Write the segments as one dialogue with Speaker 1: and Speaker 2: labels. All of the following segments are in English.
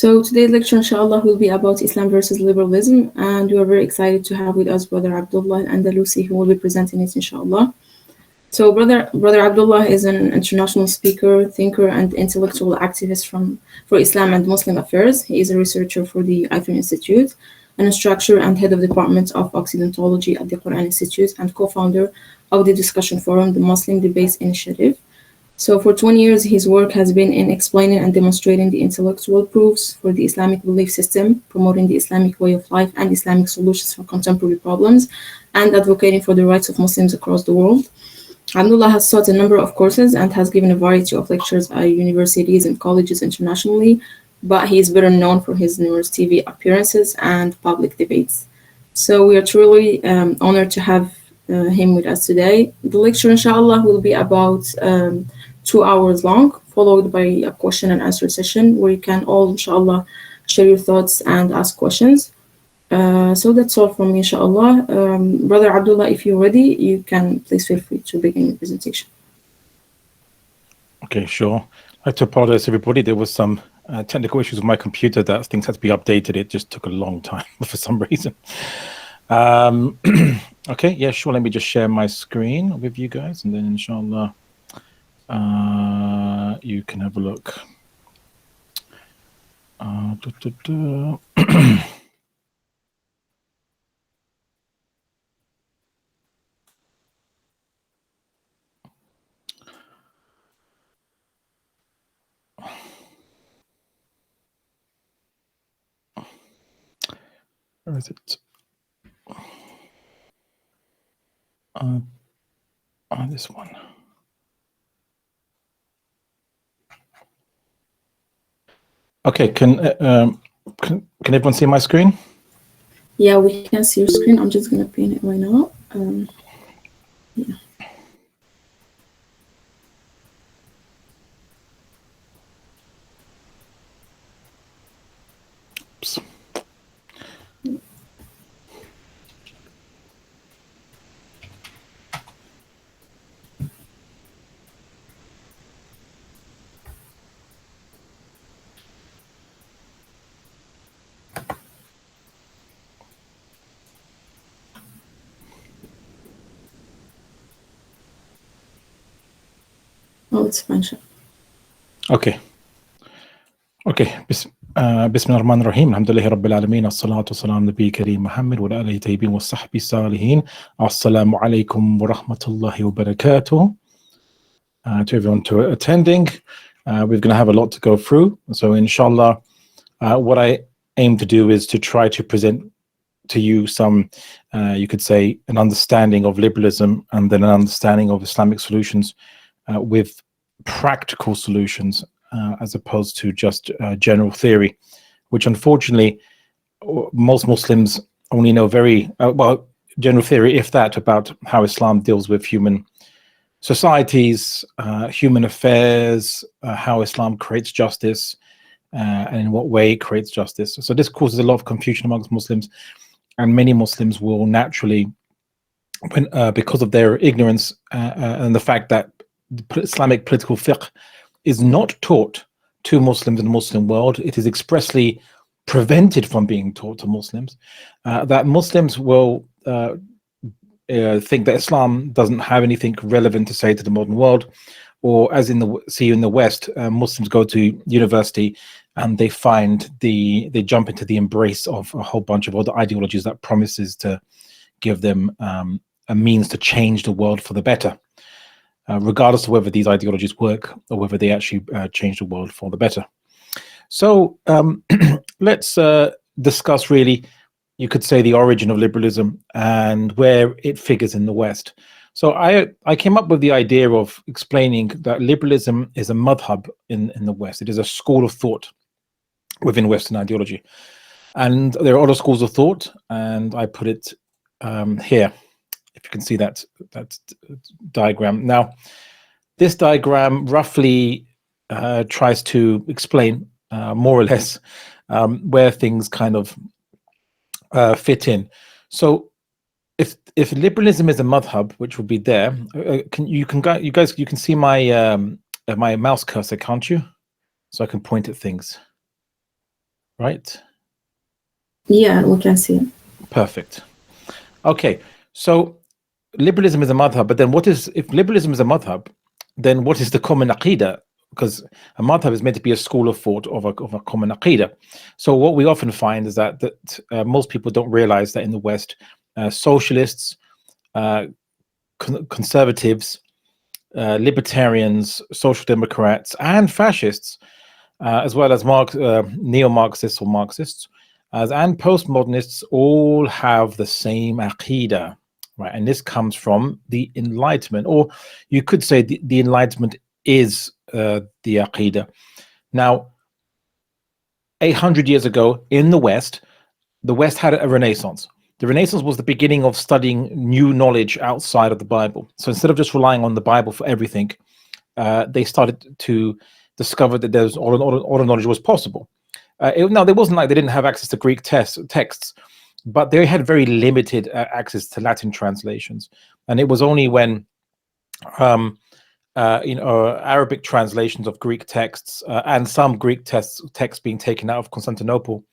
Speaker 1: So today's lecture, inshallah, will be about Islam versus liberalism, and we are very excited to have with us Brother Abdullah Al-Andalusi, who will be presenting it, inshallah. So Brother Abdullah is an international speaker, thinker, and intellectual activist for Islam and Muslim affairs. He is a researcher for the IFIN Institute, an instructor and head of the Department of Occidentology at the Quran Institute, and co-founder of the discussion forum, the Muslim Debates Initiative. So for 20 years, his work has been in explaining and demonstrating the intellectual proofs for the Islamic belief system, promoting the Islamic way of life and Islamic solutions for contemporary problems, and advocating for the rights of Muslims across the world. Abdullah has taught a number of courses and has given a variety of lectures at universities and colleges internationally, but he is better known for his numerous TV appearances and public debates. So we are truly honored to have him with us today. The lecture, inshallah, will be about 2 hours long, followed by a question and answer session where you can all, inshallah, share your thoughts and ask questions. So that's all from me, inshallah. Brother Abdullah, if you're ready, you can please feel free to begin your presentation.
Speaker 2: Okay, sure. I'd like to apologize, everybody. There was some technical issues with my computer that things had to be updated. It just took a long time for some reason. Okay, yeah, sure. Let me just share my screen with you guys, and then inshallah, you can have a look. Where is it? This one. Okay, can everyone see my screen?
Speaker 1: Yeah, we can see your screen. I'm just gonna pin it right now. Yeah.
Speaker 2: Oops.
Speaker 1: Oh, it's fine.
Speaker 2: Okay. Bismillah ar-Rahman ar-Rahim. Alhamdulillahi Rabbil Alameen. As-salatu was-salam Nabi Kareem Muhammad wa alihi tayyibin wa sahbihi salihin. Assalamu alaikum wa rahmatullahi wa barakatuh. To everyone attending. We're going to have a lot to go through. So inshallah, what I aim to do is to try to present to you some, you could say, an understanding of liberalism and then an understanding of Islamic solutions with practical solutions as opposed to just general theory, which unfortunately most Muslims only know very well, general theory, if that, about how Islam deals with human societies, human affairs, how Islam creates justice, and in what way it creates justice. So this causes a lot of confusion amongst Muslims, and many Muslims will naturally, because of their ignorance and the fact that Islamic political fiqh is not taught to Muslims in the Muslim world, it is expressly prevented from being taught to Muslims, that Muslims will think that Islam doesn't have anything relevant to say to the modern world, or as in the West, Muslims go to university and they jump into the embrace of a whole bunch of other ideologies that promises to give them a means to change the world for the better, regardless of whether these ideologies work or whether they actually change the world for the better. So let's discuss really, you could say, the origin of liberalism and where it figures in the West. So I came up with the idea of explaining that liberalism is a madhab in the West. It is a school of thought within Western ideology. And there are other schools of thought, and I put it here, if you can see that diagram. Now, this diagram roughly tries to explain more or less where things kind of fit in. So if liberalism is a madhab, which will be there, you can see my my mouse cursor, can't you? So I can point at things. right?
Speaker 1: Yeah, we can see it.
Speaker 2: Perfect. Okay, so liberalism is a madhab, but then if liberalism is a madhab, then what is the common aqidah? Because a madhab is meant to be a school of thought of a common aqidah. So what we often find is that most people don't realize that in the West, socialists, conservatives, libertarians, social democrats, and fascists, as well as neo-Marxists or Marxists, and postmodernists, all have the same aqidah, right? And this comes from the Enlightenment, or you could say the Enlightenment is the aqidah. Now, 800 years ago in the West had a renaissance. The Renaissance was the beginning of studying new knowledge outside of the Bible. So instead of just relying on the Bible for everything, they started to discover that there's all knowledge was possible. Now, there wasn't like they didn't have access to Greek texts, but they had very limited access to Latin translations. And it was only when Arabic translations of Greek texts and some Greek texts being taken out of Constantinople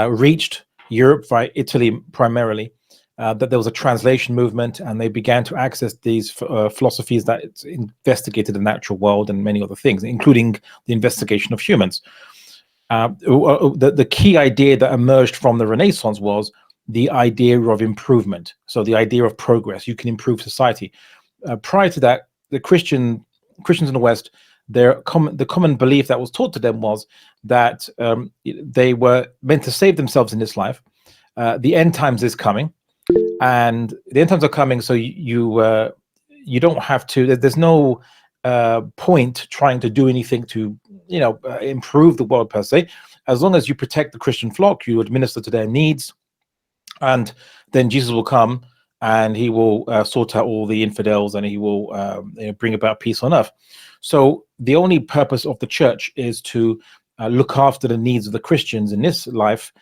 Speaker 2: reached Europe, via Italy primarily, that there was a translation movement, and they began to access these philosophies that investigated the natural world and many other things, including the investigation of humans. The key idea that emerged from the Renaissance was the idea of improvement. So the idea of progress. You can improve society. Prior to that, the Christians in the West, the common belief that was taught to them was that they were meant to save themselves in this life. The end times is coming, and the end times are coming. So you don't have to. There's no point trying to do anything to improve the world per se. As long as you protect the Christian flock, you administer to their needs, and then Jesus will come and he will sort out all the infidels, and he will bring about peace on earth. So the only purpose of the church is to look after the needs of the Christians in this life,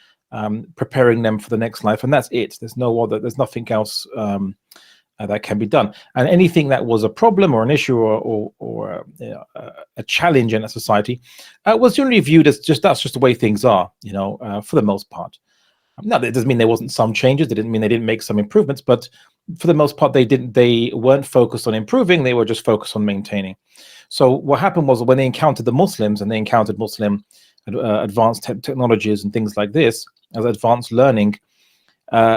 Speaker 2: preparing them for the next life, and that's it. There's nothing else that can be done. And anything that was a problem or an issue or a challenge in a society was generally viewed as that's just the way things are, for the most part. Now, that doesn't mean there wasn't some changes. It didn't mean they didn't make some improvements, but for the most part, they weren't focused on improving. They were just focused on maintaining. So what happened was, when they encountered the Muslims and they encountered Muslim advanced technologies and things like this, as advanced learning,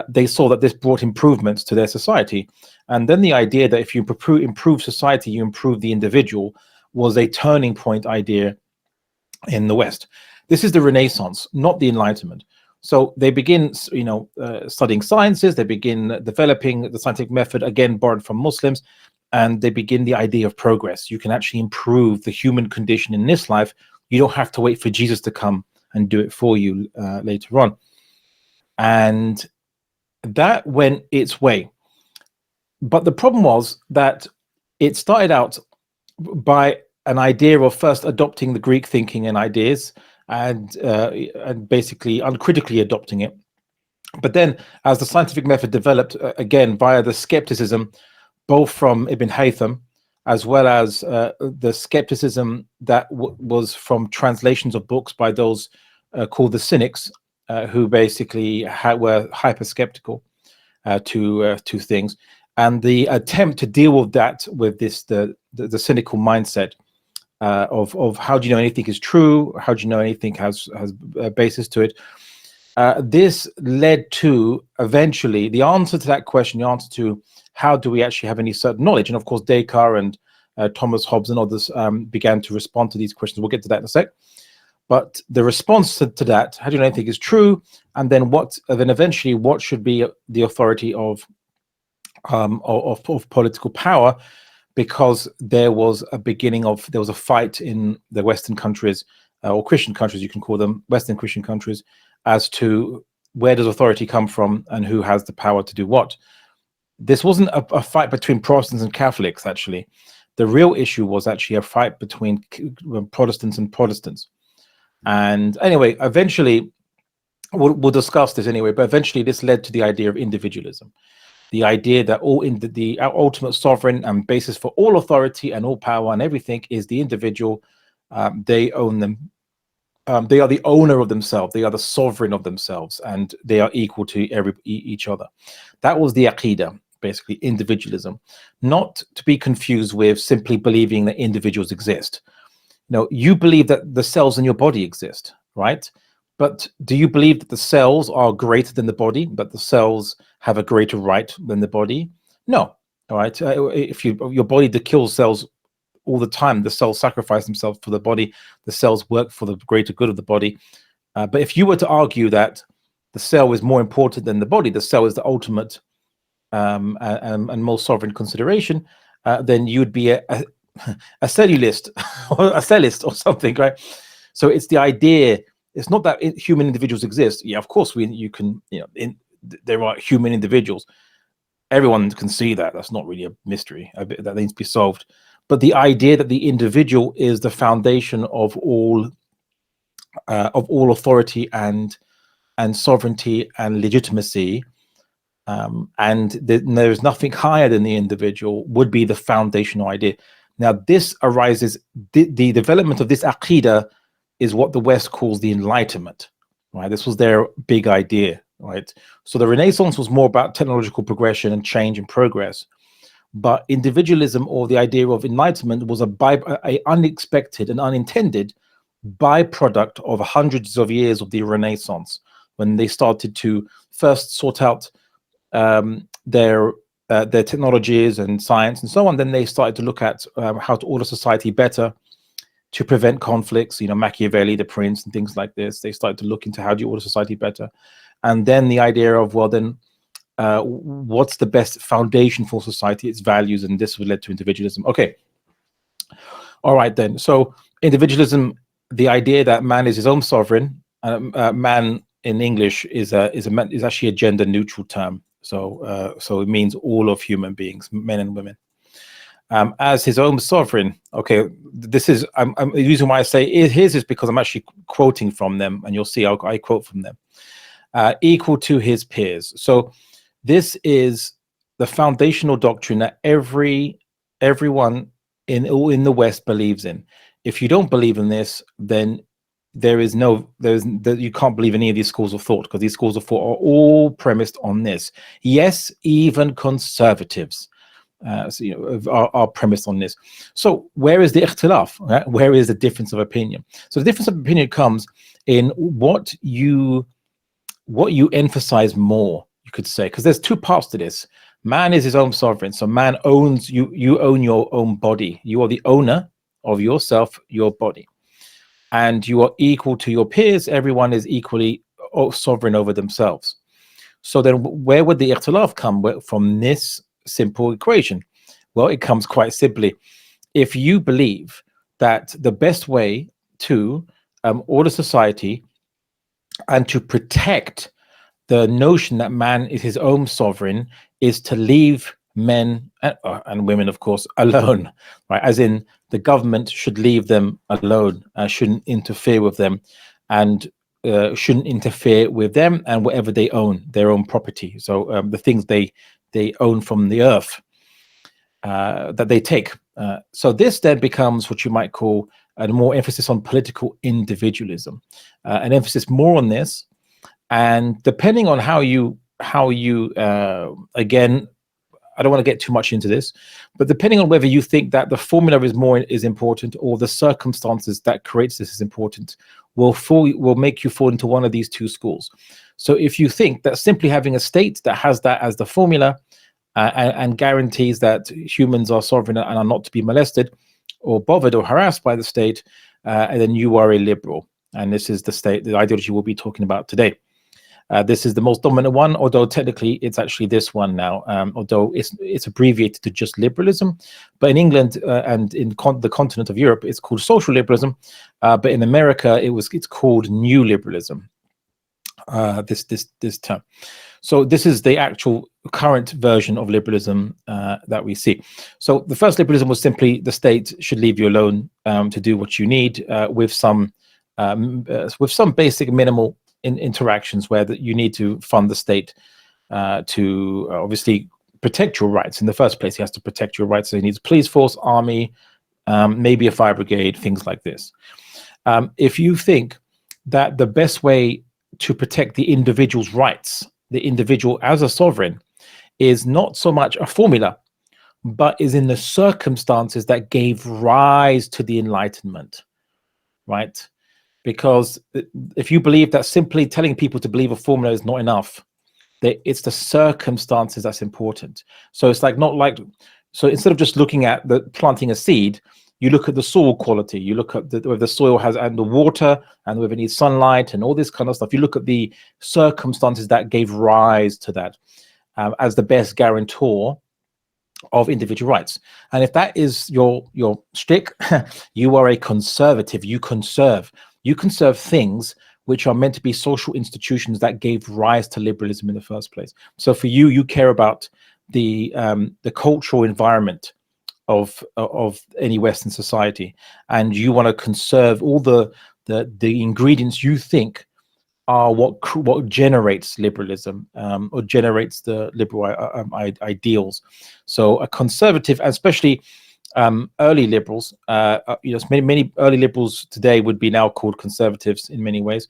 Speaker 2: they saw that this brought improvements to their society. And then the idea that if you improve society, you improve the individual, was a turning point idea in the West. This is the Renaissance, not the Enlightenment. So they begin, studying sciences. They begin developing the scientific method, again borrowed from Muslims, and they begin the idea of progress. You can actually improve the human condition in this life. You don't have to wait for Jesus to come and do it for you later on. And that went its way. But the problem was that it started out by an idea of first adopting the Greek thinking and ideas, and basically uncritically adopting it. But then, as the scientific method developed, again via the skepticism, both from Ibn Haytham, as well as the skepticism that was from translations of books by those called the Cynics, who basically were hyper skeptical to things, and the attempt to deal with that with the cynical mindset. Of how do you know anything is true? How do you know anything has a basis to it? This led to eventually the answer to that question, the answer to how do we actually have any certain knowledge? And of course, Descartes and Thomas Hobbes and others began to respond to these questions. We'll get to that in a sec. But the response to that, how do you know anything is true? And then eventually what should be the authority of political power? Because there was a fight in the Western countries, or Christian countries, you can call them, Western Christian countries, as to where does authority come from and who has the power to do what. This wasn't a fight between Protestants and Catholics, actually. The real issue was actually a fight between Protestants and Protestants. And anyway, eventually, we'll discuss this anyway, but eventually this led to the idea of individualism. The idea that the ultimate sovereign and basis for all authority and all power and everything is the individual. They own them. they are the owner of themselves, they are the sovereign of themselves, and they are equal to each other. That was the Aqidah, basically individualism, not to be confused with simply believing that individuals exist. No, you believe that the cells in your body exist, right? But do you believe that the cells are greater than the body, that the cells have a greater right than the body? No. All right. If your body kills cells all the time, the cells sacrifice themselves for the body, the cells work for the greater good of the body. But if you were to argue that the cell is more important than the body, the cell is the ultimate and most sovereign consideration, then you would be a cellulist or a cellist or something, right? So it's the idea. It's not that human individuals exist. Yeah, of course, there are human individuals. Everyone can see that. That's not really a mystery. That needs to be solved. But the idea that the individual is the foundation of all authority and sovereignty and legitimacy, and there's nothing higher than the individual, would be the foundational idea. Now, this arises. The development of this aqidah is what the West calls the Enlightenment, right? This was their big idea, right? So the Renaissance was more about technological progression and change and progress, but individualism, or the idea of enlightenment, was a unexpected and unintended byproduct of hundreds of years of the Renaissance, when they started to first sort out their technologies and science and so on. Then they started to look at how to order society better, to prevent conflicts, Machiavelli, the Prince, and things like this. They started to look into how do you order society better. And then the idea of, well, then what's the best foundation for society, its values, and this would lead to individualism. Okay. All right, then. So individualism, the idea that man is his own sovereign, man in English is actually a gender neutral term. So it means all of human beings, men and women. As his own sovereign. Okay, this is the reason why I say his is because I'm actually quoting from them, and you'll see I quote from them. Equal to his peers. So this is the foundational doctrine that everyone in the West believes in. If you don't believe in this, then you can't believe any of these schools of thought, because these schools of thought are all premised on this. Yes, even conservatives are premised on this. So where is the ikhtilaf? Right? Where is the difference of opinion? So the difference of opinion comes in what you emphasize more, you could say, because there's two parts to this. Man is his own sovereign. So man owns you. You own your own body. You are the owner of yourself, your body, and you are equal to your peers. Everyone is equally sovereign over themselves. So then where would the ikhtilaf come from this simple equation? Well, it comes quite simply. If you believe that the best way to order society and to protect the notion that man is his own sovereign is to leave men and women, of course, alone, right? As in, the government should leave them alone, shouldn't interfere with them, and shouldn't interfere with them and whatever they own, their own property. So the things they own from the earth that they take. So this then becomes what you might call a more emphasis on political individualism, an emphasis more on this. And depending on how you again, I don't want to get too much into this, but depending on whether you think that the formula is important, or the circumstances that creates this is important, will make you fall into one of these two schools. So if you think that simply having a state that has that as the formula and guarantees that humans are sovereign and are not to be molested or bothered or harassed by the state, and then you are a liberal. And this is the ideology we'll be talking about today. This is the most dominant one, although technically it's actually this one now, although it's abbreviated to just liberalism. But in England and in the continent of Europe, it's called social liberalism. But in America, it's called new liberalism. This term. So this is the actual current version of liberalism that we see. So the first liberalism was simply the state should leave you alone to do what you need with some basic minimal interactions where you need to fund the state to obviously protect your rights. In the first place, he has to protect your rights. So he needs police force, army, maybe a fire brigade, things like this. If you think that the best way to protect the individual's rights, the individual as a sovereign, is not so much a formula, but is in the circumstances that gave rise to the Enlightenment, right? Because if you believe that simply telling people to believe a formula is not enough, it's the circumstances that's important. So it's like so instead of just looking at the planting a seed, you look at the soil quality, you look at whether the soil has and the water and whether it needs sunlight and all this kind of stuff. You look at the circumstances that gave rise to that as the best guarantor of individual rights. And if that is your shtick, you are a conservative. You conserve things which are meant to be social institutions that gave rise to liberalism in the first place. So for you, you care about the cultural environment of any Western society, and you want to conserve all the ingredients you think are what generates liberalism, or generates the liberal ideals. So a conservative, especially early liberals, many early liberals today would be now called conservatives in many ways.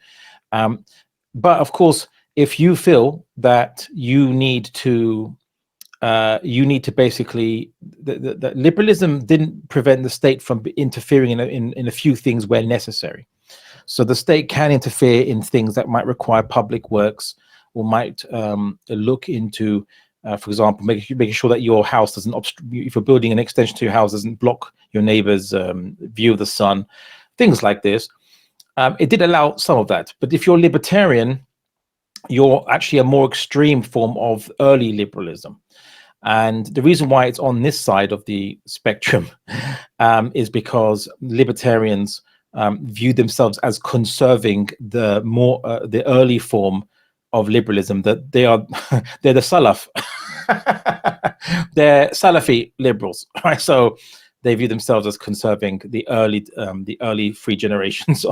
Speaker 2: But of course, if you feel that you need to basically, that liberalism didn't prevent the state from interfering in a few things where necessary. So the state can interfere in things that might require public works, or might look into, for example, making sure that your house doesn't if you're building an extension to your house, doesn't block your neighbor's view of the sun, things like this. It did allow some of that. But if you're libertarian, you're actually a more extreme form of early liberalism. And the reason why it's on this side of the spectrum is because libertarians view themselves as conserving the early form of liberalism, that they're the Salaf. They're Salafi liberals, right? So they view themselves as conserving the early free generations,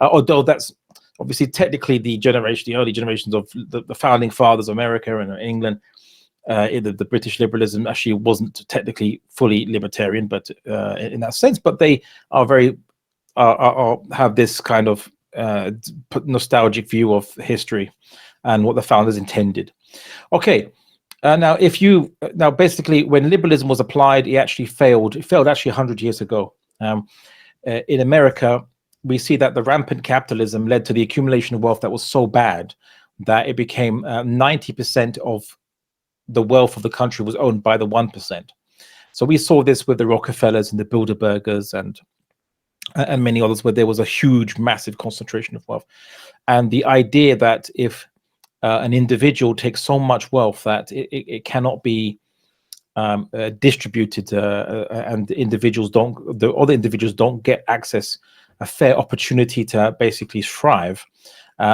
Speaker 2: although that's obviously technically the early generations of the founding fathers of America and England. The British liberalism actually wasn't technically fully libertarian, but in that sense, but they are have this kind of nostalgic view of history and what the founders intended. Okay, now basically when liberalism was applied, it actually failed. It failed actually 100 years ago. In America, we see that the rampant capitalism led to the accumulation of wealth that was so bad that it became 90% of the wealth of the country was owned by the 1%. So we saw this with the Rockefellers and the Bilderbergers and many others, where there was a huge, massive concentration of wealth. And the idea that if an individual takes so much wealth that it cannot be distributed, and the other individuals don't get a fair opportunity to basically thrive,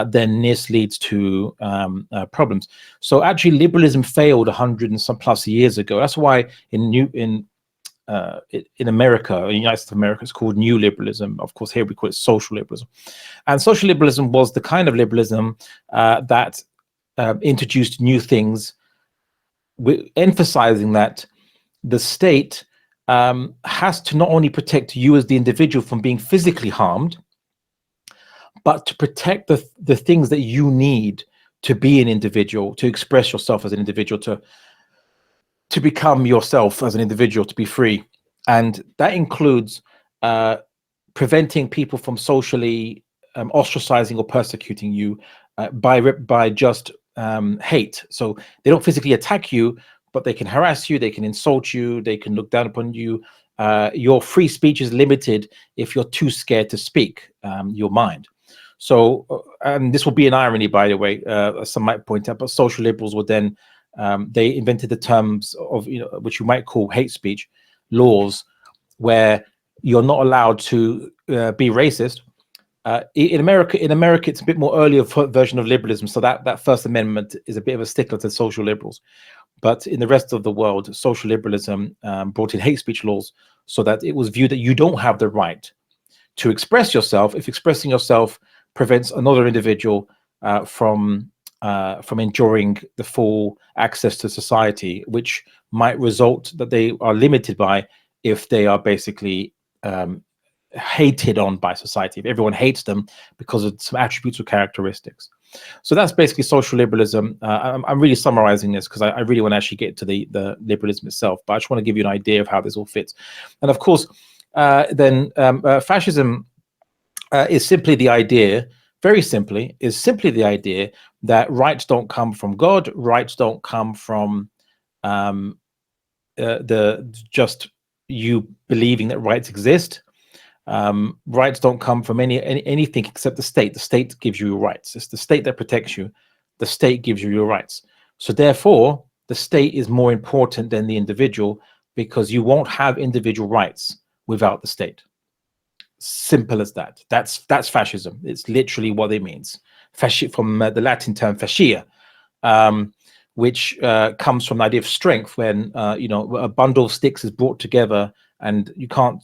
Speaker 2: then this leads to problems. So actually, liberalism failed 100 and some plus years ago. That's why in America, in the United States of America, it's called new liberalism. Of course, here we call it social liberalism. And social liberalism was the kind of liberalism that introduced new things, emphasizing that the state has to not only protect you as the individual from being physically harmed, but to protect the things that you need to be an individual, to express yourself as an individual, to become yourself as an individual, to be free. And that includes preventing people from socially ostracizing or persecuting you by just hate. So they don't physically attack you, but they can harass you, they can insult you, they can look down upon you. Your free speech is limited if you're too scared to speak your mind. So, and this will be an irony, by the way, some might point out, but social liberals were then, they invented the terms of, which you might call hate speech laws, where you're not allowed to be racist. In America, it's a bit more earlier version of liberalism. So that First Amendment is a bit of a stickler to social liberals. But in the rest of the world, social liberalism brought in hate speech laws so that it was viewed that you don't have the right to express yourself if expressing yourself prevents another individual from enjoying the full access to society, which might result that they are limited by if they are basically hated on by society, if everyone hates them because of some attributes or characteristics. So that's basically social liberalism. I'm really summarizing this because I really want to actually get to the liberalism itself, but I just want to give you an idea of how this all fits. And of course, fascism is simply the idea, very simply, is simply the idea that rights don't come from God, rights don't come from just you believing that rights exist. Rights don't come from anything except the state. The state gives you your rights. It's the state that protects you. The state gives you your rights. So therefore, the state is more important than the individual, because you won't have individual rights without the state. Simple as that. That's fascism. It's literally what it means. From the Latin term fascia, which comes from the idea of strength. When a bundle of sticks is brought together, and you can't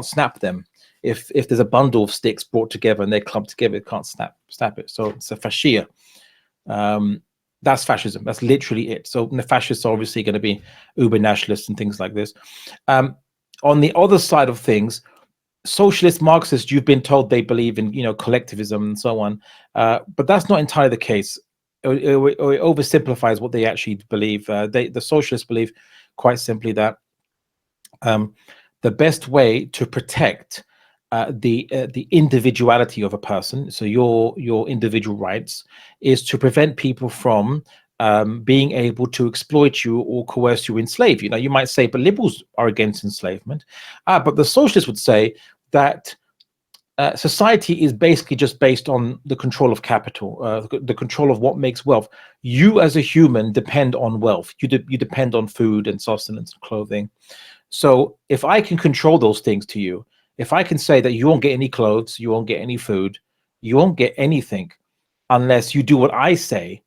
Speaker 2: snap them. If there's a bundle of sticks brought together and they're clumped together, it can't snap it. So it's a fascia. That's fascism. That's literally it. So the fascists are obviously going to be uber nationalists and things like this. On the other side of things, socialist Marxists, you've been told they believe in collectivism and so on, but that's not entirely the case. It oversimplifies what they actually believe. The socialists believe quite simply that the best way to protect the individuality of a person, so your individual rights, is to prevent people from being able to exploit you or coerce you, enslave you. Now you might say, but liberals are against enslavement. But the socialists would say that society is basically just based on the control of capital, the control of what makes wealth. You as a human depend on wealth. You depend on food and sustenance and clothing. So if I can control those things to you, if I can say that you won't get any clothes, you won't get any food, you won't get anything unless you do what I say,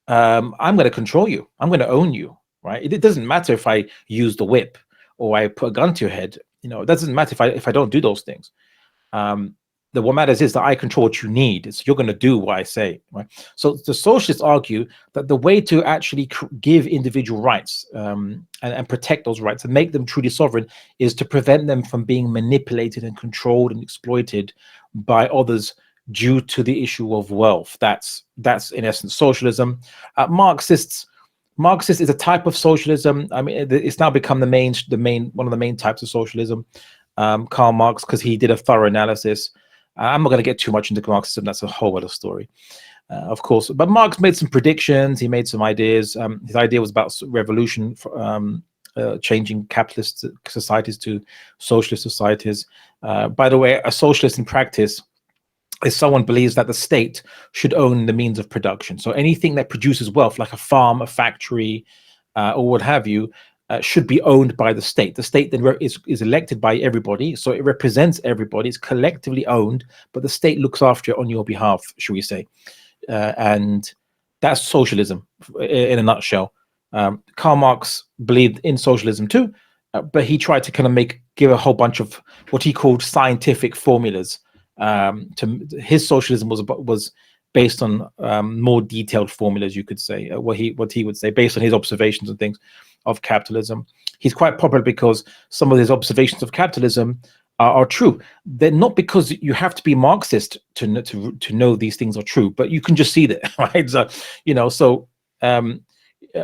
Speaker 2: I'm going to control you. I'm going to own you, right? It doesn't matter if I use the whip or I put a gun to your head. It doesn't matter if I don't do those things. What matters is that I control what you need. So you're going to do what I say, right? So the socialists argue that the way to actually give individual rights and protect those rights and make them truly sovereign is to prevent them from being manipulated and controlled and exploited by others due to the issue of wealth. That's in essence socialism. Marxist is a type of socialism. I mean, it's now become one of the main types of socialism. Karl Marx, because he did a thorough analysis. I'm not going to get too much into Marxism. That's a whole other story, of course. But Marx made some predictions. He made some ideas. His idea was about revolution, changing capitalist societies to socialist societies. By the way, a socialist in practice is someone believes that the state should own the means of production. So anything that produces wealth, like a farm, a factory, or what have you, should be owned by the state. The state then is elected by everybody, so it represents everybody. It's collectively owned, but the state looks after it on your behalf, should we say? And that's socialism in a nutshell. Karl Marx believed in socialism too, but he tried to kind of give a whole bunch of what he called scientific formulas. His socialism was based on more detailed formulas, you could say, what he would say based on his observations and things of capitalism. He's quite popular because some of his observations of capitalism are true. They're not because you have to be Marxist to know these things are true, but you can just see that, right? So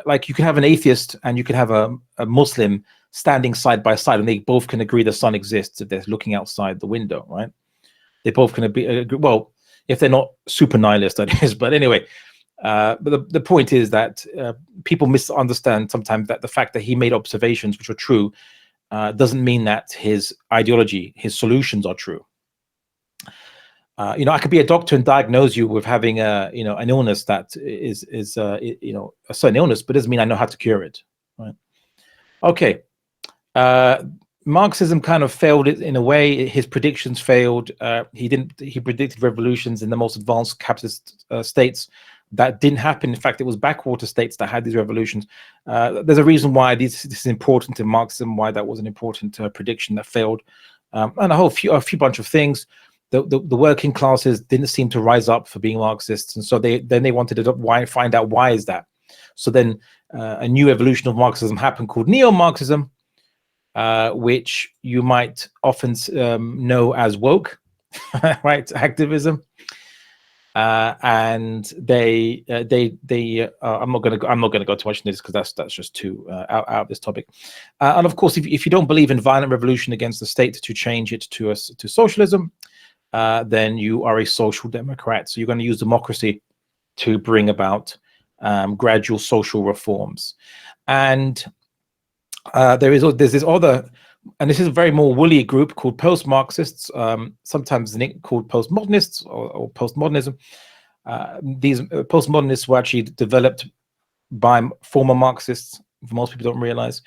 Speaker 2: like you can have an atheist and you can have a Muslim standing side by side, and they both can agree the sun exists if they're looking outside the window, right? They both can be well, if they're not super nihilist, that is. But anyway, but the point is that people misunderstand sometimes that the fact that he made observations which are true doesn't mean that his ideology, his solutions are true. I could be a doctor and diagnose you with having an illness that is a certain illness, but doesn't mean I know how to cure it, right? Okay. Marxism kind of failed it in a way. His predictions failed. He predicted revolutions in the most advanced capitalist states. That didn't happen. In fact, it was backwater states that had these revolutions. There's a reason why this is important to Marxism, why that was an important prediction that failed, and a few bunch of things. The working classes didn't seem to rise up for being Marxists, and so they wanted to find out why is that. So then a new evolution of Marxism happened called neo-Marxism. which you might often know as woke, right? Activism. And I'm not going to go too much into this because that's just too out of this topic. And of course, if you don't believe in violent revolution against the state to change it to socialism, then you are a social democrat. So you're going to use democracy to bring about gradual social reforms. And there's this other, and this is a very more woolly group called post-Marxists, sometimes called postmodernists or postmodernism. These postmodernists were actually developed by former Marxists, most people don't realize.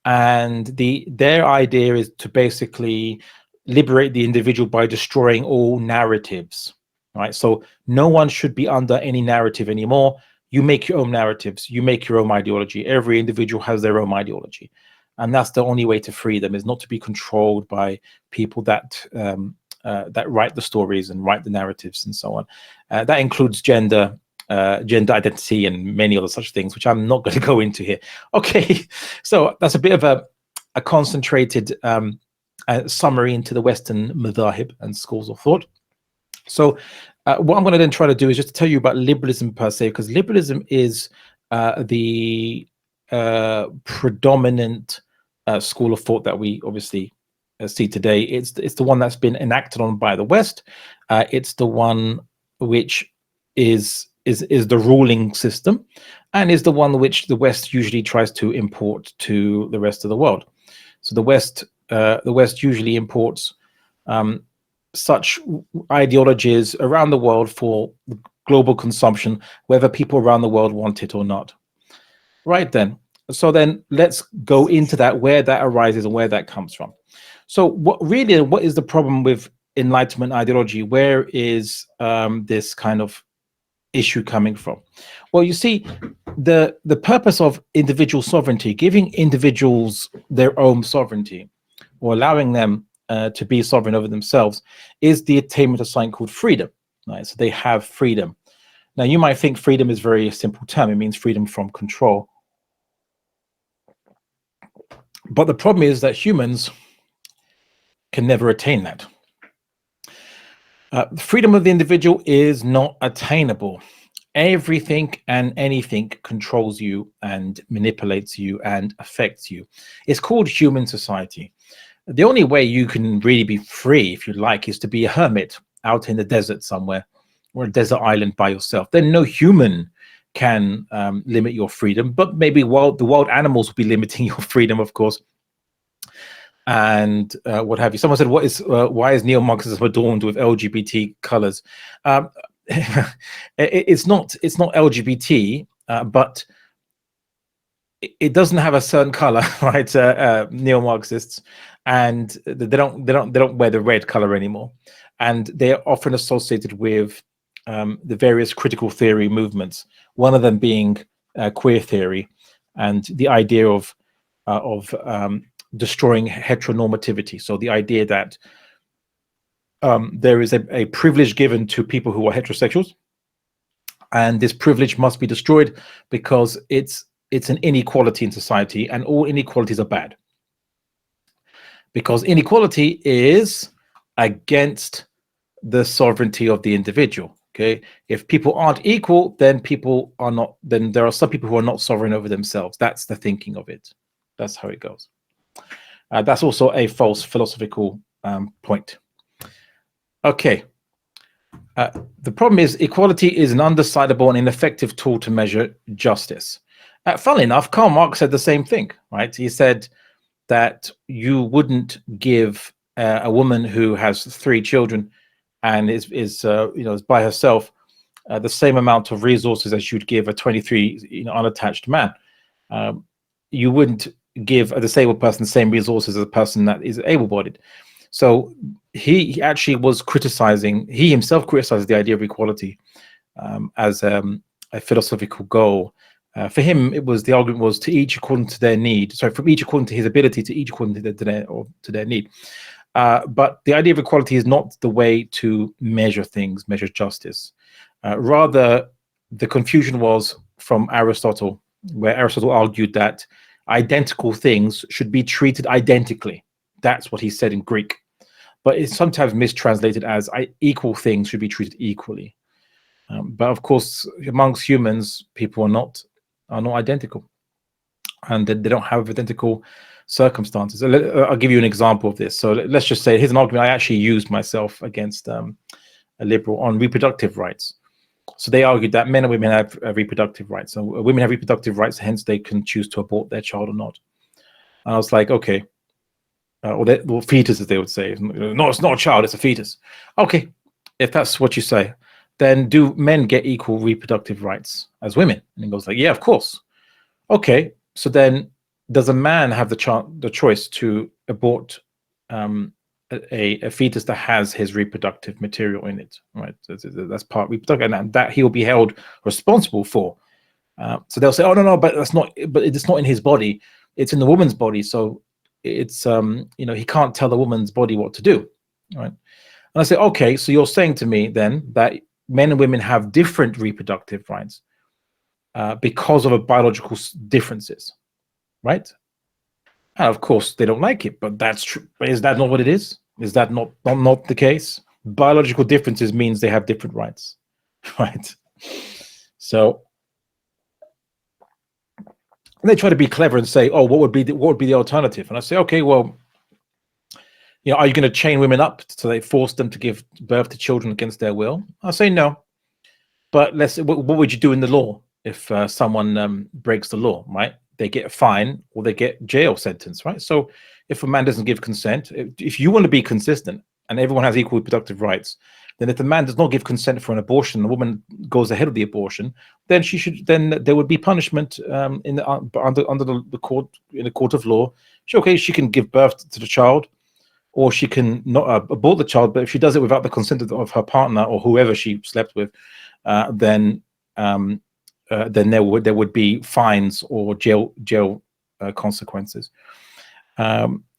Speaker 2: And their idea is to basically liberate the individual by destroying all narratives, right? So no one should be under any narrative anymore. You make your own narratives, you make your own ideology. Every individual has their own ideology. And that's the only way to free them, is not to be controlled by people that write the stories and write the narratives and so on. That includes gender identity and many other such things, which I'm not going to go into here. Okay, so that's a bit of a concentrated summary into the Western madhahib and schools of thought. So what I'm going to then try to do is just to tell you about liberalism per se, because liberalism is the predominant school of thought that we obviously see today. It's the one that's been enacted on by the West. It's the one which is the ruling system, and is the one which the West usually tries to import to the rest of the world. So the West usually imports such ideologies around the world for global consumption, whether people around the world want it or not. Right then. So then let's go into that, where that arises and where that comes from. So what is the problem with Enlightenment ideology? Where is this kind of issue coming from? Well, you see, the purpose of individual sovereignty, giving individuals their own sovereignty, or allowing them to be sovereign over themselves, is the attainment of something called freedom. Right? So they have freedom. Now, you might think freedom is a very simple term. It means freedom from control. But the problem is that humans can never attain that. Freedom of the individual is not attainable. Everything and anything controls you and manipulates you and affects you. It's called human society. The only way you can really be free, if you like, is to be a hermit out in the desert somewhere, or a desert island by yourself. Then no human can limit your freedom, but maybe the wild animals will be limiting your freedom, of course, and what have you. Someone said, why is neo-Marxism adorned with LGBT colors? It's not LGBT, but it doesn't have a certain color, right? Neo-Marxists, and they don't wear the red color anymore, and they are often associated with the various critical theory movements. One of them being queer theory, and the idea of destroying heteronormativity. So the idea that there is a privilege given to people who are heterosexuals, and this privilege must be destroyed because it's an inequality in society, and all inequalities are bad. Because inequality is against the sovereignty of the individual. Okay, if people aren't equal, then people are not. Then there are some people who are not sovereign over themselves. That's the thinking of it. That's how it goes. That's also a false philosophical point. Okay. The problem is equality is an undecidable and ineffective tool to measure justice. Funnily enough, Karl Marx said the same thing, right? He said that you wouldn't give a woman who has 3 children and is by herself the same amount of resources as you'd give a 23 unattached man. You wouldn't give a disabled person the same resources as a person that is able-bodied. So he actually was criticizing, he himself criticized the idea of equality as a philosophical goal. For him, the argument was to each according to their need. So from each according to his ability, to each according to their need. But the idea of equality is not the way to measure things, measure justice. Rather, the confusion was from Aristotle, where Aristotle argued that identical things should be treated identically. That's what he said in Greek. But it's sometimes mistranslated as equal things should be treated equally. But of course, amongst humans, people are not identical, and they don't have identical circumstances. I'll give you an example of this. So let's just say, here's an argument I actually used myself against a liberal on reproductive rights. So they argued that men and women have reproductive rights. So women have reproductive rights, hence they can choose to abort their child or not. And I was like, okay, or fetus, as they would say. No, it's not a child, it's a fetus. Okay, if that's what you say, then do men get equal reproductive rights as women? And he goes like, yeah, of course. Okay, so then does a man have the choice to abort a fetus that has his reproductive material in it, right? That's part reproductive, and that he'll be held responsible for. So they'll say, oh no, but it's not in his body, it's in the woman's body, so it's he can't tell the woman's body what to do, right? And I say, okay, so you're saying to me then that men and women have different reproductive rights because of biological differences, right? And of course they don't like it, but that's true. Is that not what it is? Is that not the case? Biological differences means they have different rights, right? So they try to be clever and say, oh, what would be the alternative? And I say, okay, well, are you going to chain women up so they force them to give birth to children against their will? I say no. But what would you do in the law if someone breaks the law, right? They get a fine or they get jail sentence, right? So if a man doesn't give consent, if you want to be consistent and everyone has equal reproductive rights, then if the man does not give consent for an abortion, the woman goes ahead of the abortion, then there would be punishment under the court, in the court of law. She can give birth to the child, or she can not abort the child, but if she does it without the consent of her partner or whoever she slept with, then there would be fines or jail consequences.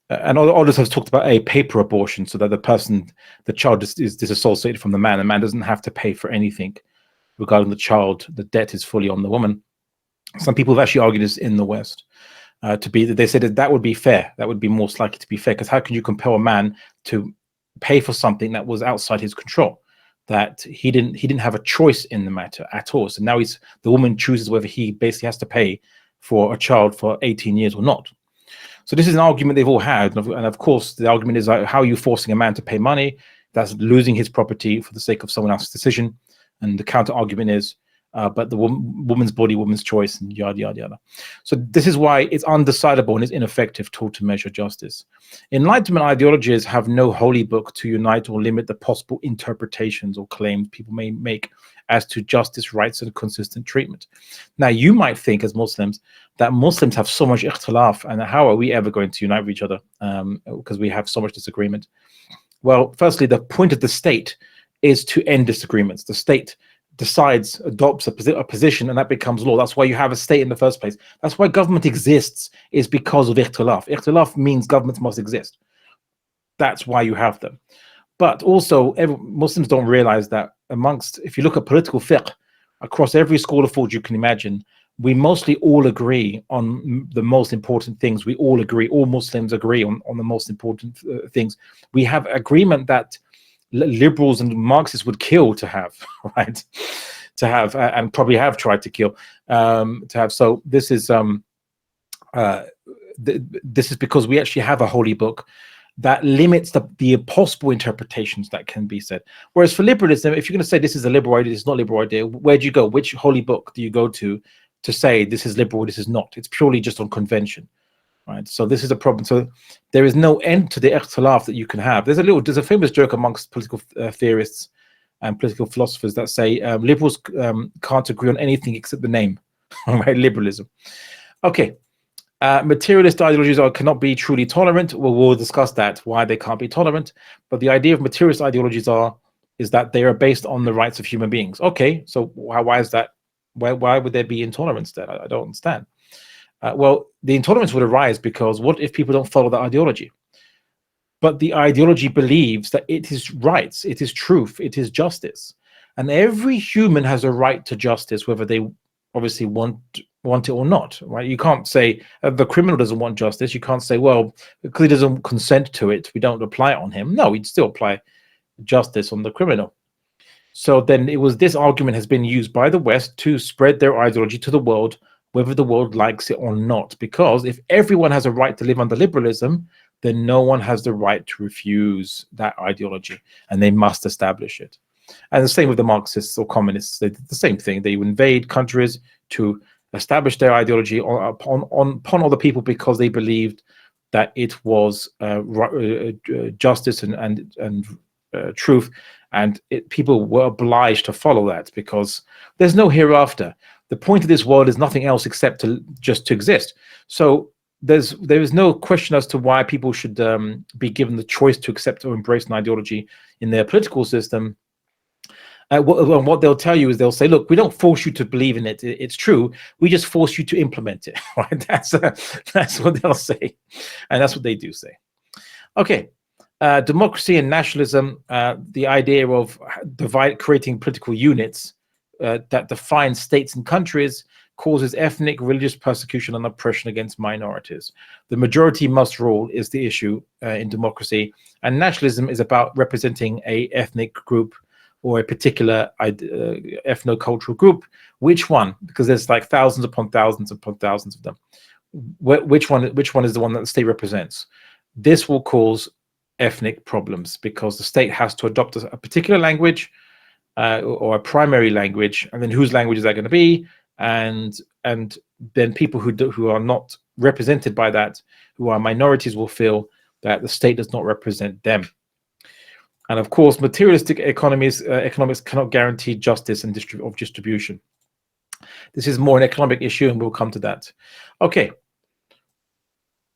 Speaker 2: And others have talked about a paper abortion, so that the child is disassociated from the man. The man doesn't have to pay for anything regarding the child. The debt is fully on the woman. Some people have actually argued this in the West. They said that would be fair. That would be most likely to be fair, because how can you compel a man to pay for something that was outside his control, that he didn't have a choice in the matter at all? So now the woman chooses whether he basically has to pay for a child for 18 years or not. So this is an argument they've all had, and of course the argument is, how are you forcing a man to pay money? That's losing his property for the sake of someone else's decision. And the counter argument is, but the woman's body, woman's choice, and yada, yada, yada. So this is why it's undecidable and it's ineffective tool to measure justice. Enlightenment ideologies have no holy book to unite or limit the possible interpretations or claims people may make as to justice, rights, and consistent treatment. Now, you might think as Muslims that Muslims have so much ikhtilaf, and how are we ever going to unite with each other because we have so much disagreement? Well, firstly, the point of the state is to end disagreements. The state adopts a position, and that becomes law. That's why you have a state in the first place. That's why government exists, is because of ikhtilaf. Ikhtilaf means governments must exist. That's why you have them. But also, Muslims don't realize that if you look at political fiqh, across every school of thought you can imagine, we mostly all agree on the most important things. We all agree, all Muslims agree on the most important things. We have agreement that liberals and Marxists would kill to have, right? And probably have tried to kill to have. So this is this is because we actually have a holy book that limits the possible interpretations that can be said. Whereas for liberalism, if you're going to say this is a liberal idea, it's not a liberal idea, where do you go? Which holy book do you go to say this is liberal, this is not? It's purely just on convention, right? So this is a problem. So there is no end to the ikhtilaf that you can have. There's a famous joke amongst political theorists and political philosophers that say liberals can't agree on anything except the name, right? Liberalism. Okay. Materialist ideologies cannot be truly tolerant. Well, we'll discuss that, why they can't be tolerant. But the idea of materialist ideologies is that they are based on the rights of human beings. Okay, so why is that? Why would there be intolerance then? I don't understand. Well, the intolerance would arise because what if people don't follow that ideology? But the ideology believes that it is rights, it is truth, it is justice. And every human has a right to justice, whether they obviously want want it or not, right? You can't say the criminal doesn't want justice. You can't say, well, because he doesn't consent to it, we don't apply it on him. No, we'd still apply justice on the criminal. So then it was, this argument has been used by the West to spread their ideology to the world, whether the world likes it or not. Because if everyone has a right to live under liberalism, then no one has the right to refuse that ideology, and they must establish it. And the same with the Marxists or communists. They did the same thing. They invade countries to establish their ideology upon other people because they believed that it was justice and truth, and people were obliged to follow that because there's no hereafter. The point of this world is nothing else except just to exist. So there is no question as to why people should be given the choice to accept or embrace an ideology in their political system. What they'll tell you is they'll say, look, we don't force you to believe in it. It's true. We just force you to implement it. Right? That's what they'll say. And that's what they do say. Okay. Democracy and nationalism, the idea of creating political units that define states and countries, causes ethnic, religious persecution and oppression against minorities. The majority must rule is the issue in democracy, and nationalism is about representing a ethnic group or a particular ethno-cultural group. Which one? Because there's like thousands upon thousands upon thousands of them. Which one is the one that the state represents? This will cause ethnic problems because the state has to adopt a particular language or a primary language, and then whose language is that going to be? And then people who are not represented by that, who are minorities, will feel that the state does not represent them. And of course, materialistic economics cannot guarantee justice and distribution. This is more an economic issue, and we'll come to that. Okay.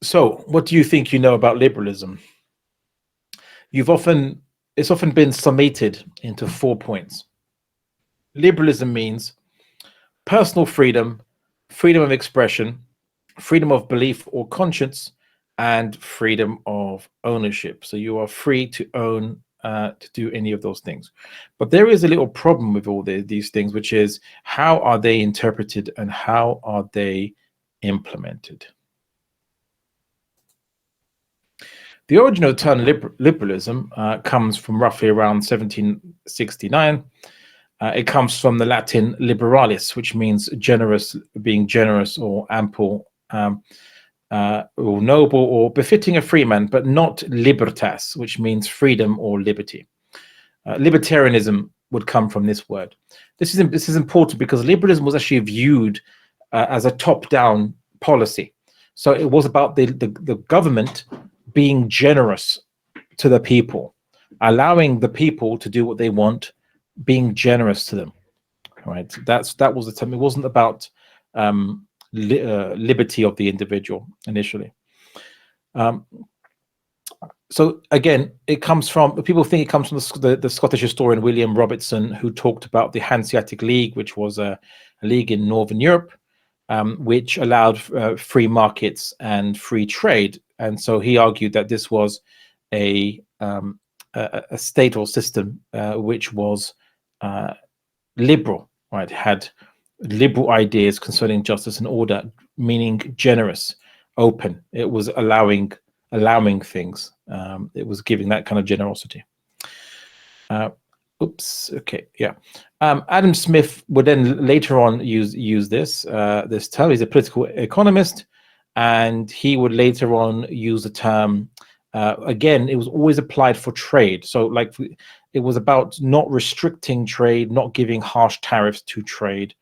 Speaker 2: So, what do you think you know about liberalism? It's often been summated into 4 points. Liberalism means personal freedom, freedom of expression, freedom of belief or conscience, and freedom of ownership. So you are free to own, to do any of those things. But there is a little problem with all these things, which is how are they interpreted and how are they implemented? The origin of the term liberalism comes from roughly around 1769. It comes from the Latin liberalis, which means generous, being generous or ample, or noble or befitting a free man, but not libertas, which means freedom or liberty. Libertarianism would come from this word. This is important because liberalism was actually viewed as a top-down policy. So it was about the government being generous to the people, allowing the people to do what they want, being generous to them. Right? That was the term. It wasn't about liberty of the individual initially. So again, it comes from, people think it comes from the Scottish historian William Robertson, who talked about the Hanseatic League, which was a league in Northern Europe, which allowed free markets and free trade. And so he argued that this was a state or system which was liberal, right? Had liberal ideas concerning justice and order, meaning generous, open. It was allowing things. It was giving that kind of generosity. Okay, yeah. Adam Smith would then later on use this term. He's a political economist, and he would later on use the term. Again, it was always applied for trade. So, like, it was about not restricting trade, not giving harsh tariffs to trade,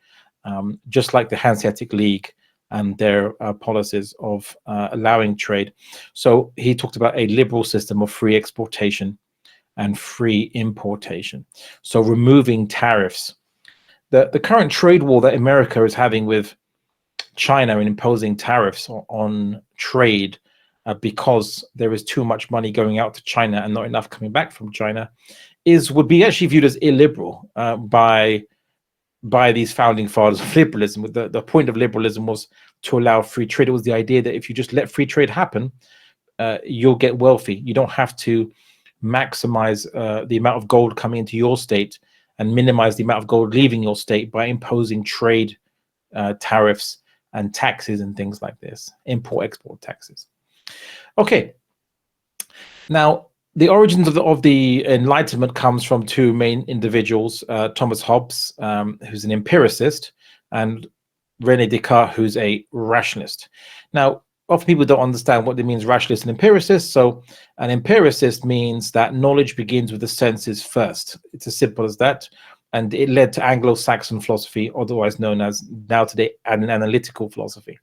Speaker 2: just like the Hanseatic League and their policies of allowing trade. So he talked about a liberal system of free exportation and free importation. So removing tariffs. The current trade war that America is having with China and imposing tariffs on trade because there is too much money going out to China and not enough coming back from China would be actually viewed as illiberal by these founding fathers of liberalism. The point of liberalism was to allow free trade. It was the idea that if you just let free trade happen, you'll get wealthy. You don't have to maximize the amount of gold coming into your state and minimize the amount of gold leaving your state by imposing trade tariffs and taxes and things like this, import-export taxes. Okay, now the origins of the Enlightenment comes from two main individuals, Thomas Hobbes, who's an empiricist, and René Descartes, who's a rationalist. Now, often people don't understand what it means, rationalist and empiricist. So an empiricist means that knowledge begins with the senses first. It's as simple as that. And it led to Anglo-Saxon philosophy, otherwise known as now today an analytical philosophy.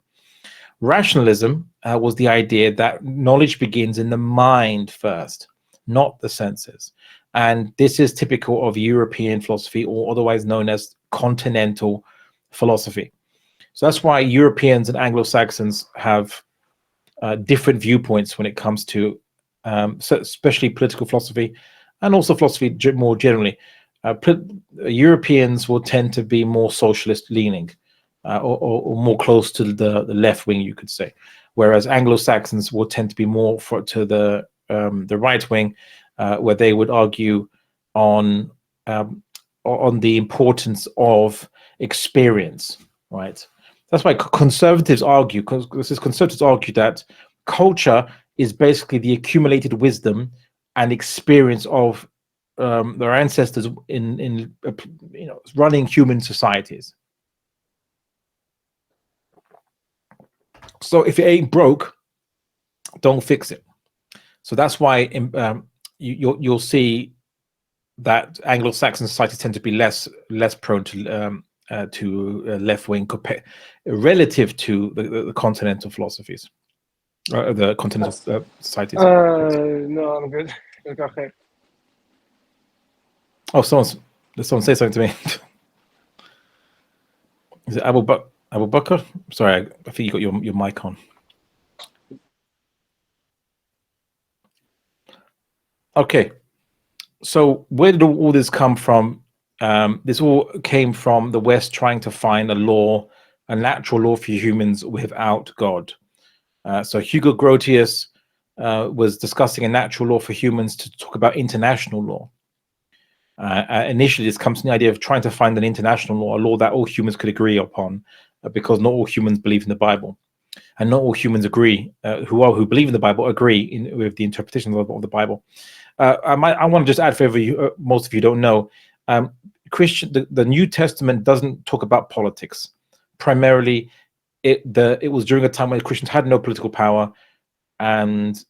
Speaker 2: Rationalism was the idea that knowledge begins in the mind first, not the senses. And this is typical of European philosophy, or otherwise known as continental philosophy. So that's why Europeans and Anglo-Saxons have different viewpoints when it comes to especially political philosophy, and also philosophy more generally. Europeans will tend to be more socialist leaning, or more close to the left wing, you could say, whereas Anglo-Saxons will tend to be more to the right wing, where they would argue on the importance of experience, right? That's why conservatives argue, that culture is basically the accumulated wisdom and experience of their ancestors in running human societies. So if it ain't broke, don't fix it. So that's why you'll see that Anglo-Saxon societies tend to be less prone to left wing relative to the continental philosophies, the continental societies.
Speaker 3: No, I'm good. Okay.
Speaker 2: Oh, someone say something to me. Is it Abu Bakr? Sorry, I think you got your mic on. Okay, so where did all this come from? This all came from the West trying to find a natural law for humans without God. So Hugo Grotius was discussing a natural law for humans to talk about international law. Initially, this comes from the idea of trying to find an international law, a law that all humans could agree upon, because not all humans believe in the Bible, and not all humans agree, who believe in the Bible agree with the interpretation of the Bible. I want to just add, for most of you don't know, the New Testament doesn't talk about politics. Primarily, it was during a time when Christians had no political power, and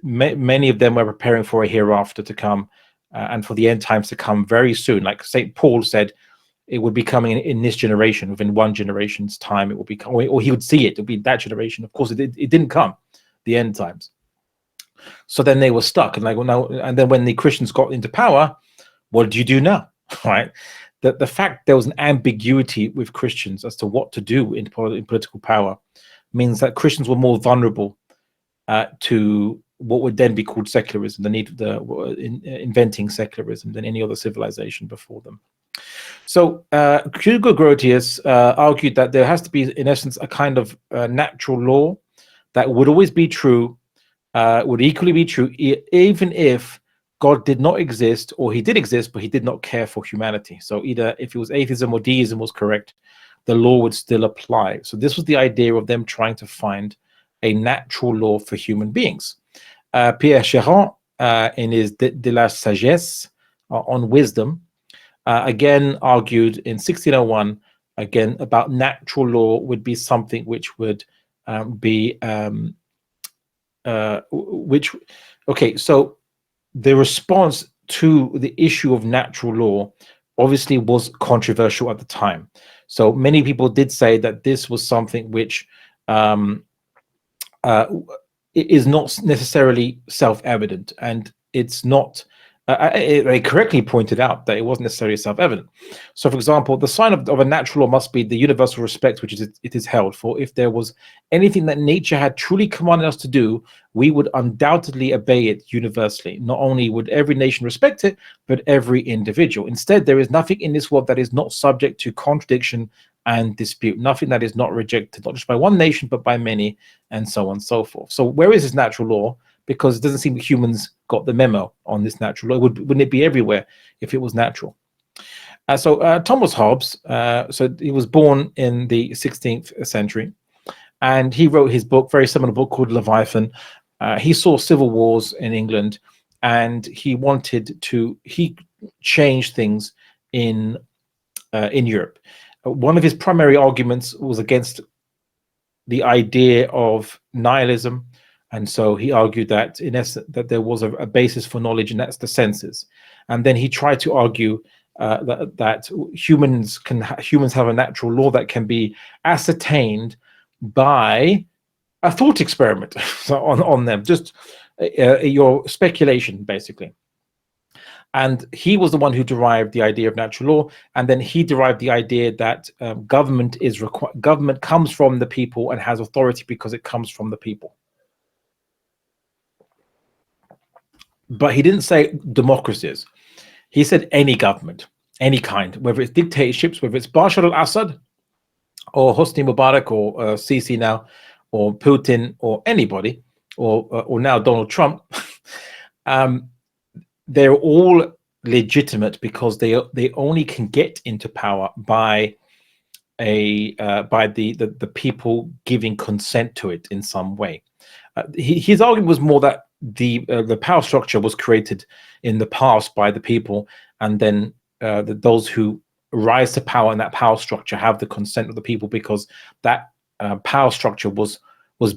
Speaker 2: many of them were preparing for a hereafter to come, and for the end times to come very soon. Like St. Paul said, it would be coming in this generation. Within one generation's time, it will be, or he would see it. It would be that generation. Of course, it didn't come, the end times. So then they were stuck, and like, well, now, and then when the Christians got into power, what do you do now? Right? The fact there was an ambiguity with Christians as to what to do in political power means that Christians were more vulnerable to what would then be called secularism, the need inventing secularism than any other civilization before them. So Hugo Grotius argued that there has to be, in essence, a kind of natural law that would always be true, would equally be true, even if God did not exist, or he did exist, but he did not care for humanity. So either if it was atheism or deism was correct, the law would still apply. So this was the idea of them trying to find a natural law for human beings. Pierre Chéron, in his De la Sagesse on wisdom, again argued in 1601, again, about natural law would be something which would okay, so the response to the issue of natural law obviously was controversial at the time. So many people did say that this was something which is not necessarily self-evident, and it's not. They correctly pointed out that it wasn't necessarily self-evident. So, for example, the sign of a natural law must be the universal respect which it is held. For if there was anything that nature had truly commanded us to do, we would undoubtedly obey it universally. Not only would every nation respect it, but every individual. Instead, there is nothing in this world that is not subject to contradiction and dispute. Nothing that is not rejected, not just by one nation, but by many, and so on and so forth. So where is this natural law? Because it doesn't seem that humans got the memo on this natural law. Wouldn't it be everywhere if it was natural? So Thomas Hobbes, so he was born in the 16th century, and he wrote his book, very similar book called Leviathan. He saw civil wars in England, and he changed things in Europe. One of his primary arguments was against the idea of nihilism, and so he argued that in essence that there was a basis for knowledge, and that's the senses. And then he tried to argue that humans have a natural law that can be ascertained by a thought experiment on them, just your speculation, basically. And he was the one who derived the idea of natural law, and then he derived the idea that government comes from the people and has authority because it comes from the people. But he didn't say democracies. He said any government, any kind, whether it's dictatorships, whether it's Bashar al-Assad or Hosni Mubarak or Sisi now, or Putin or anybody, or now Donald Trump. They're all legitimate because they only can get into power by the people giving consent to it in some way. His argument was more that the power structure was created in the past by the people, and then those who rise to power in that power structure have the consent of the people, because that power structure was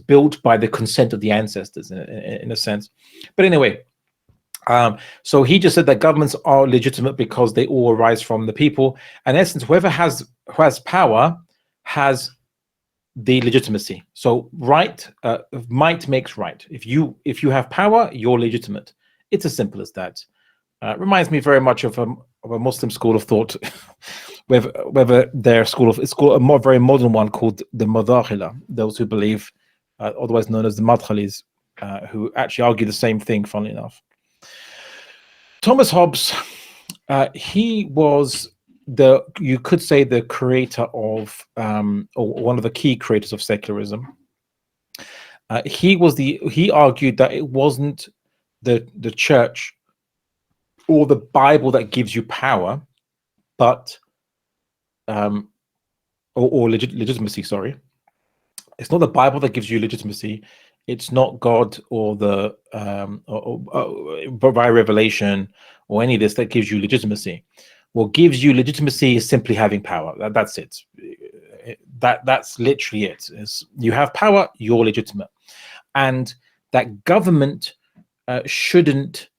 Speaker 2: built by the consent of the ancestors in a sense. But anyway, so he just said that governments are legitimate because they all arise from the people. In essence, whoever has power has the legitimacy. So might makes right. If you have power, you're legitimate. It's as simple as that. Reminds me very much of a Muslim school of thought, whether their it's called a very modern one called the Madakhila, those who believe, otherwise known as the Madkhalis, who actually argue the same thing, funnily enough. Thomas Hobbes, he was you could say the creator of, or one of the key creators of secularism. He argued that it wasn't the church or the Bible that gives you power, but legitimacy. Sorry, it's not the Bible that gives you legitimacy. It's not God or the or by revelation or any of this that gives you legitimacy. What gives you legitimacy is simply having power. That's it. That's literally it. You have power, you're legitimate, and that government shouldn't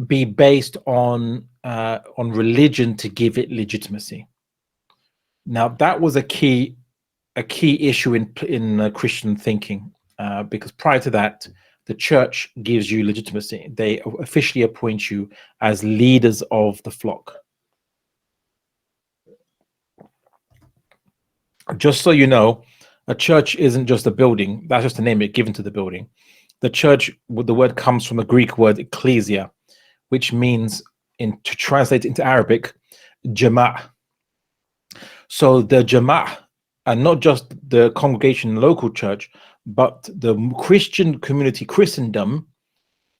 Speaker 2: be based on religion to give it legitimacy. Now that was a key issue in Christian thinking. Because prior to that, the church gives you legitimacy. They officially appoint you as leaders of the flock. Just so you know, a church isn't just a building. That's just a name given to the building. The church, the word comes from the Greek word ecclesia, which means, to translate into Arabic, jama'ah. So the jama'ah, and not just the congregation local church, but the Christian community, Christendom,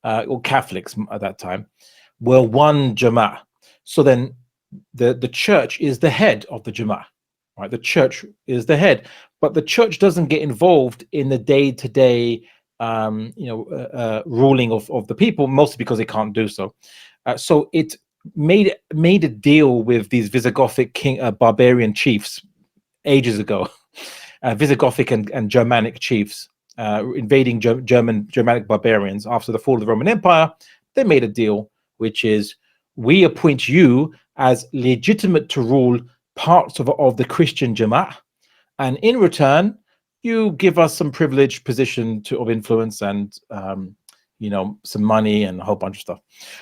Speaker 2: or Catholics at that time, were one jama'ah. So then the church is the head of the jama'ah, right? The church is the head, but the church doesn't get involved in the day-to-day ruling of the people, mostly because they can't do so. So it made a deal with these Visigothic barbarian chiefs ages ago. Visigothic and Germanic chiefs invading Germanic barbarians after the fall of the Roman Empire. They made a deal, which is, we appoint you as legitimate to rule parts of the Christian Jama'ah, and in return, you give us some privileged position of influence and some money and a whole bunch of stuff.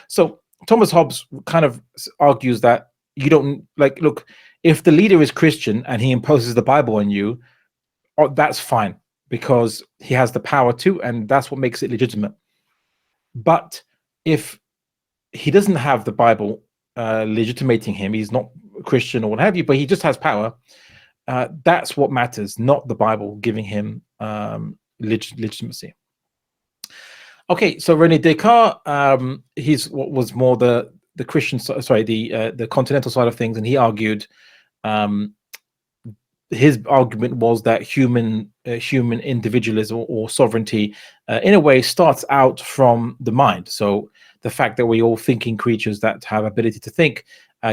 Speaker 2: So Thomas Hobbes kind of argues that you don't look, if the leader is Christian and he imposes the Bible on you, that's fine, because he has the power to, and that's what makes it legitimate. But if he doesn't have the Bible legitimating him, he's not Christian or what have you, but he just has power, that's what matters, not the Bible giving him legitimacy. Okay, so René Descartes, he's what was more the Christian, the continental side of things, and he argued his argument was that human individualism or sovereignty, in a way, starts out from the mind. So the fact that we're all thinking creatures that have ability to think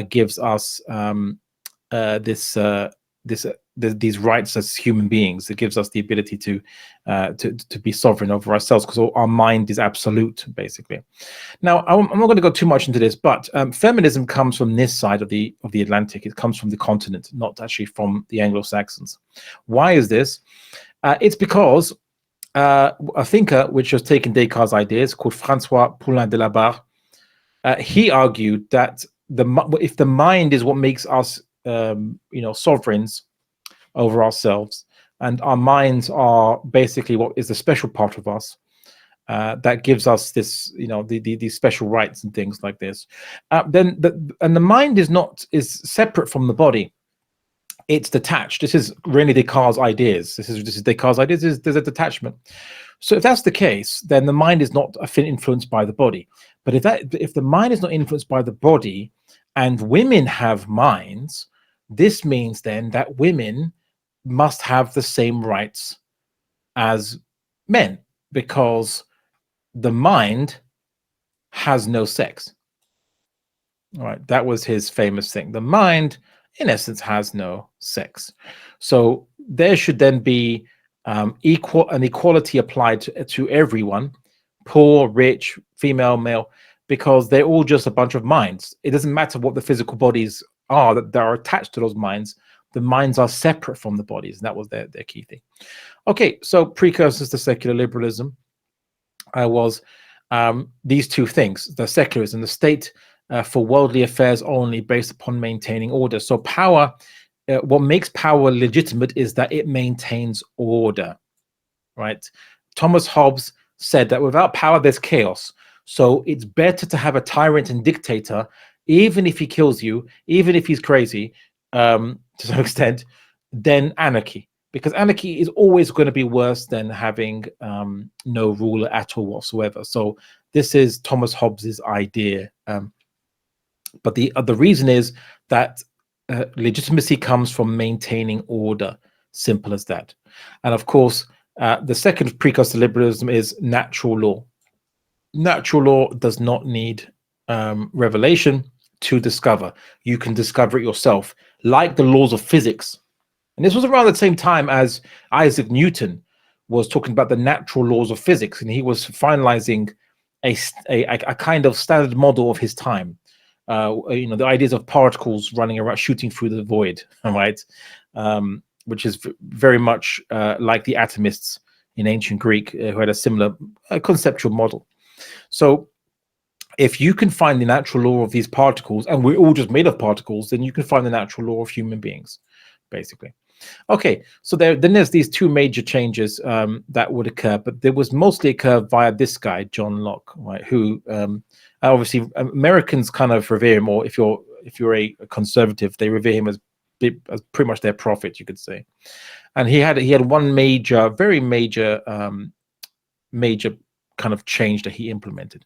Speaker 2: gives us these rights as human beings. It gives us the ability to be sovereign over ourselves, because our mind is absolute, basically. Now, I'm not going to go too much into this, but feminism comes from this side of the Atlantic. It comes from the continent, not actually from the Anglo-Saxons. Why is this? It's because a thinker which has taken Descartes' ideas, called Francois Poulain de la Barre, he argued that if the mind is what makes us sovereigns over ourselves, and our minds are basically what is the special part of us, that gives us this, these special rights and things like this. Then the mind is separate from the body. It's detached. This is really Descartes' ideas. This is Descartes' ideas. There's a detachment. So if that's the case, then the mind is not influenced by the body. But if the mind is not influenced by the body, and women have minds, this means then that women must have the same rights as men, because the mind has no sex. All right, that was his famous thing. The mind, in essence, has no sex. So there should then be an equality applied to everyone, poor, rich, female, male, because they're all just a bunch of minds. It doesn't matter what the physical bodies are that are attached to those minds. The minds are separate from the bodies, and that was their key thing. Okay, so precursors to secular liberalism was these two things: the secularism, the state for worldly affairs only, based upon maintaining order. So power, what makes power legitimate is that it maintains order, right? Thomas Hobbes said that without power, there's chaos. So it's better to have a tyrant and dictator, even if he kills you, even if he's crazy, to some extent, than anarchy. Because anarchy is always going to be worse than having no ruler at all whatsoever. So this is Thomas Hobbes's idea. But the reason is that legitimacy comes from maintaining order. Simple as that. And of course, the second precursor to liberalism is natural law. Natural law does not need revelation to discover. You can discover it yourself, like the laws of physics. And this was around the same time as Isaac Newton was talking about the natural laws of physics, and he was finalizing a kind of standard model of his time. The ideas of particles running around, shooting through the void, right? Which is very much like the atomists in ancient Greek, who had a similar conceptual model. So if you can find the natural law of these particles, and we're all just made of particles, then you can find the natural law of human beings, basically. Okay, so then there's these two major changes that would occur, but there was mostly occur via this guy, John Locke, right? Who obviously Americans kind of revere him, or if you're a conservative, they revere him as pretty much their prophet, you could say. And he had one major, very major, major kind of change that he implemented.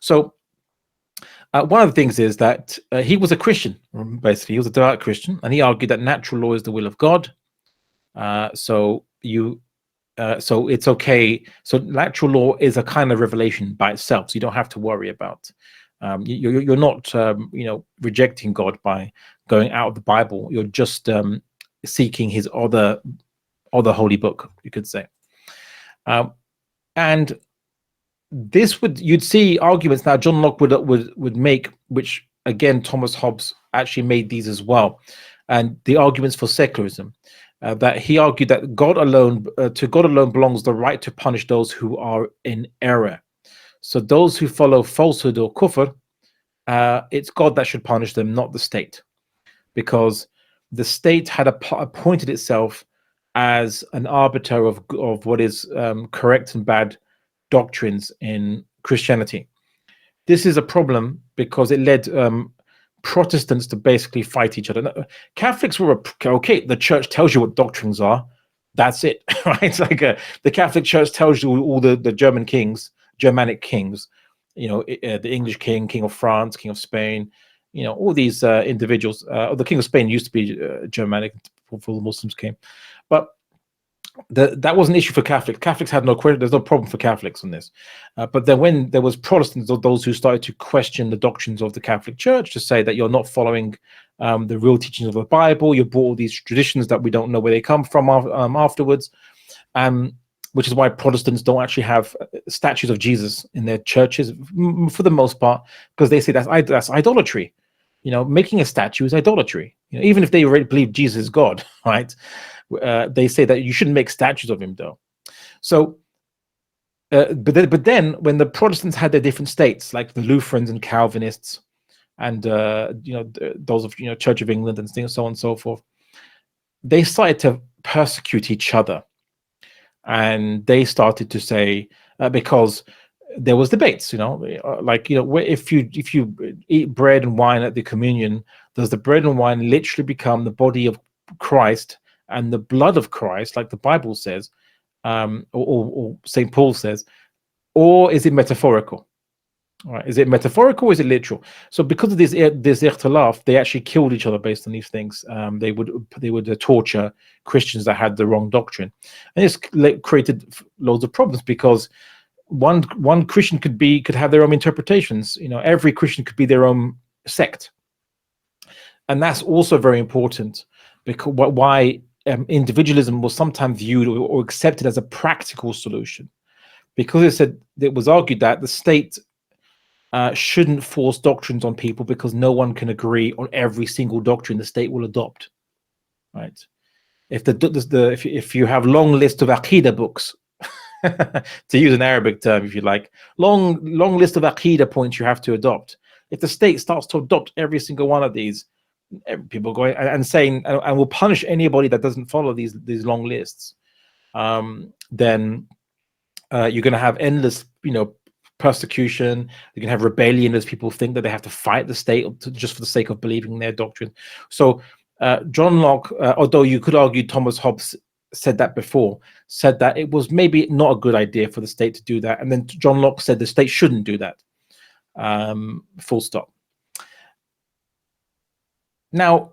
Speaker 2: So one of the things is that he was a Christian, basically. He was a devout Christian, and he argued that natural law is the will of God. So it's okay. So natural law is a kind of revelation by itself. So you don't have to worry about. You're not, rejecting God by going out of the Bible. You're just seeking His other holy book, you could say. And this you'd see arguments now John Locke would make, which again Thomas Hobbes actually made these as well, and the arguments for secularism, that he argued that to God alone belongs the right to punish those who are in error. So those who follow falsehood or kufr, it's God that should punish them, not the state, because the state had appointed itself as an arbiter of what is correct and bad doctrines in Christianity. This is a problem because it led Protestants to basically fight each other. Catholics were okay. The church tells you what doctrines are. That's it, right? It's like the Catholic Church tells you all the Germanic kings, the English king, king of France, king of Spain, all these individuals. The King of Spain used to be Germanic before the Muslims came, but that was an issue for Catholics. Catholics had no question. There's no problem for Catholics on this. But then when there was Protestants, or those who started to question the doctrines of the Catholic Church, to say that you're not following the real teachings of the Bible, you brought all these traditions that we don't know where they come from afterwards, which is why Protestants don't actually have statues of Jesus in their churches for the most part, because they say that's idolatry. Making a statue is idolatry. Even if they already believe Jesus is God, right? They say that you shouldn't make statues of him, though. So, but then when the Protestants had their different states, like the Lutherans and Calvinists, and those of Church of England and things, so on and so forth, they started to persecute each other, and they started to say because there was debates, if you eat bread and wine at the communion, does the bread and wine literally become the body of Christ and the blood of Christ, like the Bible says, or St. Paul says, or is it metaphorical? All right, is it metaphorical or is it literal? So because of this ikhtilaf, they actually killed each other based on these things. They would torture Christians that had the wrong doctrine, and this created loads of problems, because one Christian could have their own interpretations. Every Christian could be their own sect, and that's also very important, because why individualism was sometimes viewed or accepted as a practical solution, because it was argued that the state shouldn't force doctrines on people, because no one can agree on every single doctrine the state will adopt. Right? If you have long list of Aqidah books, to use an Arabic term, if you like, long list of Aqidah points you have to adopt. If the state starts to adopt every single one of these, people going and saying and will punish anybody that doesn't follow these long lists, then you're going to have endless, persecution. You can have rebellion as people think that they have to fight the state just for the sake of believing their doctrine. So John Locke, although you could argue Thomas Hobbes said that before, said that it was maybe not a good idea for the state to do that, and then John Locke said the state shouldn't do that. Full stop. Now,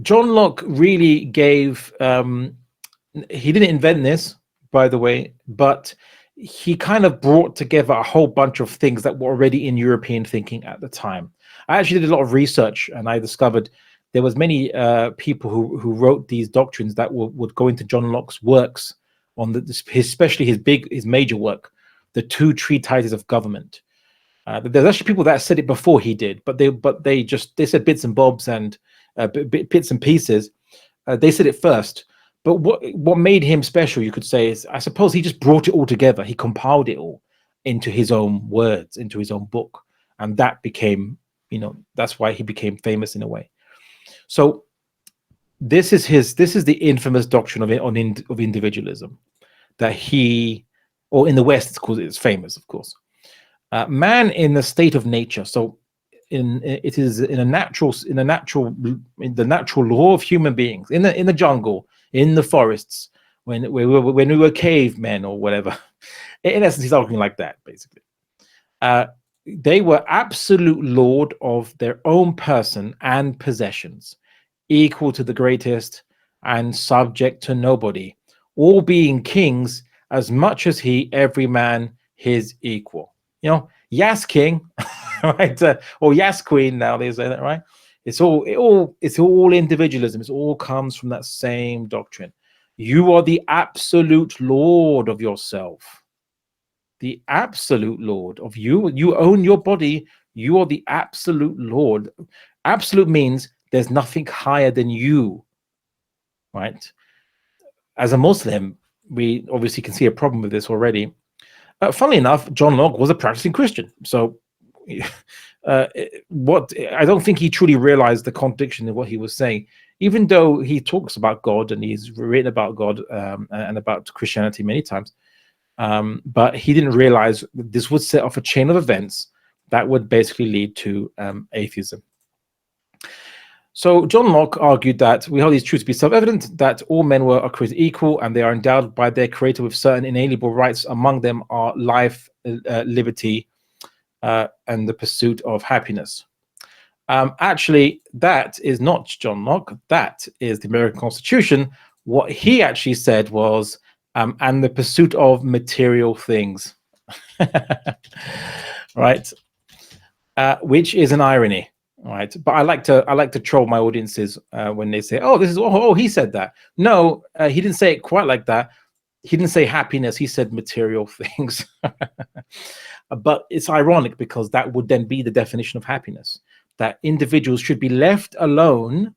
Speaker 2: John Locke really gave, he didn't invent this, by the way, but he kind of brought together a whole bunch of things that were already in European thinking at the time. I actually did a lot of research, and I discovered there was many people who wrote these doctrines that would go into John Locke's works, especially his major work, the Two Treatises of Government. There's actually people that said it before he did, but they said bits and bobs and bits and pieces. They said it first. But what made him special, you could say, is I suppose he just brought it all together. He compiled it all into his own words, into his own book, and that became, that's why he became famous in a way. So this is the infamous doctrine of individualism, that or in the West it's famous, of course. Man in the state of nature. So in the natural law of human beings, in the jungle, in the forests, when we were cavemen or whatever. In essence, he's arguing like that, basically. They were absolute lord of their own person and possessions, equal to the greatest and subject to nobody, all being kings as much as he, every man his equal. Yas king, right? Or yas queen, now they say that, right? It's all individualism. It all comes from that same doctrine. You are the absolute lord of yourself. The absolute lord of you. You own your body. You are the absolute lord. Absolute means there's nothing higher than you, right? As a Muslim, we obviously can see a problem with this already. Funnily enough, John Locke was a practicing Christian. So I don't think he truly realized the contradiction in what he was saying, even though he talks about God and he's written about God and about Christianity many times. But he didn't realize this would set off a chain of events that would basically lead to atheism. So John Locke argued that we hold these truths to be self-evident, that all men are created equal and they are endowed by their creator with certain inalienable rights. Among them are life, liberty, and the pursuit of happiness. Actually, that is not John Locke. That is the American Constitution. What he actually said was, and the pursuit of material things, right? Which is an irony, right? But I like to troll my audiences when they say, "Oh, this is he said that." No, he didn't say it quite like that. He didn't say happiness. He said material things. But it's ironic because that would then be the definition of happiness. That individuals should be left alone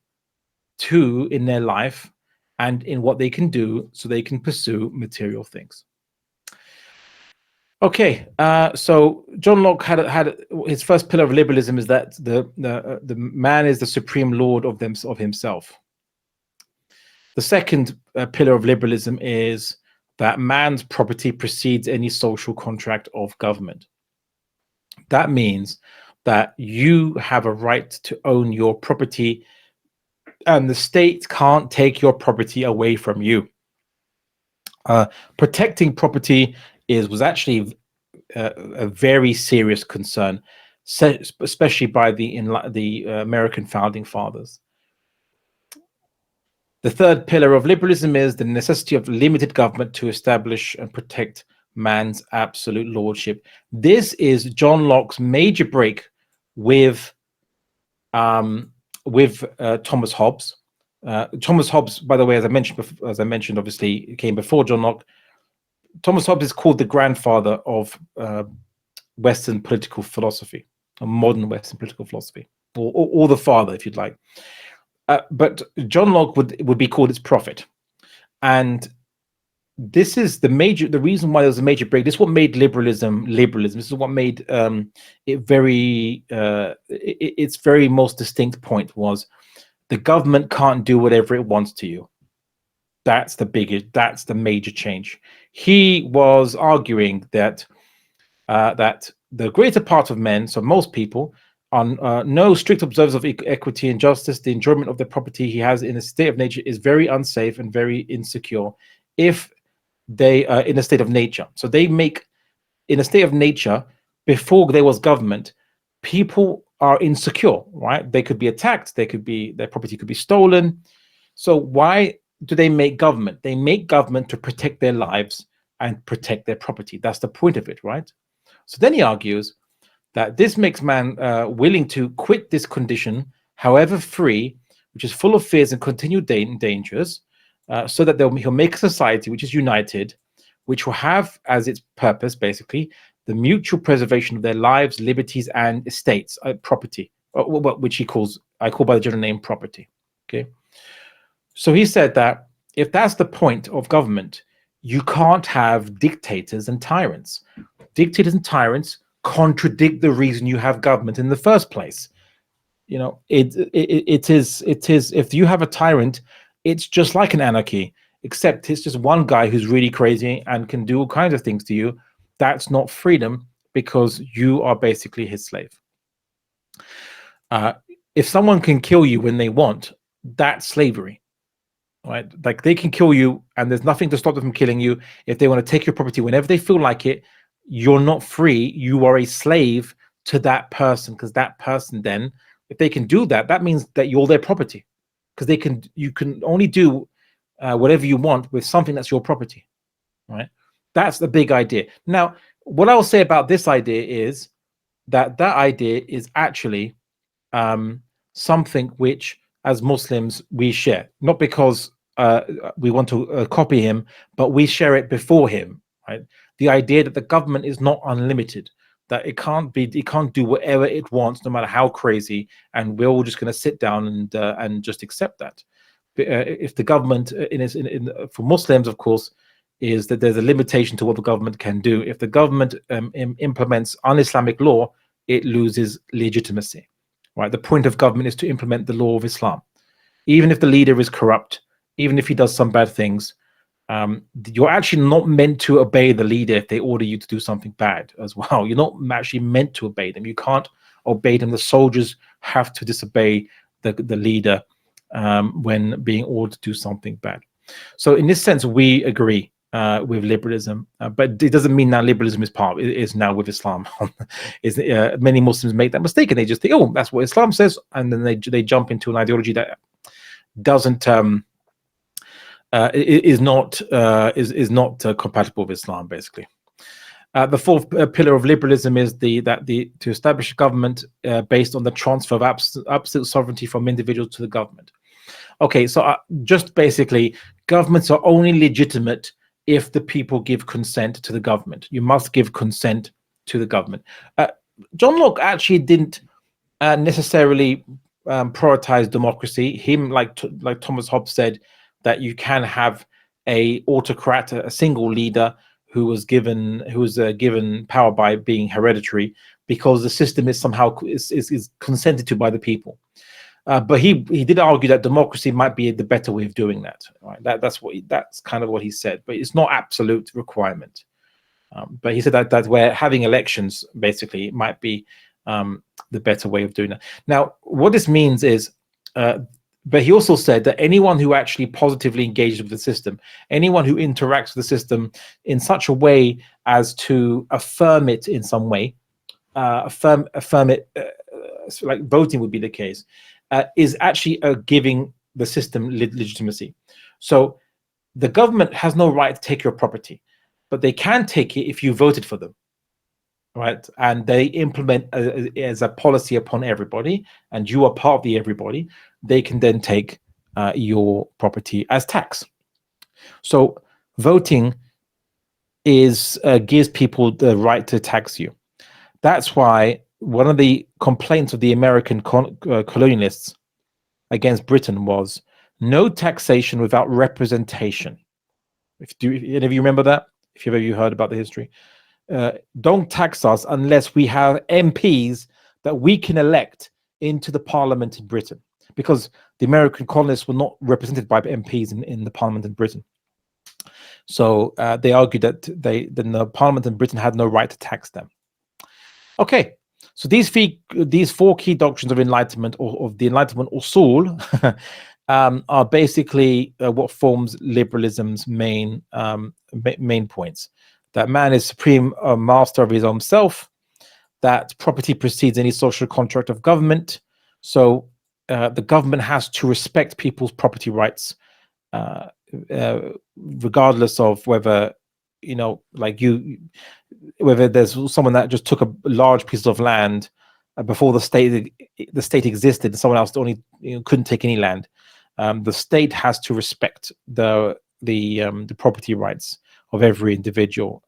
Speaker 2: in their life and in what they can do so they can pursue material things. Okay, so John Locke had his first pillar of liberalism is that the man is the supreme lord of himself. The second pillar of liberalism is that man's property precedes any social contract of government. That means that you have a right to own your property, and the state can't take your property away from you. Protecting property was actually a very serious concern, especially by the American founding fathers. The third pillar of liberalism is the necessity of limited government to establish and protect man's absolute lordship. This is John Locke's major break with Thomas Hobbes. Thomas Hobbes, by the way, as I mentioned, obviously came before John Locke. Thomas Hobbes is called the grandfather of Western political philosophy, a modern Western political philosophy, or the father, if you'd like. But John Locke would be called its prophet, and this is the reason why there's a major break. This is what made liberalism. This is what made its very most distinct point was the government can't do whatever it wants to you. That's the major change. He was arguing that the greater part of men, so most people, are no strict observers of equity and justice. The enjoyment of the property he has in a state of nature is very unsafe and very insecure if they are in a state of nature. So they make, in a state of nature, before there was government, people are insecure, right? They could be attacked, their property could be stolen. So why do they make government? They make government to protect their lives and protect their property. That's the point of it, right? So then he argues that this makes man willing to quit this condition, however free, which is full of fears and continued dangers, so that he'll make a society which is united, which will have as its purpose, basically, the mutual preservation of their lives, liberties, and estates, property, which I call by the general name property. Okay. So he said that if that's the point of government, you can't have dictators and tyrants. Dictators and tyrants contradict the reason you have government in the first place. You know, it is if you have a tyrant, it's just like an anarchy, except it's just one guy who's really crazy and can do all kinds of things to you. That's not freedom, because you are basically his slave. If someone can kill you when they want, that's slavery, right? Like, they can kill you and there's nothing to stop them from killing you. If they want to take your property whenever they feel like it, you're not free. You are a slave to that person, because that person then, if they can do that, that means that you're their property, because you can only do whatever you want with something that's your property, right? That's the big idea. Now, what I'll say about this idea is that idea is actually something which, as Muslims, we share, not because we want to copy him, but we share it before him, right? The idea that the government is not unlimited, that it can't do whatever it wants, no matter how crazy, and we're all just going to sit down and just accept that. If the government, for Muslims, of course, is that there's a limitation to what the government can do. If the government implements un-Islamic law, it loses legitimacy, right? The point of government is to implement the law of Islam. Even if the leader is corrupt, even if he does some bad things, you're actually not meant to obey the leader if they order you to do something bad as well. You're not actually meant to obey them. You can't obey them. The soldiers have to disobey the leader when being ordered to do something bad. So in this sense, we agree with liberalism, but it doesn't mean now liberalism is is now with Islam. Many Muslims make that mistake and they just think, oh, that's what Islam says, and then they jump into an ideology that doesn't is not compatible with Islam, basically. The fourth pillar of liberalism is to establish a government based on the transfer of absolute sovereignty from individuals to the government. Okay, so just basically, governments are only legitimate if the people give consent to the government. You must give consent to the government. John Locke actually didn't necessarily prioritize democracy. Him, like Thomas Hobbes said, that you can have a autocrat, a single leader who was given power by being hereditary, because the system is somehow is consented to by the people. But he did argue that democracy might be the better way of doing that. Right? That's kind of what he said, but it's not absolute requirement. But he said that where having elections basically might be the better way of doing that. Now, what this means is, but he also said that anyone who actually positively engages with the system, anyone who interacts with the system in such a way as to affirm it in some way, affirm it, like voting would be the case, is actually giving the system legitimacy. So the government has no right to take your property, but they can take it if you voted for them, right? And they implement as a policy upon everybody, and you are part of the everybody. They can then take your property as tax. So voting gives people the right to tax you. That's why one of the complaints of the American colonialists against Britain was no taxation without representation. Any of you remember that? If you've ever heard about the history, don't tax us unless we have MPs that we can elect into the parliament in Britain, because the American colonists were not represented by MPs in the parliament in Britain. So they argued that the parliament in Britain had no right to tax them. Okay, so these four key doctrines of enlightenment, or of the Enlightenment usul, are basically what forms liberalism's main points. That man is supreme master of his own self, that property precedes any social contract of government. So the government has to respect people's property rights, regardless of whether, whether there's someone that just took a large piece of land before the state existed, and someone else only couldn't take any land. The state has to respect the property rights of every individual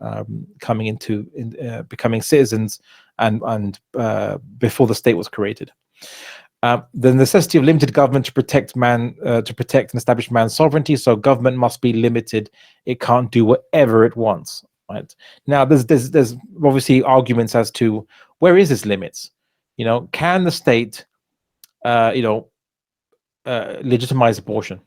Speaker 2: coming into becoming citizens, and before the state was created. The necessity of limited government to protect and establish man's sovereignty. So government must be limited; it can't do whatever it wants. Right now, there's obviously arguments as to where is its limits. Can the state, legitimize abortion?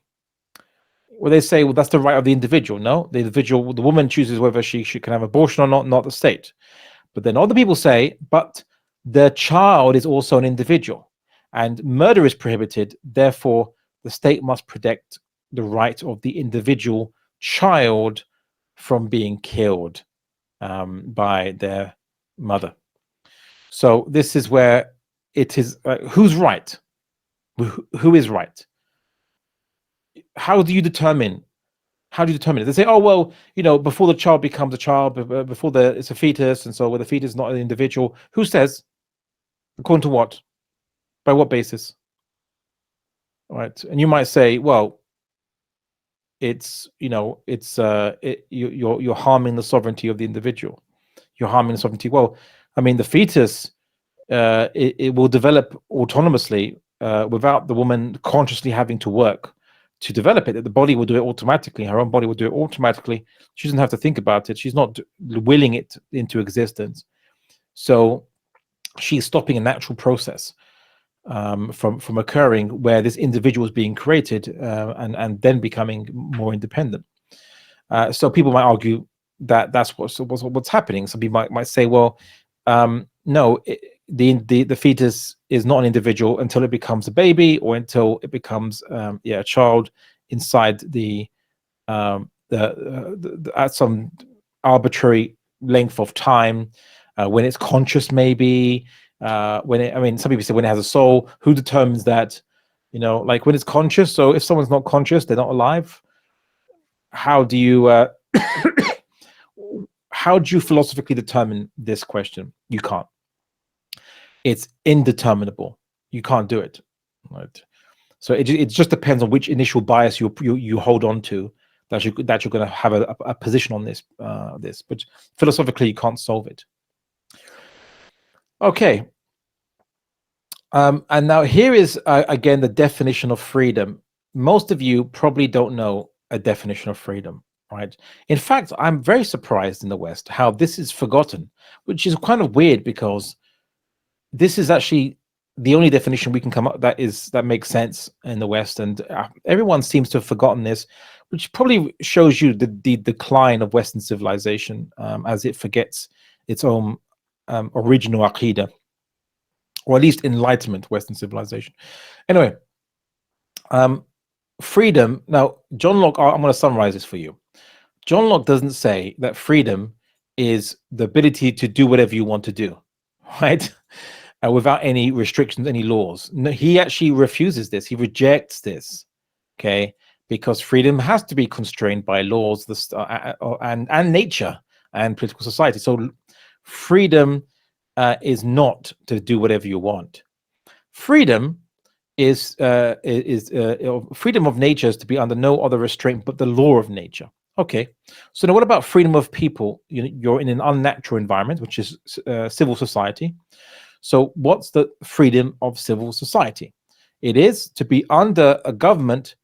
Speaker 2: Well, they say, well, that's the right of the individual. No, the woman chooses whether she can have abortion or not the state. But then other people say, but the child is also an individual, and murder is prohibited. Therefore, the state must protect the right of the individual child from being killed by their mother. So this is where it is who's right, who is right. How do you determine it? They say, oh well, before the child becomes a child, before it's a fetus, and so where the fetus is not an individual. Who says? According to what? By what basis? All right, and you might say, well, you're harming the sovereignty of the individual. You're harming the sovereignty. Well, I mean, the fetus it will develop autonomously without the woman consciously having to work to develop it. The body will do it automatically. Her own body will do it automatically. She doesn't have to think about it. She's not willing it into existence. So she's stopping a natural process from occurring, where this individual is being created and then becoming more independent. So people might argue that that's what's happening. Some people might say, well, no, the fetus is not an individual until it becomes a baby, or until it becomes a child inside the at some arbitrary length of time, when it's conscious, maybe some people say when it has a soul. Who determines that? Like when it's conscious. So if someone's not conscious, they're not alive. How do you how do you philosophically determine this question? You can't. It's indeterminable. You can't do it, right? So it just depends on which initial bias you hold on to, that you're going to have a position on this. But philosophically, you can't solve it. Okay. And now here is again the definition of freedom. Most of you probably don't know a definition of freedom, right? In fact, I'm very surprised in the West how this is forgotten, which is kind of weird, because this is actually the only definition we can come up that makes sense in the West, and everyone seems to have forgotten this, which probably shows you the decline of Western civilization, as it forgets its own original aqidah, or at least Enlightenment Western civilization. Anyway, freedom. Now, John Locke, I'm going to summarize this for you. John Locke doesn't say that freedom is the ability to do whatever you want to do, right? Without any restrictions, any laws. No, he actually refuses this. He rejects this, okay? Because freedom has to be constrained by laws, and nature and political society. So freedom is not to do whatever you want. Freedom is freedom of nature is to be under no other restraint but the law of nature. Okay, so now what about freedom of people? You're in an unnatural environment, which is civil society. So what's the freedom of civil society? It is to be under a government.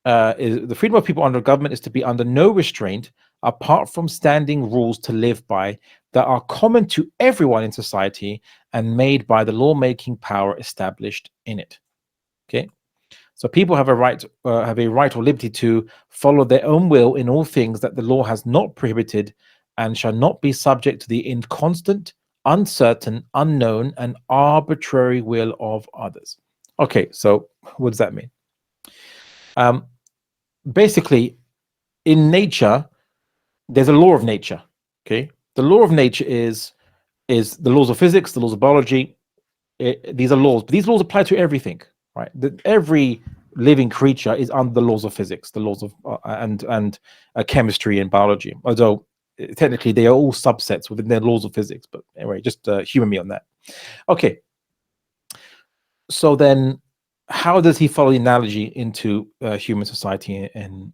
Speaker 2: The freedom of people under a government is to be under no restraint apart from standing rules to live by that are common to everyone in society and made by the lawmaking power established in it. Okay, so people have a right or liberty to follow their own will in all things that the law has not prohibited, and shall not be subject to the inconstant, uncertain, unknown, and arbitrary will of others. Okay, so what does that mean? Basically, in nature, there's a law of nature. Okay, the law of nature is the laws of physics, the laws of biology. These are laws, but these laws apply to everything, right? Every living creature is under the laws of physics, the laws of and chemistry and biology. Although technically they are all subsets within their laws of physics, but anyway, just humor me on that. Okay, so then how does he follow the analogy into human society in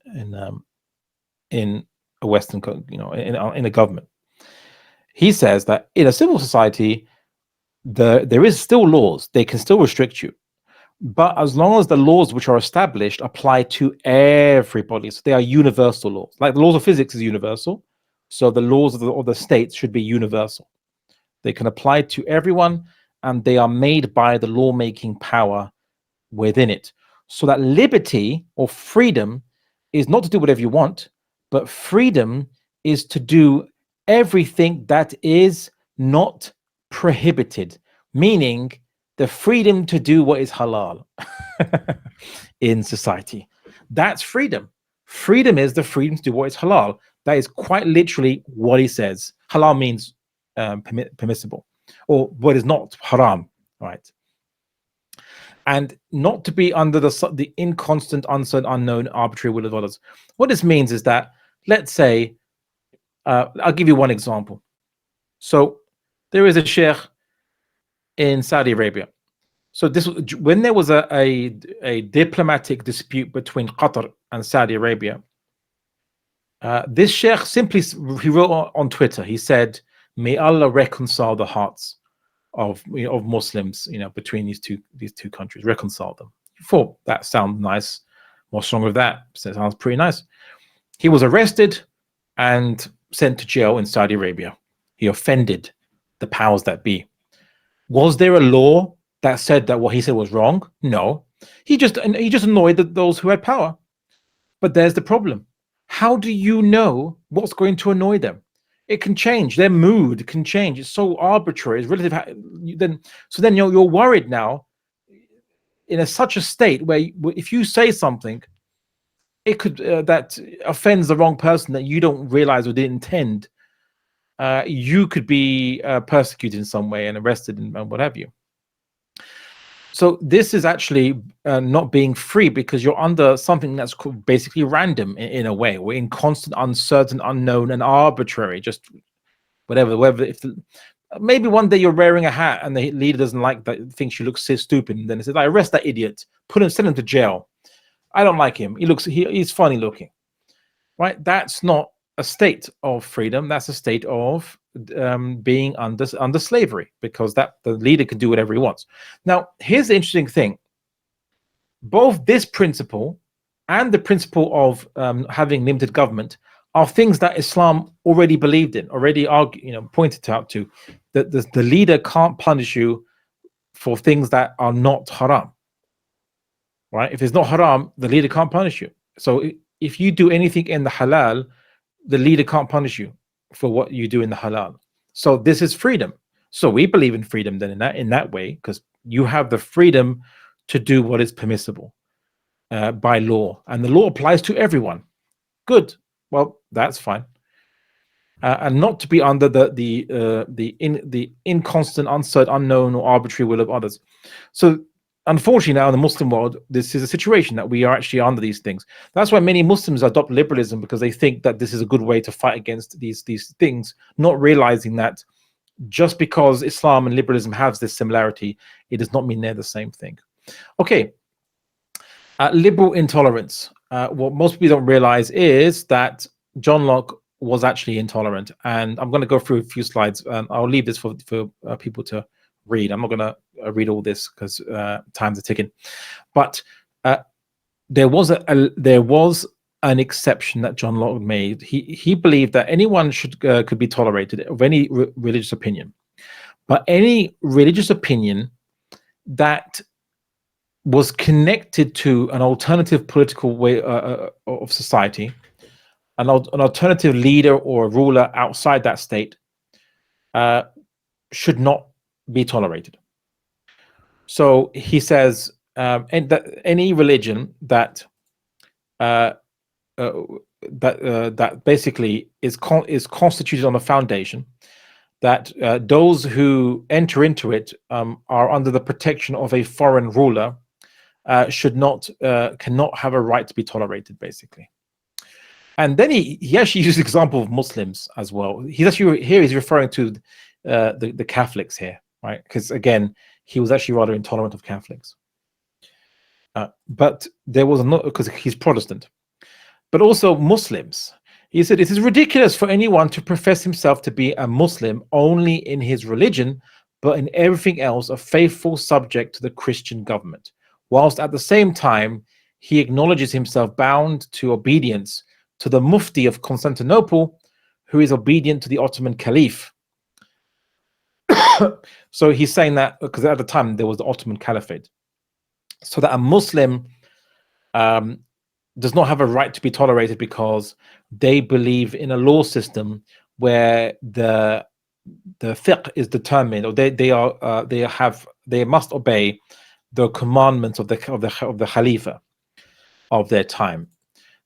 Speaker 2: a Western, in a government? He says that in a civil society, there is still laws. They can still restrict you, but as long as the laws which are established apply to everybody, so they are universal laws. Like the laws of physics is universal, so the laws of the states should be universal. They can apply to everyone, and they are made by the lawmaking power within it. So that liberty or freedom is not to do whatever you want, but freedom is to do everything that is not prohibited, meaning the freedom to do what is halal in society. That's freedom. Freedom is the freedom to do what is halal. That is quite literally what he says. Halal means permissible, or what is not haram, right? And not to be under the inconstant, uncertain, unknown, arbitrary will of others. What this means is that, let's say, I'll give you one example. So there is a sheikh in Saudi Arabia. So this, when there was a diplomatic dispute between Qatar and Saudi Arabia, this sheikh he wrote on Twitter. He said, "May Allah reconcile the hearts of Muslims, between these two countries, reconcile them." You thought that sounds nice. What's wrong with that? So sounds pretty nice. He was arrested and sent to jail in Saudi Arabia. He offended the powers that be. Was there a law that said that what he said was wrong? No. He just annoyed those who had power. But there's the problem. How do you know what's going to annoy them? It can change. Their mood can change. It's so arbitrary. It's relative. Then you're worried now in such a state where if you say something it could that offends the wrong person that you don't realize or didn't intend, you could be persecuted in some way and arrested and what have you. So this is actually not being free, because you're under something that's basically random in a way. We're in constant, uncertain, unknown, and arbitrary. Just whatever. Maybe one day you're wearing a hat and the leader doesn't like that, thinks you look so stupid, and then he says, "I arrest that idiot, send him to jail. I don't like him. He's funny looking." Right? That's not a state of freedom. That's a state of being under slavery, because the leader can do whatever he wants. Now, here's the interesting thing. Both this principle and the principle of having limited government are things that Islam already believed in, already pointed out to, that the leader can't punish you for things that are not haram. Right? If it's not haram, the leader can't punish you. So if you do anything in the halal, the leader can't punish you for what you do in the halal. So this is freedom. So we believe in freedom then in that way, because you have the freedom to do what is permissible by law, and the law applies to everyone. Good. Well, that's fine. And not to be under the inconstant, uncertain, unknown, or arbitrary will of others. So unfortunately, now in the Muslim world, this is a situation that we are actually under these things. That's why many Muslims adopt liberalism, because they think that this is a good way to fight against these things, not realizing that just because Islam and liberalism have this similarity, it does not mean they're the same thing. Okay, liberal intolerance. What most people don't realize is that John Locke was actually intolerant, and I'm going to go through a few slides, and I'll leave this for people to read. I'm not going to read all this because time's are ticking, but there was an exception that John Locke made. He believed that anyone could be tolerated of any religious opinion, but any religious opinion that was connected to an alternative political way of society, an alternative leader or a ruler outside that state, should not be tolerated. So he says, and that any religion that basically is constituted on a foundation that those who enter into it are under the protection of a foreign ruler cannot have a right to be tolerated, basically. And then he actually used the example of Muslims as well. He's actually here. He's referring to the Catholics here, right? Because again, he was actually rather intolerant of Catholics. But there was not, because he's Protestant, but also Muslims. He said, "It is ridiculous for anyone to profess himself to be a Muslim only in his religion, but in everything else a faithful subject to the Christian government, whilst at the same time he acknowledges himself bound to obedience to the Mufti of Constantinople, who is obedient to the Ottoman Caliph." So he's saying that because at the time there was the Ottoman Caliphate, so that a Muslim does not have a right to be tolerated because they believe in a law system where the fiqh is determined, or they must obey the commandments of the Khalifa of their time.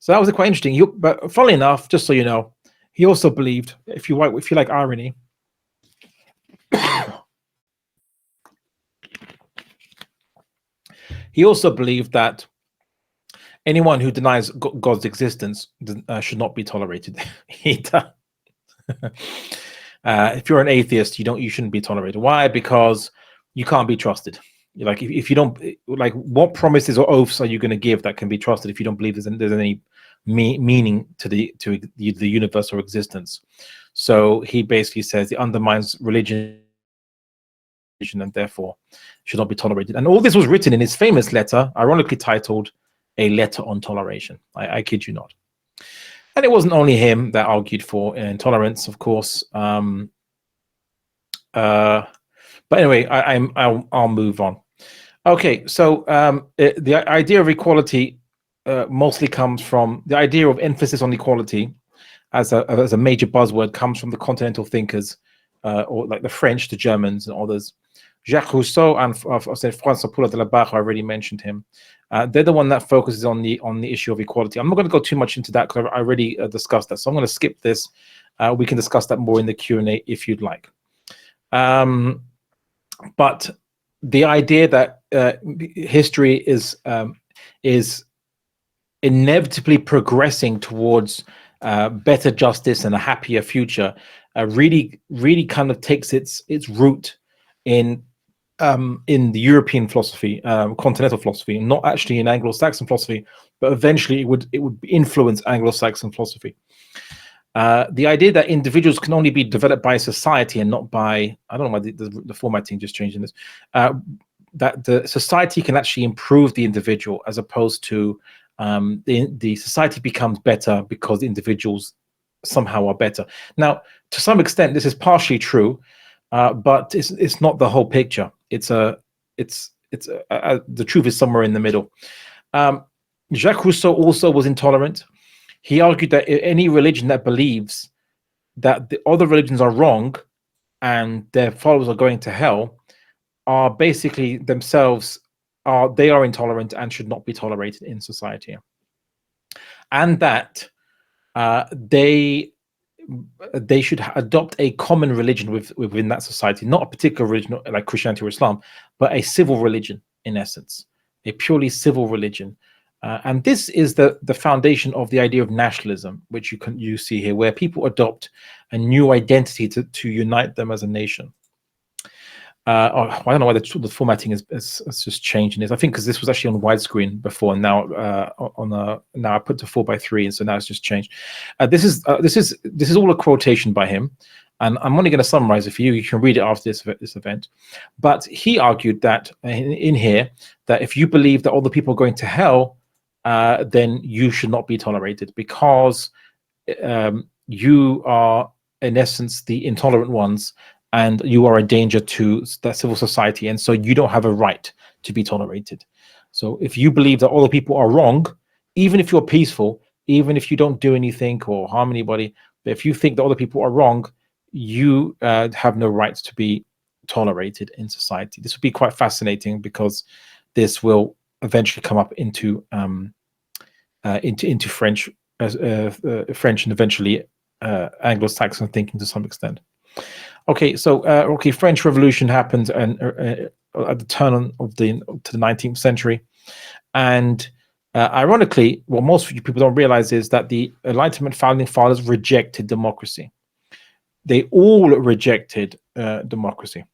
Speaker 2: So that was quite interesting. But funnily enough, just so you know, he also believed, if you like irony, he also believed that anyone who denies God's existence should not be tolerated either. If you're an atheist, you shouldn't be tolerated. Why? Because you can't be trusted. Like if you don't, like, what promises or oaths are you going to give that can be trusted if you don't believe there's any meaning to the universe or existence? So he basically says it undermines religion and therefore should not be tolerated. And all this was written in his famous letter, ironically titled "A Letter on Toleration." I kid you not. And it wasn't only him that argued for intolerance, of course. But anyway, I'll move on. Okay, so the idea of equality mostly comes from the idea of emphasis on equality as a major buzzword, comes from the continental thinkers, or like the French, the Germans, and others. Jacques Rousseau and François Paul de la Barre, I already mentioned him. They're the one that focuses on the issue of equality. I'm not going to go too much into that because I already discussed that. So I'm going to skip this. We can discuss that more in the Q&A if you'd like. But the idea that history is inevitably progressing towards better justice and a happier future really kind of takes its root in the European philosophy, continental philosophy, not actually in Anglo-Saxon philosophy, but eventually it would influence Anglo-Saxon philosophy. The idea that individuals can only be developed by society and not by, I don't know why the formatting just changed in this, that the society can actually improve the individual as opposed to the society becomes better because the individuals somehow are better. Now, to some extent, this is partially true, but it's not the whole picture. The truth is somewhere in the middle. Jacques Rousseau also was intolerant. He argued that any religion that believes that the other religions are wrong and their followers are going to hell are basically themselves they are intolerant and should not be tolerated in society, and that they should adopt a common religion within that society, not a particular religion like Christianity or Islam, but a civil religion in essence, a purely civil religion. And this is the foundation of the idea of nationalism, which you see here, where people adopt a new identity to unite them as a nation. I don't know why the formatting is just changing this. I think because this was actually on widescreen before, and now now I put to 4:3, and so now it's just changed. This is all a quotation by him, and I'm only going to summarize it for you. You can read it after this event. But he argued that in here that if you believe that all the people are going to hell, then you should not be tolerated because you are in essence the intolerant ones. And you are a danger to that civil society, and so you don't have a right to be tolerated. So if you believe that all the people are wrong, even if you're peaceful, even if you don't do anything or harm anybody, but if you think that all the people are wrong, you have no right to be tolerated in society. This would be quite fascinating because this will eventually come up into French, French, and eventually Anglo-Saxon thinking to some extent. Okay, so French Revolution happened and at the turn of to the 19th century, and ironically, what most people don't realize is that the Enlightenment founding fathers rejected democracy. They all rejected democracy.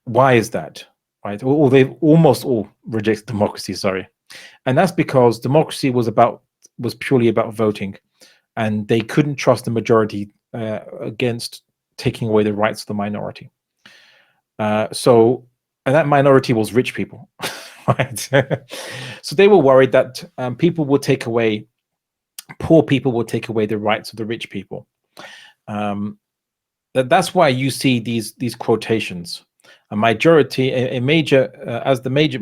Speaker 2: Why is that? Right? Or they've almost all rejected democracy. Sorry, and that's because democracy was purely about voting, and they couldn't trust the majority against taking away the rights of the minority. And that minority was rich people, right? So they were worried that poor people will take away the rights of the rich people. That's why you see these quotations. As the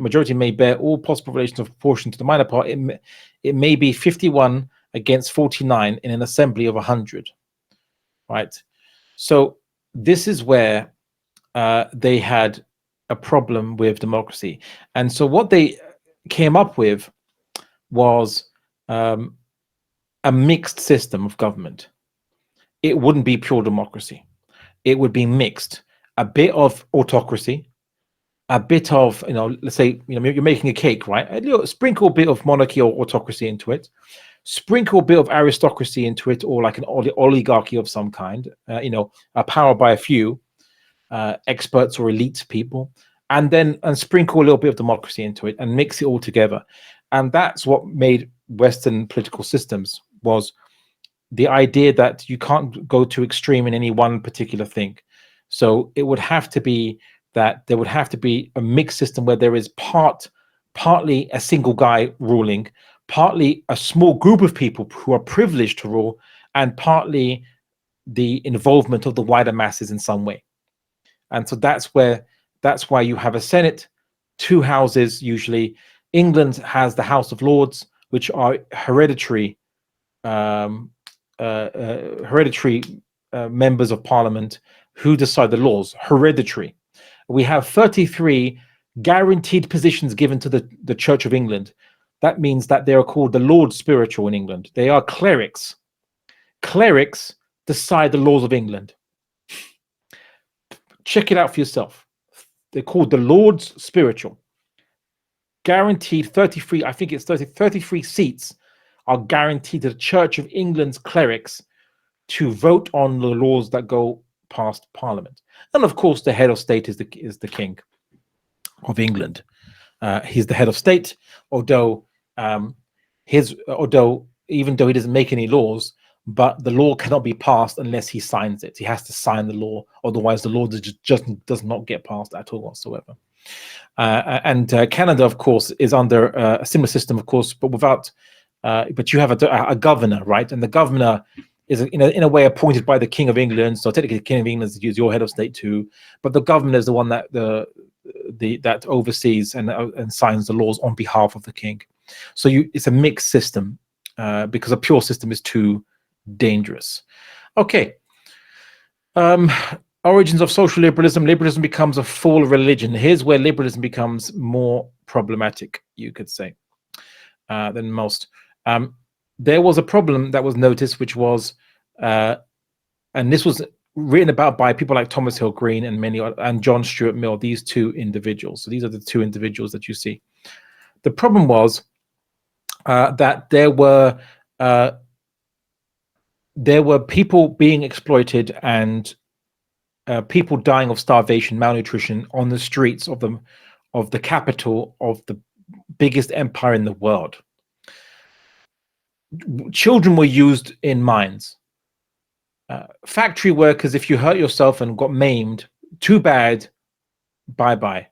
Speaker 2: majority may bear all possible relations of proportion to the minor part, it may be 51 against 49 in an assembly of 100, right? So this is where they had a problem with democracy. And so what they came up with was a mixed system of government. It wouldn't be pure democracy. It would be mixed. A bit of autocracy, a bit of, let's say, you're making a cake, right? Sprinkle a bit of monarchy or autocracy into it. Sprinkle a bit of aristocracy into it, or like an oligarchy of some kind, power by a few experts or elite people, and sprinkle a little bit of democracy into it and mix it all together. And that's what made Western political systems, was the idea that you can't go too extreme in any one particular thing. So it would have to be that there would have to be a mixed system where there is partly a single guy ruling, partly a small group of people who are privileged to rule, and partly the involvement of the wider masses in some way. And so that's why you have a Senate, two houses usually. England has the House of Lords, which are hereditary members of Parliament who decide the laws, hereditary. we have 33 guaranteed positions given to the Church of England. That means that they are called the Lord Spiritual in England. They are clerics. Clerics decide the laws of England. Check it out for yourself. They're called the Lords Spiritual. Guaranteed 33, I think it's 33 seats are guaranteed to the Church of England's clerics to vote on the laws that go past Parliament. And of course, the head of state is the King of England. He's the head of state, although even though he doesn't make any laws, but the law cannot be passed unless he signs it. He has to sign the law, otherwise the law just does not get passed at all whatsoever. And Canada, of course, is under a similar system, of course, but without. But you have a governor, right? And the governor is in a way appointed by the King of England. So technically, the King of England is your head of state too. But the governor is the one that that oversees and signs the laws on behalf of the king. So it's a mixed system because a pure system is too dangerous. Okay. Origins of social liberalism. Liberalism becomes a full religion. Here's where liberalism becomes more problematic, you could say, than most. There was a problem that was noticed, which was, and this was written about by people like Thomas Hill Green and John Stuart Mill, these two individuals. So these are the two individuals that you see. The problem was that there were people being exploited and people dying of starvation, malnutrition on the streets of the capital of the biggest empire in the world. Children were used in mines. Factory workers, if you hurt yourself and got maimed, too bad, bye-bye.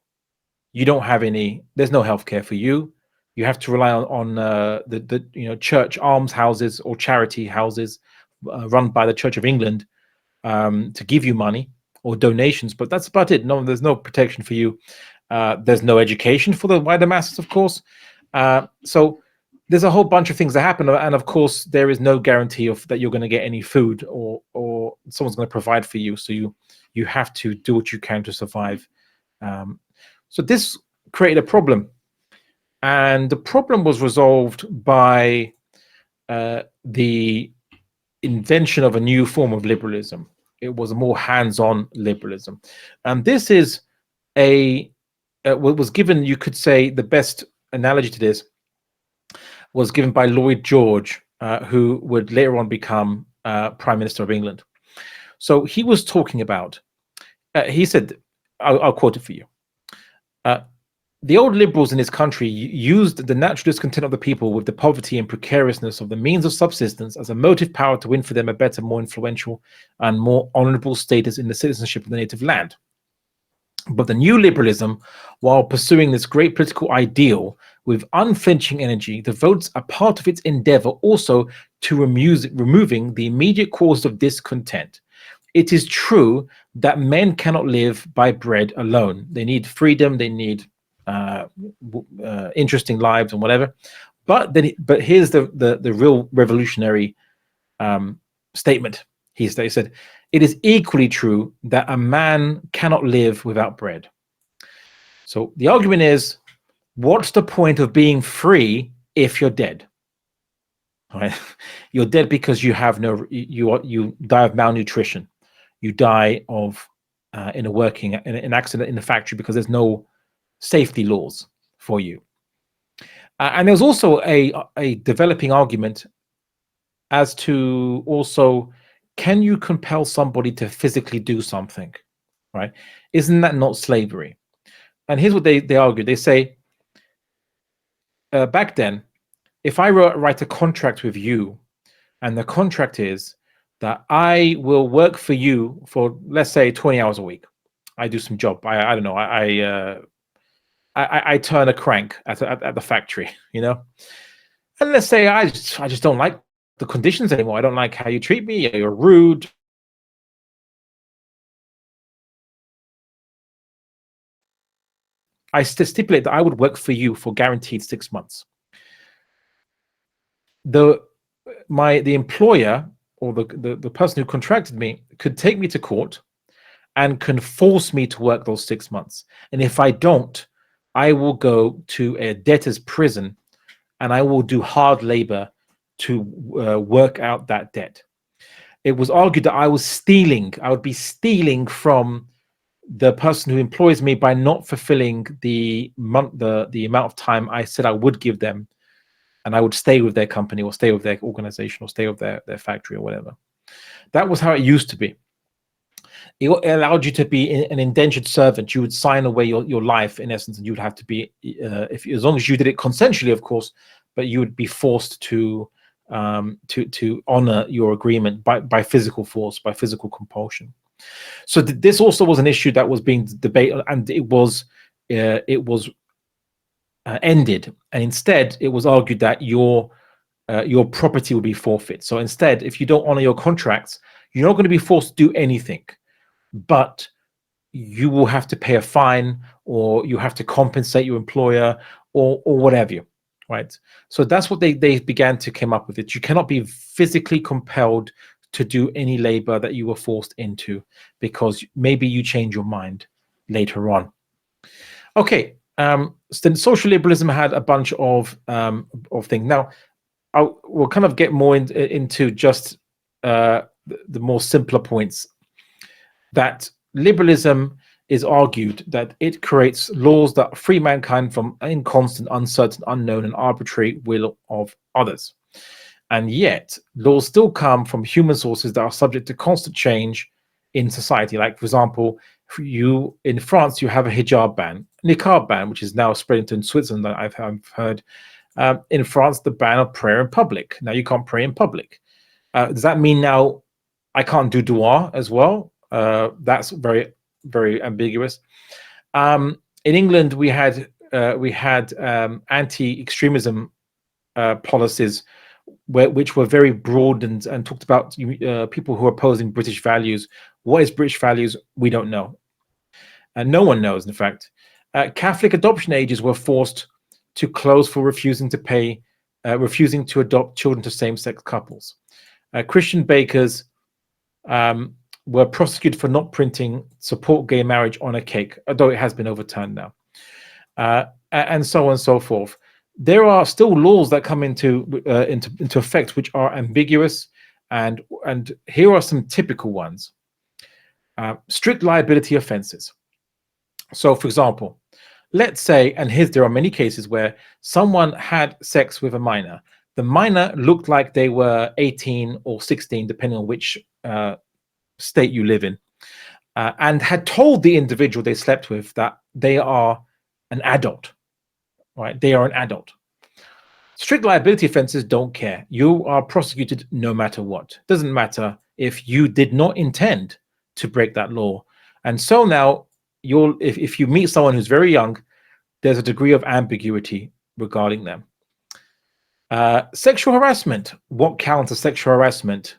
Speaker 2: You don't have any, there's no healthcare for you. You have to rely on the church almshouses or charity houses run by the Church of England to give you money or donations, but that's about it. No, there's no protection for you. There's no education for the wider masses, of course. So there's a whole bunch of things that happen, and of course there is no guarantee that you're going to get any food or someone's going to provide for you. So you have to do what you can to survive. So this created a problem, and the problem was resolved by the invention of a new form of liberalism. It was a more hands-on liberalism, and this is was given, you could say, the best analogy to this was given by Lloyd George, who would later on become Prime Minister of England. So he was talking about, he said, I'll quote it for you. The old liberals in this country used the natural discontent of the people with the poverty and precariousness of the means of subsistence as a motive power to win for them a better, more influential and more honorable status in the citizenship of the native land. But the new liberalism, while pursuing this great political ideal with unflinching energy, devotes a part of its endeavor also to removing the immediate cause of discontent. It is true that men cannot live by bread alone. They need freedom, they need interesting lives and whatever. But here's the real revolutionary statement. He said, it is equally true that a man cannot live without bread. So the argument is, what's the point of being free if you're dead? Right? You're dead because you have you die of malnutrition. You die of in an accident in the factory because there's no safety laws for you. And there's also a developing argument as to also, can you compel somebody to physically do something, right? Isn't that not slavery? And here's what they argue. They say, back then, if I write a contract with you, and the contract is that I will work for you for, let's say, 20 hours a week. I do some job. I don't know. I turn a crank at the factory, And let's say I just don't like the conditions anymore. I don't like how you treat me. You're rude. I stipulate that I would work for you for guaranteed 6 months. The employer or the person who contracted me could take me to court and can force me to work those 6 months. And if I don't, I will go to a debtor's prison and I will do hard labor to work out that debt. It was argued that I was stealing. I would be stealing from the person who employs me by not fulfilling the amount of time I said I would give them, and I would stay with their company or stay with their organization or stay with their factory or whatever. That was how it used to be. It allowed you to be an indentured servant. You would sign away your life, in essence, and you would have to be, as long as you did it consensually, of course, but you would be forced to honor your agreement by physical force, by physical compulsion. So this also was an issue that was being debated, and it was ended. And instead, it was argued that your property would be forfeit. So instead, if you don't honor your contracts, you're not going to be forced to do anything, but you will have to pay a fine, or you have to compensate your employer, or what have you, right? So that's what they began to come up with it. You cannot be physically compelled to do any labor that you were forced into, because maybe you change your mind later on. Okay, so then social liberalism had a bunch of things. Now, we'll kind of get more into just the more simpler points. That liberalism is argued that it creates laws that free mankind from inconstant, uncertain, unknown, and arbitrary will of others. And yet, laws still come from human sources that are subject to constant change in society. Like, for example, in France, you have a hijab ban, niqab ban, which is now spread into Switzerland. I've heard in France the ban of prayer in public. Now you can't pray in public. Does that mean now I can't do dua as well? That's very, very ambiguous. In England, we had anti-extremism policies which were very broad and talked about people who are opposing British values. What is British values? We don't know. And no one knows, in fact. Catholic adoption ages were forced to close for refusing to adopt children to same-sex couples. Christian bakers were prosecuted for not printing "support gay marriage" on a cake, although it has been overturned now, and so on and so forth. There are still laws that come into effect which are ambiguous, and here are some typical ones. Strict liability offenses. So, for example, let's say, and there are many cases where someone had sex with a minor. The minor looked like they were 18 or 16, depending on which state you live in, and had told the individual they slept with that they are an adult, right? They are an adult. Strict liability offenses don't care. You are prosecuted no matter what. Doesn't matter if you did not intend to break that law. And so now, if you meet someone who's very young, there's a degree of ambiguity regarding them. Sexual harassment. What counts as sexual harassment?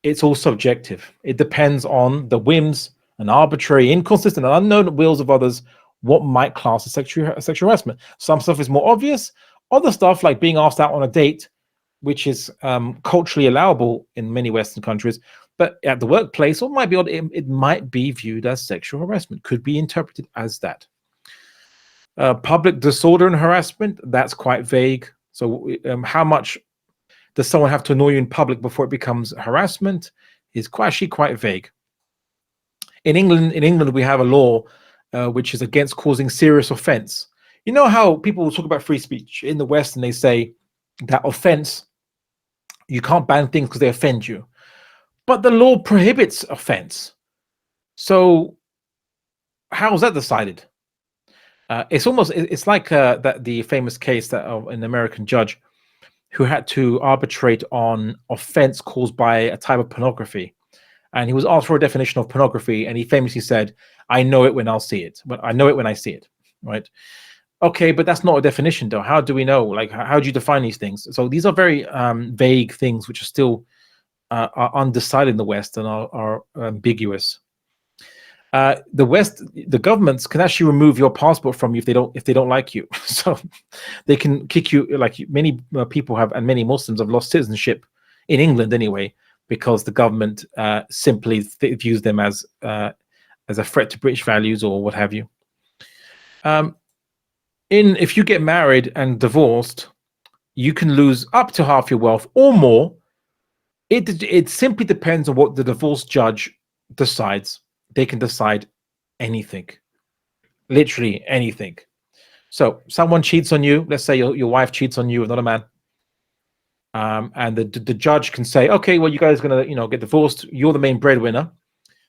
Speaker 2: It's all subjective. It depends on the whims and arbitrary, inconsistent, and unknown wills of others what might class as sexual harassment. Some stuff is more obvious. Other stuff, like being asked out on a date, which is culturally allowable in many Western countries, but at the workplace, it might be viewed as sexual harassment, could be interpreted as that. Public disorder and harassment, that's quite vague. So how much does someone have to annoy you in public before it becomes harassment? Is actually quite vague. In England, we have a law which is against causing serious offense. You know how people talk about free speech in the West, and they say that offense, you can't ban things because they offend you. But the law prohibits offense. So how is that decided? It's like the famous case that of an American judge who had to arbitrate on offense caused by a type of pornography. And he was asked for a definition of pornography, and he famously said, "I know it when I'll see it. But I know it when I see it." Right? Okay, but that's not a definition, though. How do we know? Like, how do you define these things? So these are very vague things, which are still are undecided in the West and are ambiguous. The governments can actually remove your passport from you if they don't like you. So they can kick you. Like many people have, and many Muslims have lost citizenship in England anyway, because the government simply views them as a threat to British values or what have you. If you get married and divorced, you can lose up to half your wealth or more. It simply depends on what the divorce judge decides. They can decide anything, literally anything. So someone cheats on you. Let's say your wife cheats on you with another man. And the judge can say, okay, well, you guys are gonna get divorced. You're the main breadwinner,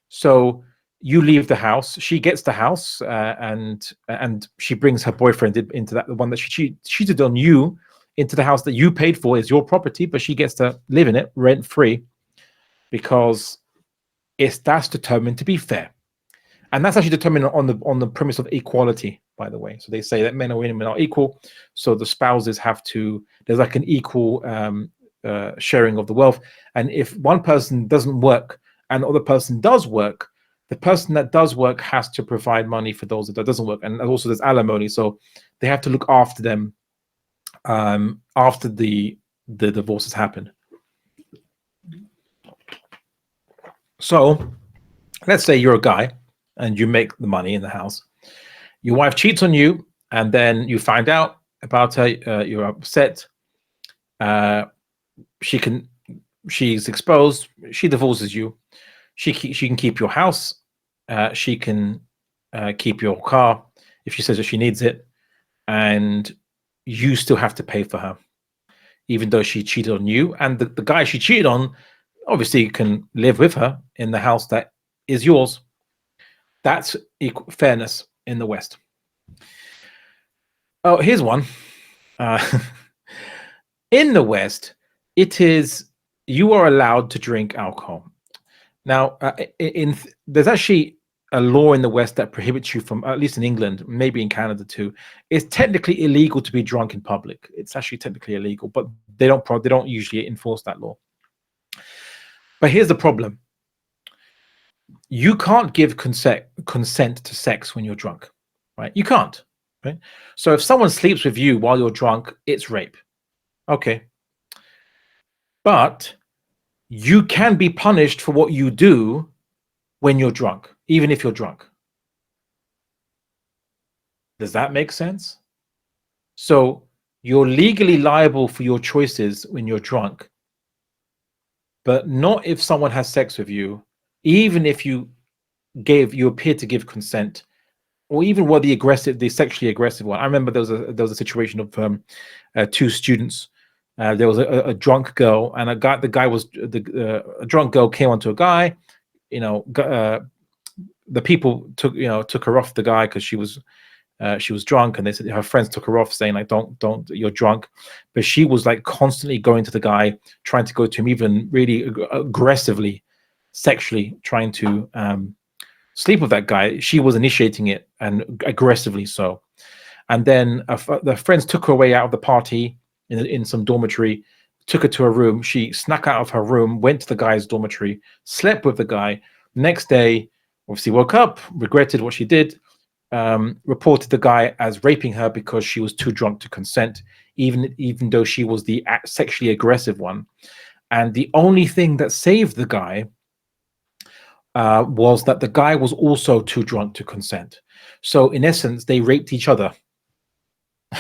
Speaker 2: so you leave the house. She gets the house, and she brings her boyfriend into that, the one that she cheated on you, into the house that you paid for, is your property, but she gets to live in it rent free, because that's determined to be fair, and that's actually determined on the premise of equality, by the way. So they say that men and women are equal, so the spouses have to. There's like an equal sharing of the wealth, and if one person doesn't work and the other person does work, the person that does work has to provide money for those that doesn't work, and also there's alimony, so they have to look after them after the divorce has happened. So let's say you're a guy and you make the money in the house. Your wife cheats on you, and then you find out about her. You're upset. She's exposed. She divorces you. She can keep your house. She can keep your car if she says that she needs it, and you still have to pay for her, even though she cheated on you. And the guy she cheated on obviously can live with her in the house that is yours. That's fairness in the West. Oh, here's one. In the West, it is you are allowed to drink alcohol. Now, there's actually a law in the West that prohibits you from, at least in England, maybe in Canada too. It's technically illegal to be drunk in public. It's actually technically illegal, but they don't usually enforce that law. But here's the problem: you can't give consent to sex when you're drunk, right? You can't. Right? So if someone sleeps with you while you're drunk, it's rape. Okay. But you can be punished for what you do when you're drunk, even if you're drunk. Does that make sense? So you're legally liable for your choices when you're drunk, but not if someone has sex with you, even if you appear to give consent, or even were the sexually aggressive one. I remember there was a situation of two students. There was a drunk girl and a guy. A drunk girl came onto a guy. The people took her off the guy because she was drunk, and they said her friends took her off, saying like, don't, you're drunk. But she was like constantly going to the guy, trying to go to him, even really aggressively, sexually, trying to sleep with that guy. She was initiating it, and aggressively so. And then the friends took her away out of the party in some dormitory, took her to her room. She snuck out of her room, went to the guy's dormitory, slept with the guy. Next day, obviously woke up, regretted what she did, reported the guy as raping her because she was too drunk to consent, even though she was the sexually aggressive one. And the only thing that saved the guy was that the guy was also too drunk to consent. So in essence, they raped each other,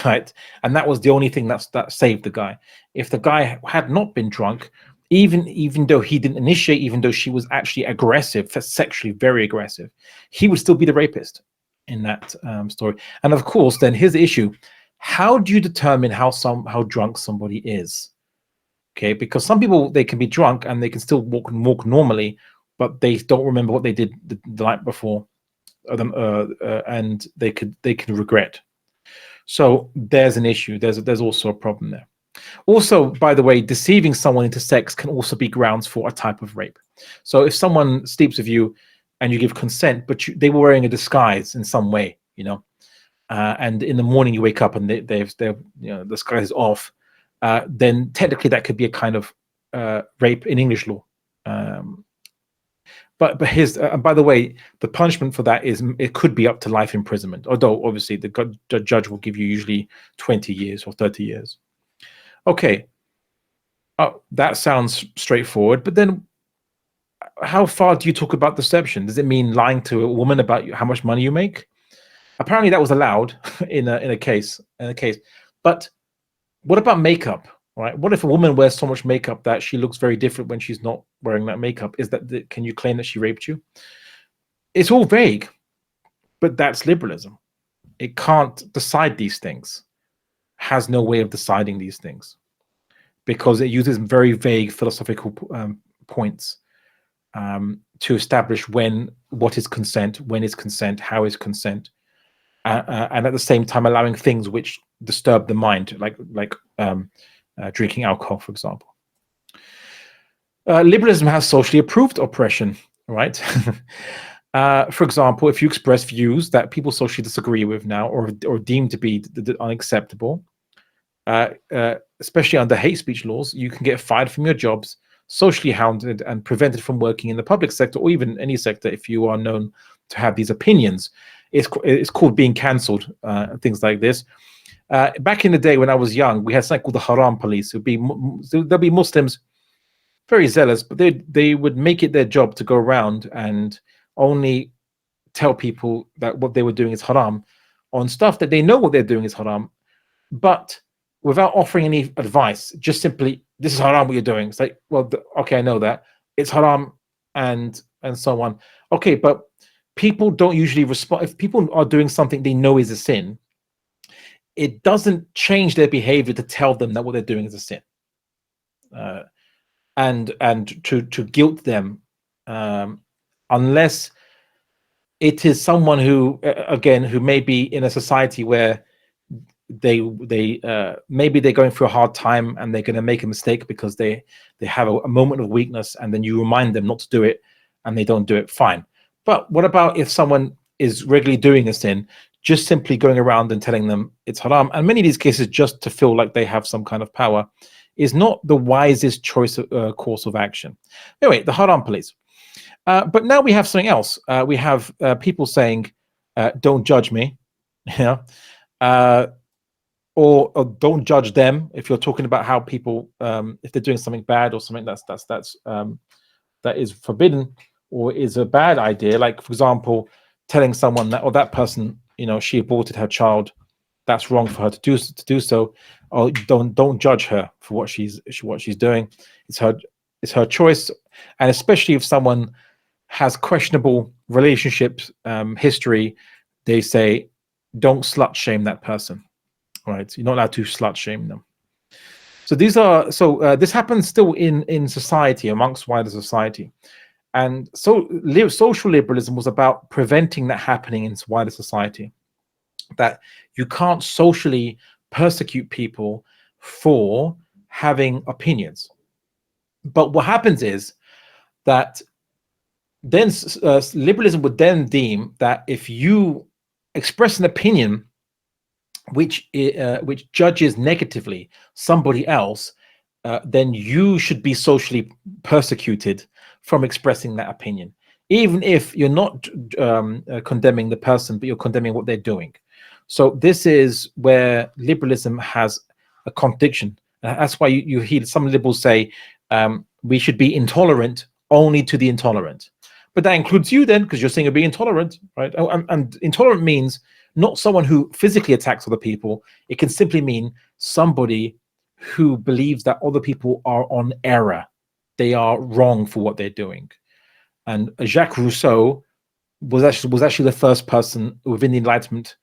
Speaker 2: right? And that was the only thing that saved the guy. If the guy had not been drunk, even though he didn't initiate, even though she was actually aggressive, sexually very aggressive, he would still be the rapist in that story. And of course, then here's the issue: how do you determine how drunk somebody is? Okay, because some people, they can be drunk and they can still walk normally, but they don't remember what they did the night before, and they can regret. So there's an issue. There's also a problem there. Also, by the way, deceiving someone into sex can also be grounds for a type of rape. So if someone sleeps with you and you give consent, but they were wearing a disguise in some way, and in the morning you wake up and the disguise is off, then technically that could be a kind of rape in English law. But here's, by the way, the punishment for that is it could be up to life imprisonment, although obviously the judge will give you usually 20 years or 30 years. Okay. Oh, that sounds straightforward. But then how far do you talk about deception? Does it mean lying to a woman about how much money you make? Apparently that was allowed in a case. But what about makeup? Right? What if a woman wears so much makeup that she looks very different when she's not wearing that makeup? Can you claim that she raped you? It's all vague, but that's liberalism. It can't decide these things, has no way of deciding these things, because it uses very vague philosophical points to establish what is consent, when is consent, how is consent, and at the same time allowing things which disturb the mind, like drinking alcohol, for example. Liberalism has socially approved oppression, right? For example, if you express views that people socially disagree with now or deem to be unacceptable, especially under hate speech laws, you can get fired from your jobs, socially hounded, and prevented from working in the public sector or even any sector if you are known to have these opinions. It's called being cancelled, things like this. Back in the day when I was young, we had something called the haram police. There'll be Muslims very zealous, but they would make it their job to go around and only tell people that what they were doing is haram on stuff that they know what they're doing is haram, but without offering any advice, just simply, this is haram what you're doing. It's like, well, okay, I know that. It's haram and so on. Okay, but people don't usually respond. If people are doing something they know is a sin, it doesn't change their behavior to tell them that what they're doing is a sin. And to guilt them, unless it is someone who, again, who may be in a society where they maybe they're going through a hard time and they're going to make a mistake because they have a moment of weakness, and then you remind them not to do it and they don't do it, fine. But what about if someone is regularly doing a sin, just simply going around and telling them it's haram, and many of these cases just to feel like they have some kind of power, is not the wisest course of action. Anyway, the haram police. But now we have something else. We have people saying, don't judge me, or don't judge them if you're talking about how people, if they're doing something bad or something that is forbidden or is a bad idea. Like, for example, telling someone that, or that person, she aborted her child, that's wrong for her to do so. Or don't judge her for what she's doing. It's her choice, and especially if someone has questionable relationships history, they say don't slut shame that person. Right? You're not allowed to slut shame them. So this happens still in society, amongst wider society, and so social liberalism was about preventing that happening in wider society. That you can't socially persecute people for having opinions. But what happens is that then liberalism would then deem that if you express an opinion which judges negatively somebody else, then you should be socially persecuted from expressing that opinion, even if you're not condemning the person, but you're condemning what they're doing. So this is where liberalism has a contradiction. That's why you hear some liberals say we should be intolerant only to the intolerant. But that includes you then, because you're saying you're being intolerant, right? And intolerant means not someone who physically attacks other people. It can simply mean somebody who believes that other people are on error. They are wrong for what they're doing. And Jacques Rousseau was actually the first person within the Enlightenment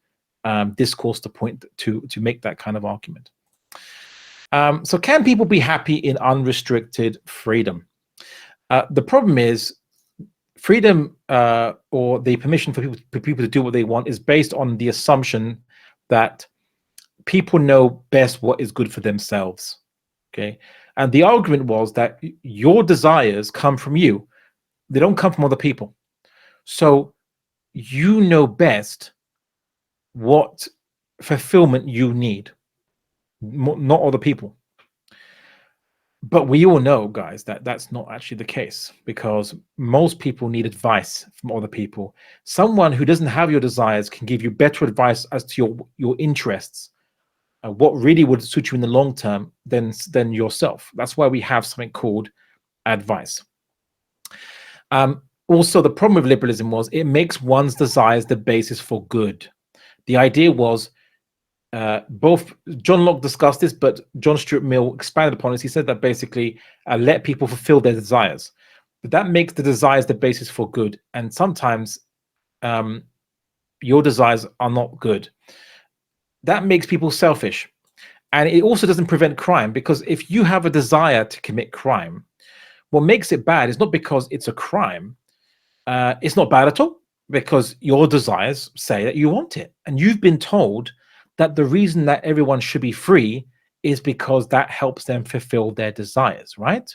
Speaker 2: discourse to make that kind of argument. So can people be happy in unrestricted freedom? The problem is freedom or the permission for people to do what they want is based on the assumption that people know best what is good for themselves. Okay, and the argument was that your desires come from you; they don't come from other people. So you know best what fulfillment you need, not other people. But we all know, guys, that that's not actually the case, because most people need advice from other people. Someone who doesn't have your desires can give you better advice as to your interests what really would suit you in the long term than yourself. That's why we have something called advice. Also, the problem with liberalism was it makes one's desires the basis for good. The idea was, both John Locke discussed this, but John Stuart Mill expanded upon it. He said that basically let people fulfill their desires, but that makes the desires the basis for good. And sometimes your desires are not good. That makes people selfish. And it also doesn't prevent crime, because if you have a desire to commit crime, what makes it bad is not because it's a crime. It's not bad at all, because your desires say that you want it. And you've been told that the reason that everyone should be free is because that helps them fulfill their desires, right?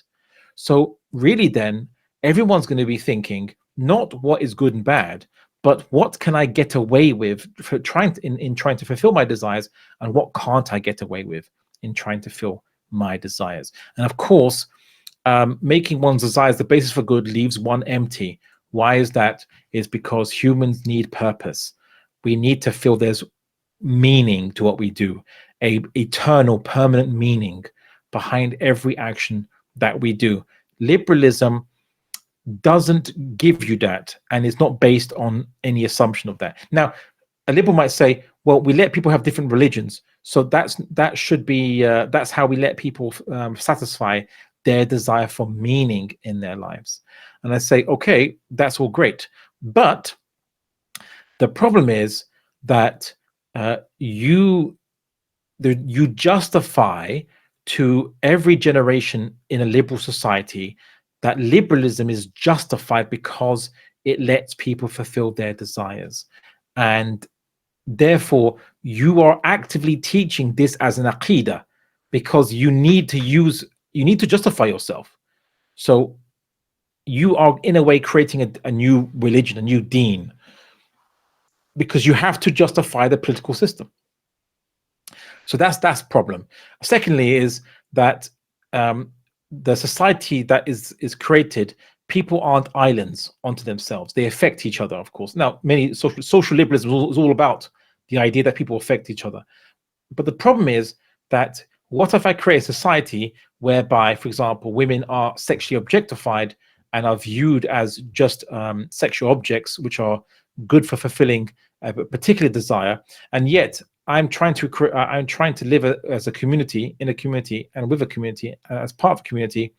Speaker 2: So really then, everyone's going to be thinking not what is good and bad, but what can I get away with for trying to fulfill my desires, and what can't I get away with in trying to fill my desires? And of course, making one's desires the basis for good leaves one empty. Why is that? Is because humans need purpose. We need to feel there's meaning to what we do, a eternal, permanent meaning behind every action that we do. Liberalism doesn't give you that, and it's not based on any assumption of that. Now, a liberal might say, well, we let people have different religions, so that should be that's how we let people satisfy their desire for meaning in their lives. And I say, okay, that's all great, but the problem is that you justify to every generation in a liberal society that liberalism is justified because it lets people fulfill their desires. And therefore, you are actively teaching this as an aqidah, because you need to justify yourself. So you are in a way creating a new religion, a new deen, because you have to justify the political system. So that's problem. Secondly, is that the society that is created, people aren't islands unto themselves. They affect each other, of course. Now, many social liberalism is all about the idea that people affect each other. But the problem is that what if I create a society whereby, for example, women are sexually objectified and are viewed as just sexual objects, which are good for fulfilling a particular desire, and yet I'm trying to live as a community, in a community, and with a community, as part of a community,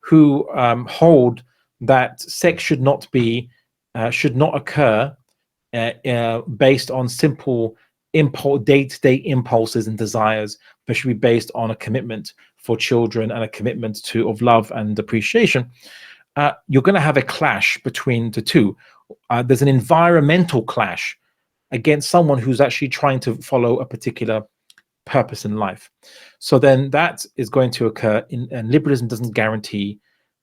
Speaker 2: who hold that sex should not occur based on simple day-to-day impulses and desires, but should be based on a commitment for children and a commitment of love and appreciation. You're going to have a clash between the two. There's an environmental clash against someone who's actually trying to follow a particular purpose in life. So then that is going to occur, and liberalism doesn't guarantee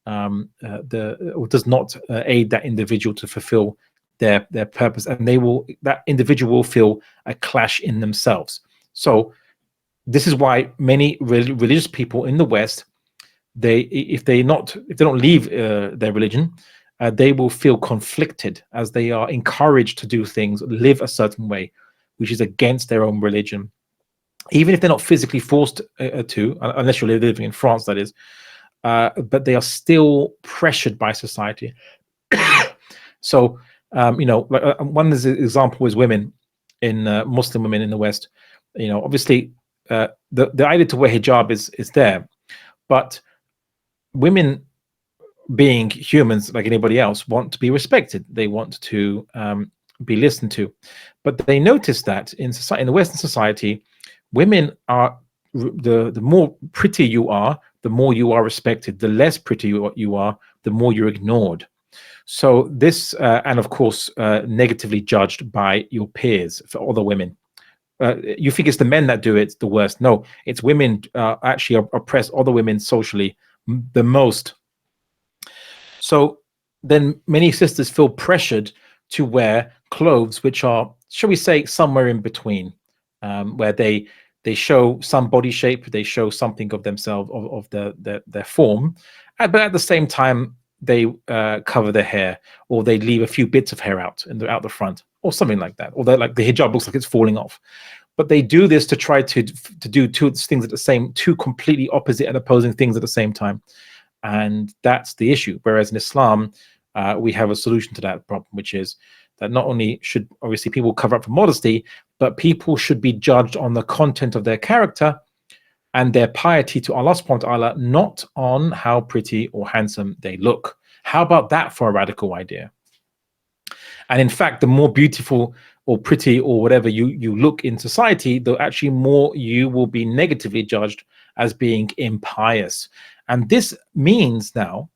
Speaker 2: or does not aid that individual to fulfill their purpose, and that individual will feel a clash in themselves. So this is why many religious people in the West, if they don't leave their religion, they will feel conflicted as they are encouraged to do things, live a certain way, which is against their own religion, even if they're not physically forced to, unless you're living in France, that is. But they are still pressured by society. So, one example is women Muslim women in the West. Obviously, the idea to wear hijab is there, but women, being humans like anybody else, want to be respected. They want to be listened to, but they notice that in the Western society, women are the more pretty you are, the more you are respected. The less pretty you are, the more you're ignored. So this, and of course, negatively judged by your peers for other women. You think it's the men that do it the worst? No, it's women actually oppress other women socially the most. So then many sisters feel pressured to wear clothes which are, shall we say, somewhere in between, where they show some body shape, they show something of themselves, of their form, but at the same time they cover their hair, or they leave a few bits of hair out the front, or something like that, or like the hijab looks like it's falling off. but they do this to try to do two completely opposite and opposing things at the same time. And that's the issue. Whereas in Islam, we have a solution to that problem, which is that not only should obviously people cover up for modesty, but people should be judged on the content of their character and their piety to Allah subhanahu wa ta'ala, not on how pretty or handsome they look. How about that for a radical idea? And in fact, the more beautiful or pretty or whatever you look in society, the actually more you will be negatively judged as being impious. And this means now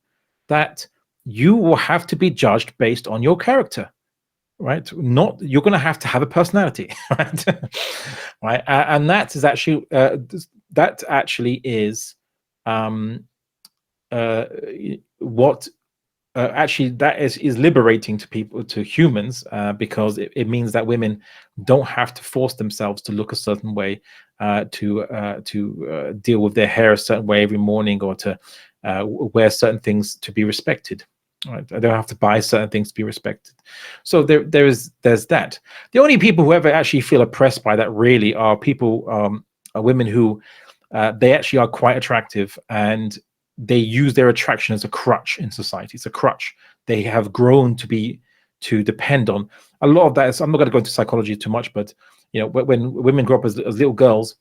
Speaker 2: that you will have to be judged based on your character, right? Not, you're going to have a personality, right? Right. And that is actually what actually that is liberating to people, to humans, because it means that women don't have to force themselves to look a certain way, to deal with their hair a certain way every morning, or to wear certain things to be respected. Right? They don't have to buy certain things to be respected. So there's that. The only people who ever actually feel oppressed by that really are people, are women who they actually are quite attractive, and they use their attraction as a crutch in society. It's a crutch they have grown to depend on. A lot of that is, I'm not going to go into psychology too much, but when women grow up as little girls,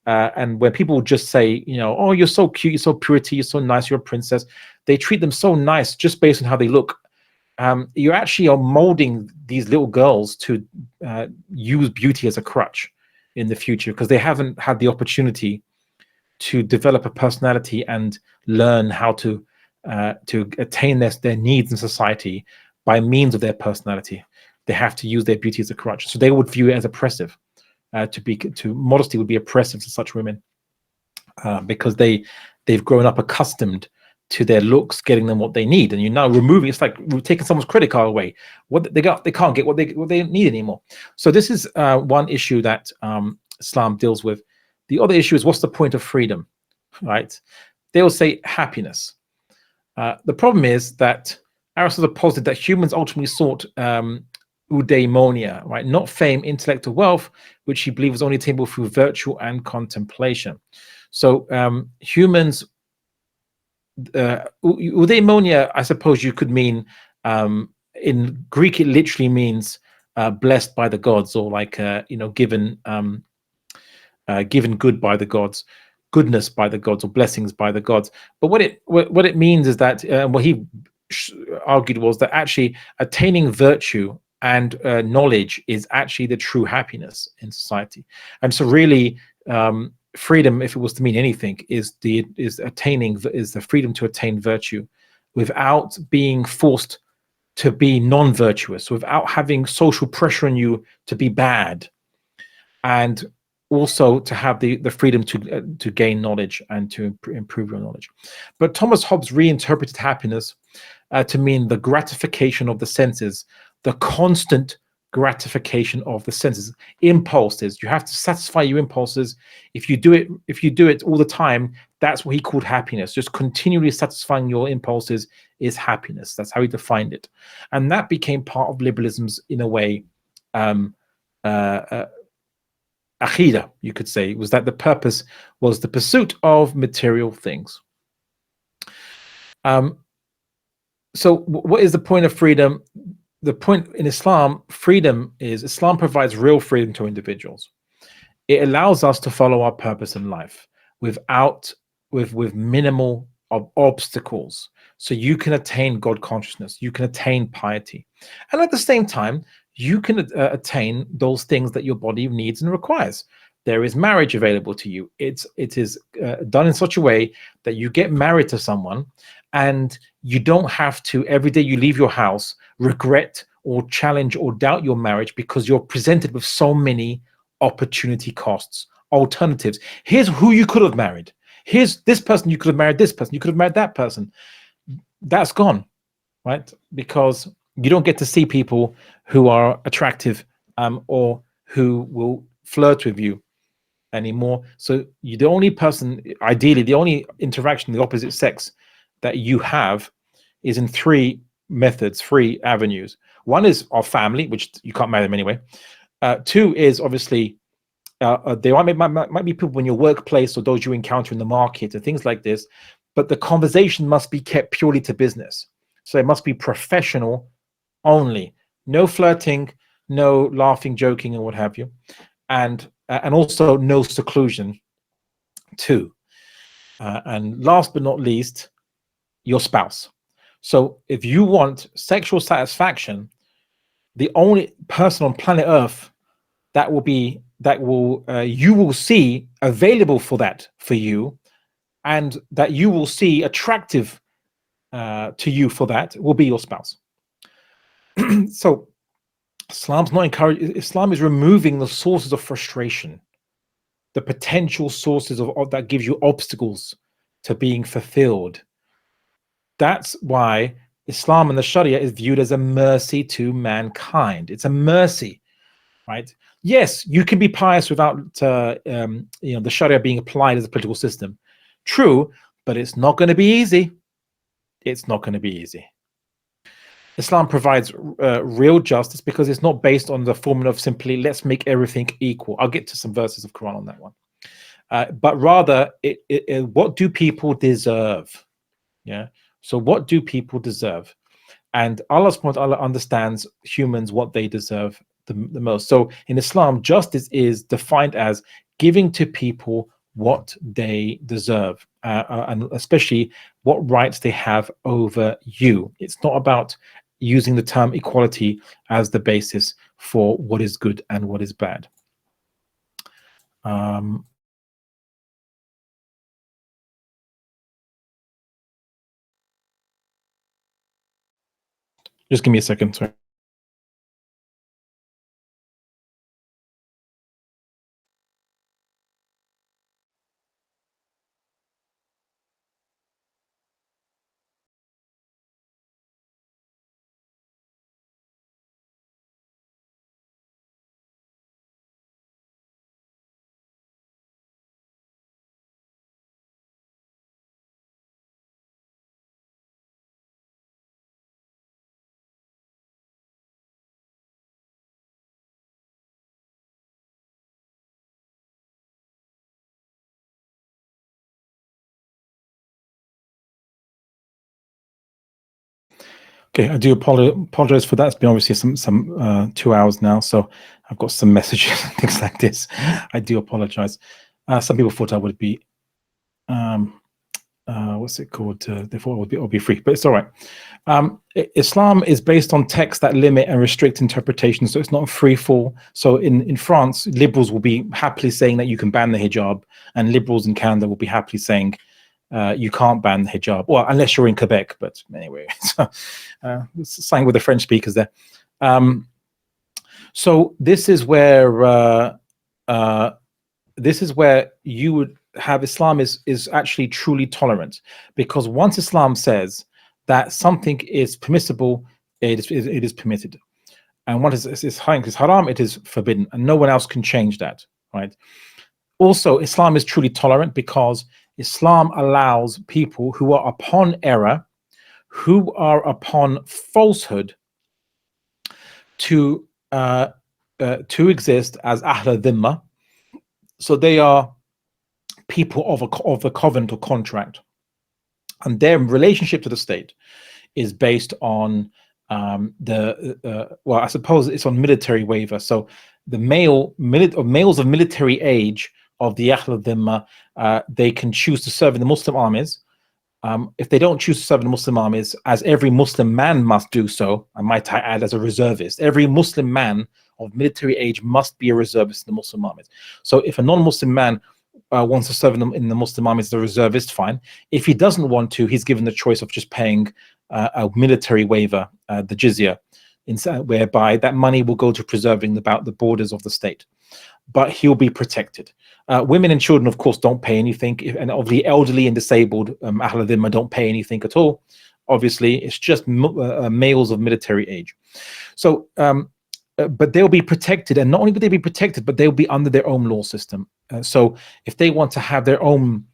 Speaker 2: and when people just say, oh, you're so cute, you're so pretty, you're so nice, you're a princess, they treat them so nice just based on how they look. You actually are molding these little girls to use beauty as a crutch in the future, because they haven't had the opportunity to develop a personality and learn how to attain their needs in society by means of their personality. They have to use their beauty as a crutch. So they would view it as oppressive. Modesty would be oppressive to such women, because they've grown up accustomed to their looks getting them what they need, and you're now removing. It's like taking someone's credit card away. What they can't get what they need anymore. So this is one issue that Islam deals with. The other issue is, what's the point of freedom, right? They will say happiness. The problem is that Aristotle posited that humans ultimately sought eudaimonia, right? Not fame, intellect, or wealth, which he believed was only attainable through virtue and contemplation. So humans, eudaimonia, I suppose you could mean, in Greek, it literally means blessed by the gods, or like given good by the gods, goodness by the gods, or blessings by the gods. But what it means is that what he argued was that actually attaining virtue and knowledge is actually the true happiness in society. And so really, freedom, if it was to mean anything, is the freedom to attain virtue without being forced to be non-virtuous, without having social pressure on you to be bad, and also to have the freedom to gain knowledge and to improve your knowledge. But Thomas Hobbes reinterpreted happiness to mean the gratification of the senses, the constant gratification of the senses. Impulses, you have to satisfy your impulses. If you do it all the time, that's what he called happiness. Just continually satisfying your impulses is happiness. That's how he defined it. And that became part of liberalism's, in a way, akhida, you could say, was that the purpose was the pursuit of material things. So what is the point of freedom? The point in Islam, freedom is, Islam provides real freedom to individuals. It allows us to follow our purpose in life with minimal of obstacles. So you can attain God consciousness, you can attain piety, and at the same time, you can attain those things that your body needs and requires. There is marriage available to you. It is done in such a way that you get married to someone, and you don't have to, every day you leave your house, regret or challenge or doubt your marriage, because you're presented with so many opportunity costs, alternatives. Here's who you could have married. Here's this person, you could have married this person, you could have married that person. That's gone, right? Because you don't get to see people who are attractive or who will flirt with you anymore. So you're the only person, ideally, the only interaction with the opposite sex that you have is in three methods, three avenues. One is our family, which you can't marry them anyway. Two is obviously There might be people in your workplace or those you encounter in the market and things like this, but the conversation must be kept purely to business. So it must be professional only. No flirting, no laughing, joking, and what have you. And also no seclusion too. And last but not least, your spouse. So if you want sexual satisfaction, the only person on planet Earth you will see available for that for you, and that you will see attractive to you for that will be your spouse. So Islam's not encouraging. Islam is removing the sources of frustration, the potential sources of that gives you obstacles to being fulfilled. That's why Islam and the Sharia is viewed as a mercy to mankind. It's a mercy, right? Yes, you can be pious without the Sharia being applied as a political system. True, but it's not going to be easy. It's not going to be easy. Islam provides real justice because it's not based on the formula of simply let's make everything equal. I'll get to some verses of Quran on that one. But rather, what do people deserve? Yeah. So what do people deserve? And Allah subhanahu wa ta'ala understands humans what they deserve the most. So in Islam, justice is defined as giving to people what they deserve, and especially what rights they have over you. It's not about using the term equality as the basis for what is good and what is bad. Just give me a second, sorry. Okay, I do apologize for that. It's been obviously some 2 hours now, so I've got some messages and things like this. I do apologize. Some people thought I would be, what's it called? They thought it would be free, but it's all right. Islam is based on texts that limit and restrict interpretation, so it's not a free fall. So in France, liberals will be happily saying that you can ban the hijab, and liberals in Canada will be happily saying you can't ban the hijab, well, unless you're in Quebec. But anyway, so, something with the French speakers there. So this is where you would have Islam is actually truly tolerant, because once Islam says that something is permissible, it is permitted, and what is haram, it is forbidden, and no one else can change that, right? Also, Islam is truly tolerant because Islam allows people who are upon error, who are upon falsehood, to exist as Ahl Dhimma. So they are people of the covenant or contract, and their relationship to the state is based on well, I suppose it's on military waiver. So the males of military age of the Ahl Dhimma, they can choose to serve in the Muslim armies. If they don't choose to serve in the Muslim armies, as every Muslim man must do so, I might add, as a reservist, every Muslim man of military age must be a reservist in the Muslim armies. So if a non-Muslim man wants to serve in the Muslim army as a reservist, fine. If he doesn't want to, he's given the choice of just paying a military waiver, the jizya, whereby that money will go to preserving the borders of the state, but he'll be protected. Women and children, of course, don't pay anything, and of the elderly and disabled, Ahl Dhimma don't pay anything at all. Obviously, it's just males of military age. So, but they'll be protected, and not only will they be protected, but they'll be under their own law system. So if they want to have their own,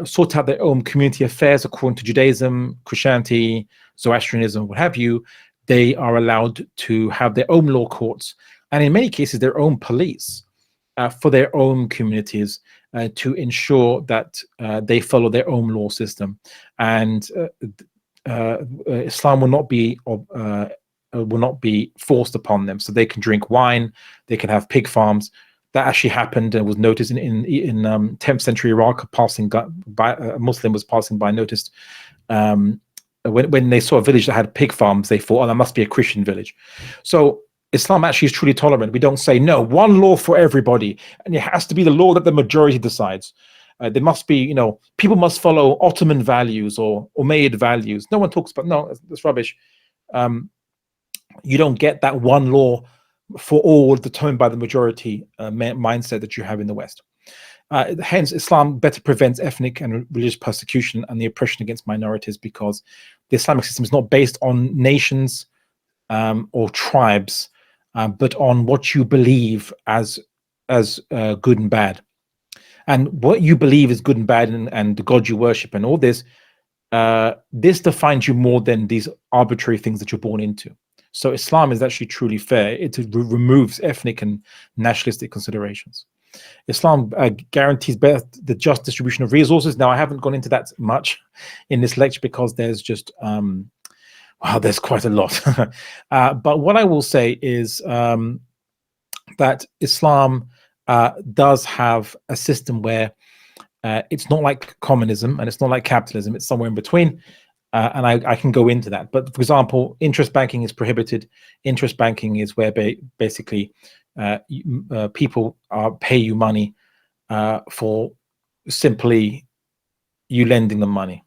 Speaker 2: sort out their own community affairs according to Judaism, Christianity, Zoroastrianism, what have you, they are allowed to have their own law courts, and in many cases their own police. for their own communities to ensure that they follow their own law system, and Islam will not be forced upon them. So they can drink wine, they can have pig farms. That actually happened and was noticed in 10th century Iraq. A Muslim was passing by, noticed when they saw a village that had pig farms, they thought, oh, that must be a Christian village. So Islam actually is truly tolerant. We don't say, no, one law for everybody, and it has to be the law that the majority decides. There must be, people must follow Ottoman values or Umayyad values. No one talks about, no, that's rubbish. You don't get that one law for all determined by the majority mindset that you have in the West. Hence, Islam better prevents ethnic and religious persecution and the oppression against minorities, because the Islamic system is not based on nations or tribes, but on what you believe as good and bad. And what you believe is good and bad, and the God you worship and all this, this defines you more than these arbitrary things that you're born into. So Islam is actually truly fair. It removes ethnic and nationalistic considerations. Islam guarantees the just distribution of resources. Now, I haven't gone into that much in this lecture because there's just, there's quite a lot. But what I will say is that Islam does have a system where it's not like communism and it's not like capitalism. It's somewhere in between. And I can go into that. But for example, interest banking is prohibited. Interest banking is where basically people pay you money for simply you lending them money.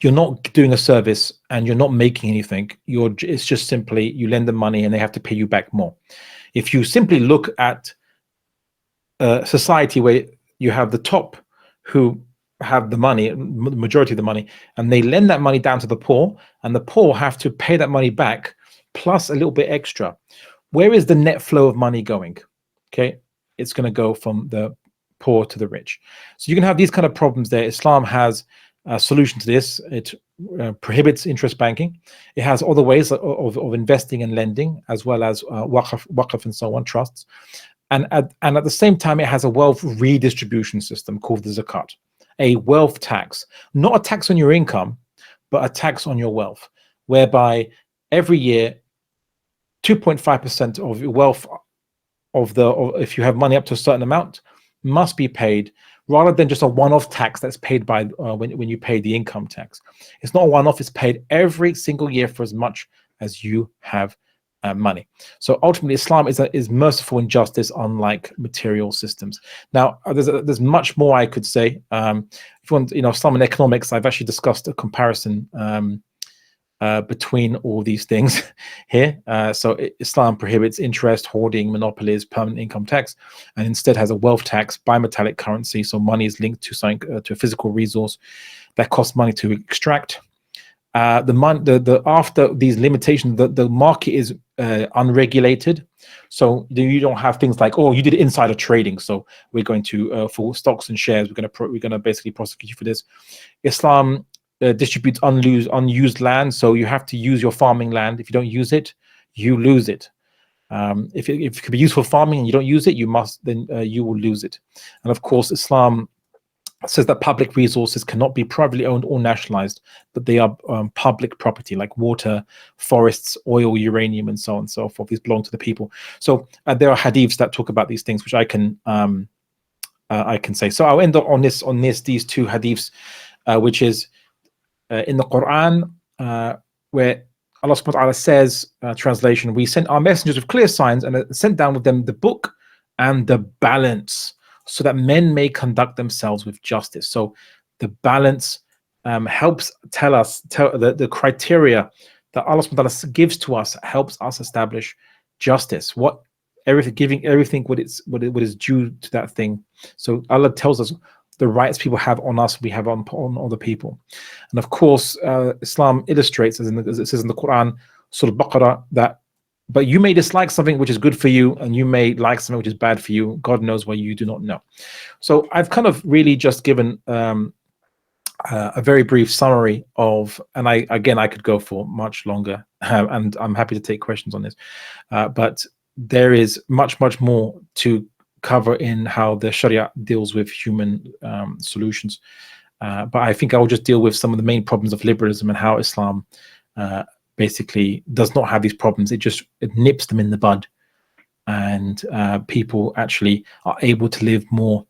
Speaker 2: You're not doing a service and you're not making anything. It's just simply you lend them money and they have to pay you back more. If you simply look at a society where you have the top who have the money, the majority of the money, and they lend that money down to the poor, and the poor have to pay that money back plus a little bit extra. Where is the net flow of money going? Okay, it's going to go from the poor to the rich. So you can have these kind of problems there. Islam has a solution to this. It prohibits interest banking. It has other ways of investing and lending, as well as waqf and so on, trusts. And at the same time, it has a wealth redistribution system called the zakat, a wealth tax, not a tax on your income, but a tax on your wealth, whereby every year 2.5% of your wealth if you have money up to a certain amount must be paid, rather than just a one-off tax that's paid by when you pay the income tax. It's not a one-off, it's paid every single year for as much as you have money. So ultimately, Islam is merciful in justice, unlike material systems. Now, there's much more I could say. If you want, Islam and economics, I've actually discussed a comparison between all these things here. So Islam prohibits interest, hoarding, monopolies, permanent income tax, and instead has a wealth tax, bimetallic currency. So money is linked to something, to a physical resource that costs money to extract. After these limitations, the market is unregulated, so you don't have things like, oh, you did insider trading, so we're going to for stocks and shares, we're going to basically prosecute you for this. Islam distributes unused land, so you have to use your farming land. If you don't use it, you lose it. If it could be used for farming and you don't use it, you will lose it. And of course, Islam says that public resources cannot be privately owned or nationalized, but they are public property, like water, forests, oil, uranium, and so on and so forth. These belong to the people. So there are hadiths that talk about these things, which I can say. So I'll end up on these two hadiths, which is in the Quran, where Allah subhanahu wa ta'ala says, translation, we sent our messengers with clear signs and sent down with them the book and the balance, so that men may conduct themselves with justice. So the balance helps tell the criteria that Allah subhanahu wa ta'ala gives to us, helps us establish justice. Giving everything what is due to that thing. So Allah tells us the rights people have on us, we have on other people. And of course, Islam illustrates, as it says in the Quran, Surah Al-Baqarah, that but you may dislike something which is good for you, and you may like something which is bad for you. God knows why you do not know. So I've kind of really just given a very brief summary of, and I could go for much longer, and I'm happy to take questions on this. But there is much more to cover in how the Sharia deals with human solutions. But I think I will just deal with some of the main problems of liberalism and how Islam basically does not have these problems. It nips them in the bud, and people actually are able to live more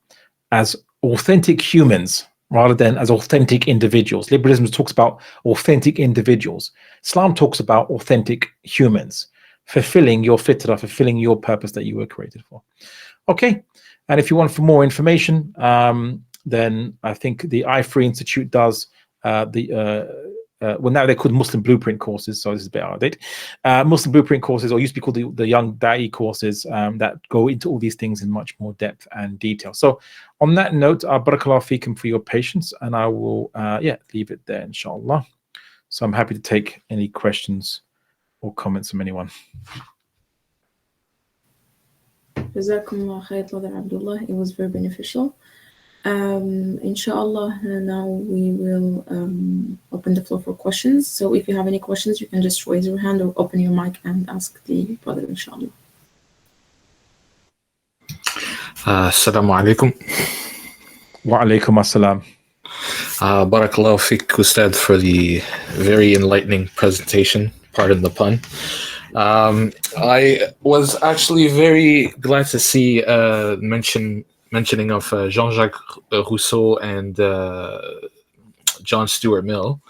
Speaker 2: as authentic humans rather than as authentic individuals. Liberalism talks about authentic individuals. Islam talks about authentic humans, fulfilling your fitrah, fulfilling your purpose that you were created for. Okay, and if you want for more information, then I think the I3 Institute does well, now they're called Muslim Blueprint courses, so this is a bit outdated. Muslim Blueprint courses, or used to be called the Young Da'i courses, that go into all these things in much more depth and detail. So on that note, barakallahu feekum for your patience, and I will leave it there, inshallah. So I'm happy to take any questions or comments from anyone.
Speaker 1: Jazakumullah khair, Brother Abdullah. It was very beneficial. Inshallah, now we will open the floor for questions. So if you have any questions, you can just raise your hand or open your mic and ask the brother, inshallah.
Speaker 4: Assalamu alaikum.
Speaker 2: Wa alaikum assalam.
Speaker 4: Barakallahu fiqh, Ustadh, for the very enlightening presentation. Pardon the pun. I was actually very glad to see mentioning of Jean-Jacques Rousseau and John Stuart Mill.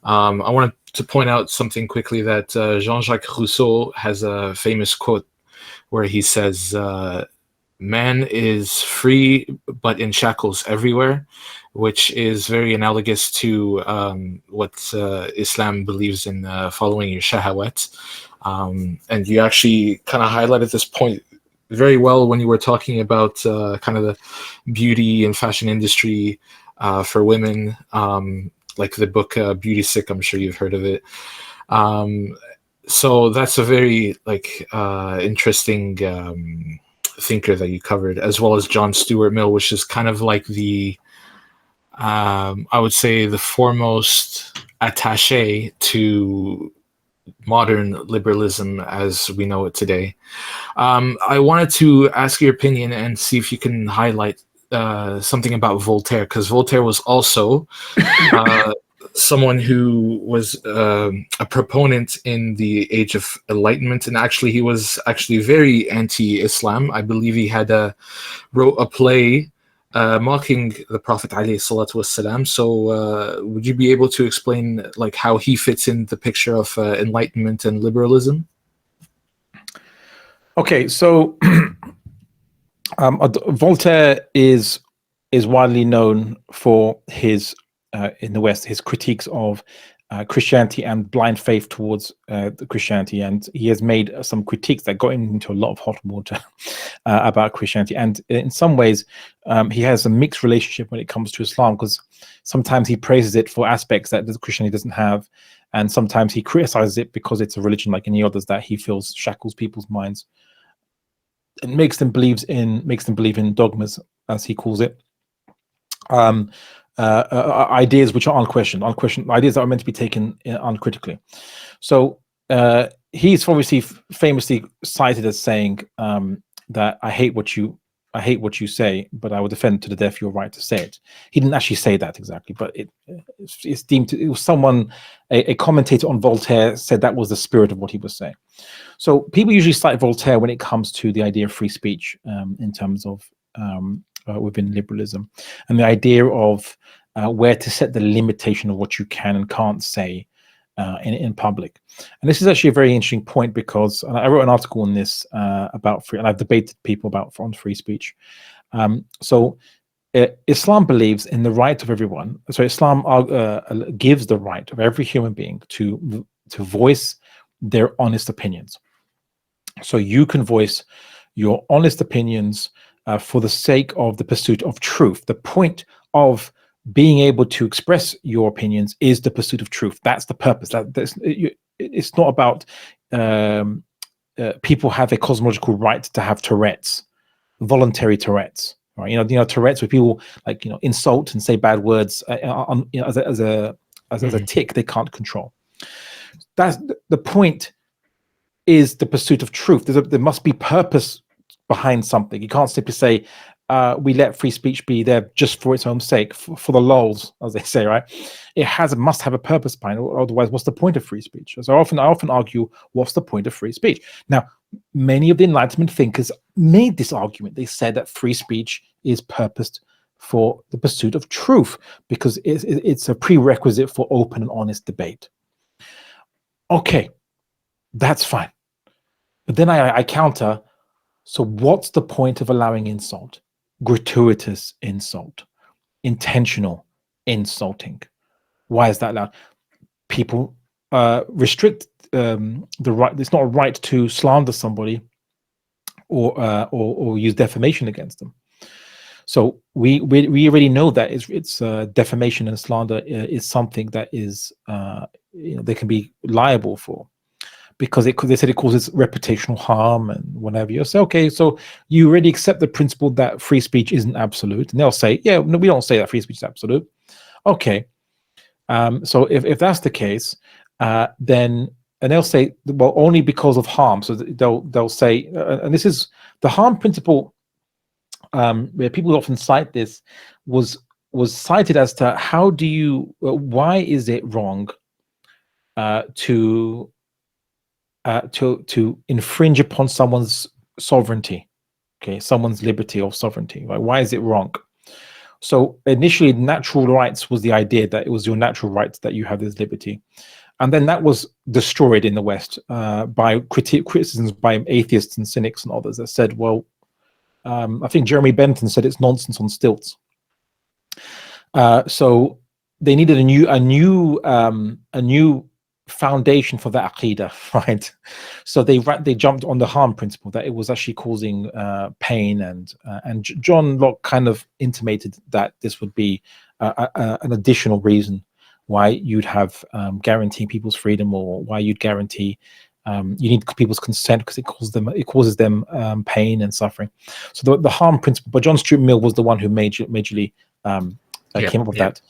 Speaker 4: I wanted to point out something quickly, that Jean-Jacques Rousseau has a famous quote where he says, "Man is free but in shackles everywhere," which is very analogous to what Islam believes in, following your shahawat. And you actually kind of highlighted this point very well when you were talking about kind of the beauty and fashion industry for women, like the book Beauty Sick. I'm sure you've heard of it. So that's a very interesting thinker that you covered, as well as John Stuart Mill, which is kind of like the I would say the foremost attaché to modern liberalism as we know it today. I wanted to ask your opinion and see if you can highlight something about Voltaire, because Voltaire was also someone who was a proponent in the Age of Enlightenment, and actually he was actually very anti-Islam. I believe he had wrote a play mocking the Prophet ﷺ. So would you be able to explain how he fits in the picture of enlightenment and liberalism?
Speaker 2: Okay, so Voltaire is widely known for his in the West, his critiques of Christianity and blind faith towards the Christianity, and he has made some critiques that got into a lot of hot water about Christianity. And in some ways, he has a mixed relationship when it comes to Islam, because sometimes he praises it for aspects that Christianity doesn't have, and sometimes he criticizes it because it's a religion like any others that he feels shackles people's minds and makes them believe in dogmas, as he calls it. Ideas which are unquestioned, ideas that are meant to be taken uncritically. So he's obviously famously cited as saying that I hate what you say, but I will defend to the death your right to say it. He didn't actually say that exactly, but it's deemed to, it was someone, a commentator on Voltaire said that was the spirit of what he was saying. So people usually cite Voltaire when it comes to the idea of free speech in terms of within liberalism, and the idea of where to set the limitation of what you can and can't say in public. And this is actually a very interesting point, because I wrote an article on this about free, and I've debated people on free speech. So Islam believes in the right of everyone. So Islam gives the right of every human being to voice their honest opinions. So you can voice your honest opinions for the sake of the pursuit of truth. The point of being able to express your opinions is the pursuit of truth. That's the purpose. It's not about people have a cosmological right to have Tourette's, voluntary Tourette's, right? You know Tourette's, where people insult and say bad words as a tick they can't control. That's the point. Is the pursuit of truth. There must be purpose behind something. You can't simply say we let free speech be there just for its own sake, for the lols, as they say, right? It must have a purpose behind it. Otherwise, what's the point of free speech? So I often argue, what's the point of free speech? Now, many of the Enlightenment thinkers made this argument. They said that free speech is purposed for the pursuit of truth because it's a prerequisite for open and honest debate. Okay, that's fine. But then I counter, so what's the point of allowing insult? Gratuitous insult, intentional insulting. Why is that allowed? People restrict the right. It's not a right to slander somebody or use defamation against them. So we already know that it's defamation and slander is something that is they can be liable for. Because they said it causes reputational harm and whatever. You say, okay, so you already accept the principle that free speech isn't absolute. And they'll say, yeah, no, we don't say that free speech is absolute. Okay, so if that's the case, then, and they'll say, well, only because of harm. So they'll say, and this is the harm principle, where people often cite this, was cited as to how do you, why is it wrong to infringe upon someone's sovereignty, okay, someone's liberty or sovereignty, right? Why is it wrong? So initially, natural rights was the idea that it was your natural rights that you have this liberty, and then that was destroyed in the West by criticisms by atheists and cynics and others that said, well, I think Jeremy Bentham said it's nonsense on stilts. So they needed a new foundation for that aqidah, right? So they jumped on the harm principle, that it was actually causing pain, and John Locke kind of intimated that this would be an additional reason why you'd have guaranteeing people's freedom, or why you'd guarantee you need people's consent because it causes them pain and suffering. So the harm principle, but John Stuart Mill was the one who majorly came up with that.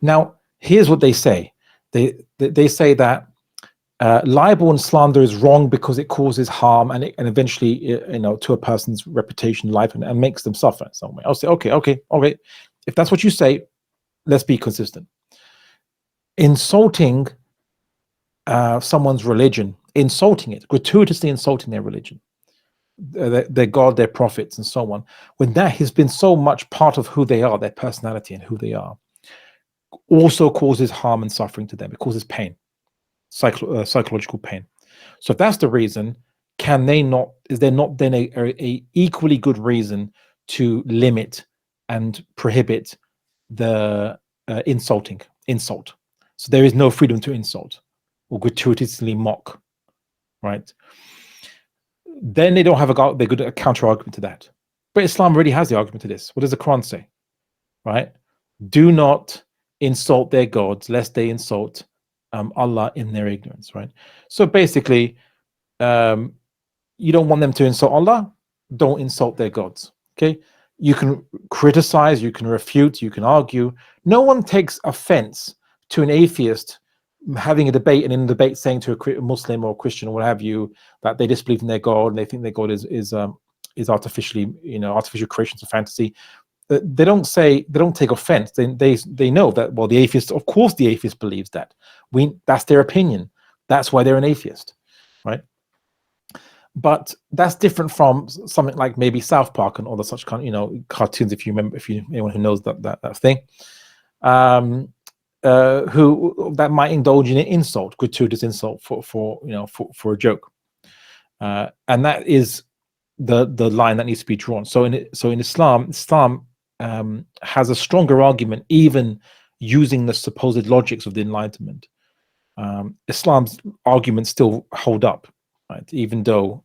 Speaker 2: Now here's what they say. They say that libel and slander is wrong because it causes harm and eventually, to a person's reputation, life, and makes them suffer in some way. I'll say, okay. If that's what you say, let's be consistent. Insulting someone's religion, gratuitously insulting their religion, their God, their prophets, and so on, when that has been so much part of who they are, their personality and who they are, also causes harm and suffering to them. It causes pain, psychological pain. So if that's the reason, is there not then a equally good reason to limit and prohibit the insult? So there is no freedom to insult or gratuitously mock, right? Then they don't have they're good at a counter argument to that. But Islam already has the argument to this. What does the Quran say? Right? Do not insult their gods, lest they insult Allah in their ignorance, right? So basically, you don't want them to insult Allah, don't insult their gods, okay? You can criticize, you can refute, you can argue. No one takes offense to an atheist having a debate, and in the debate saying to a Muslim or a Christian or what have you, that they disbelieve in their God and they think their God is artificially, artificial creations of fantasy. They don't take offense. They know that, well, the atheist, of course the atheist believes that. That's their opinion. That's why they're an atheist, right? But that's different from something like maybe South Park and other such cartoons, if you remember, anyone who knows that thing, who that might indulge in an insult, gratuitous insult for a joke, and that is the line that needs to be drawn. So in Islam has a stronger argument, even using the supposed logics of the Enlightenment. Islam's arguments still hold up, right? Even though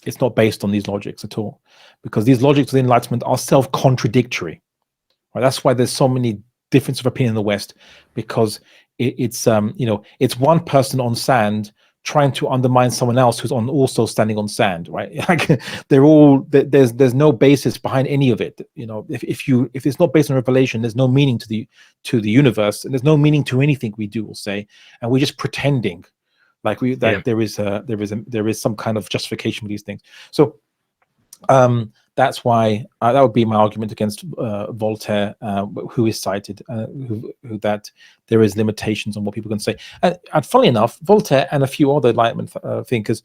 Speaker 2: it's not based on these logics at all, because these logics of the Enlightenment are self-contradictory. Right? That's why there's so many differences of opinion in the West, because it's one person on sand trying to undermine someone else who's also standing on sand, right? Like there's no basis behind any of it. If it's not based on revelation, there's no meaning to the universe, and there's no meaning to anything we do or say, and we're just pretending like there is some kind of justification for these things. So That's why that would be my argument against Voltaire, who is cited, who that there is limitations on what people can say. And funnily enough, Voltaire and a few other Enlightenment thinkers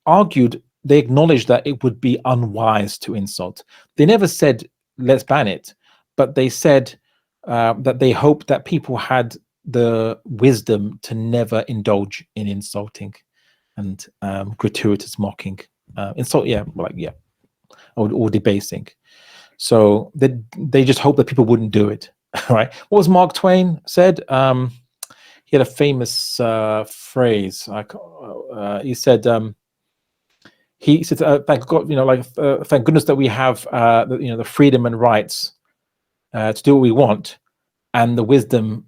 Speaker 2: argued, they acknowledged that it would be unwise to insult. They never said let's ban it, but they said that they hoped that people had the wisdom to never indulge in insulting and gratuitous mocking, or debasing. So they just hope that people wouldn't do it. Right? What was Mark Twain said? He had a famous phrase. He said, "Thank God, thank goodness that we have, the freedom and rights to do what we want, and the wisdom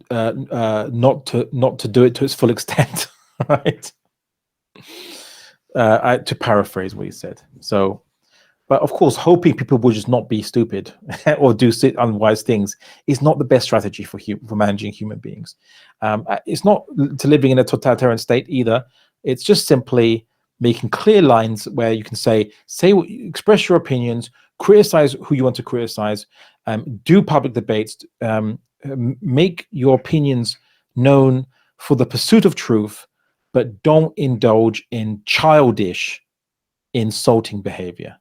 Speaker 2: not to do it to its full extent." Right? To paraphrase what he said. So, but of course, hoping people will just not be stupid or do unwise things is not the best strategy for managing human beings. It's not to living in a totalitarian state either. It's just simply making clear lines where you can express your opinions, criticize who you want to criticize, do public debates, make your opinions known for the pursuit of truth, but don't indulge in childish, insulting behavior.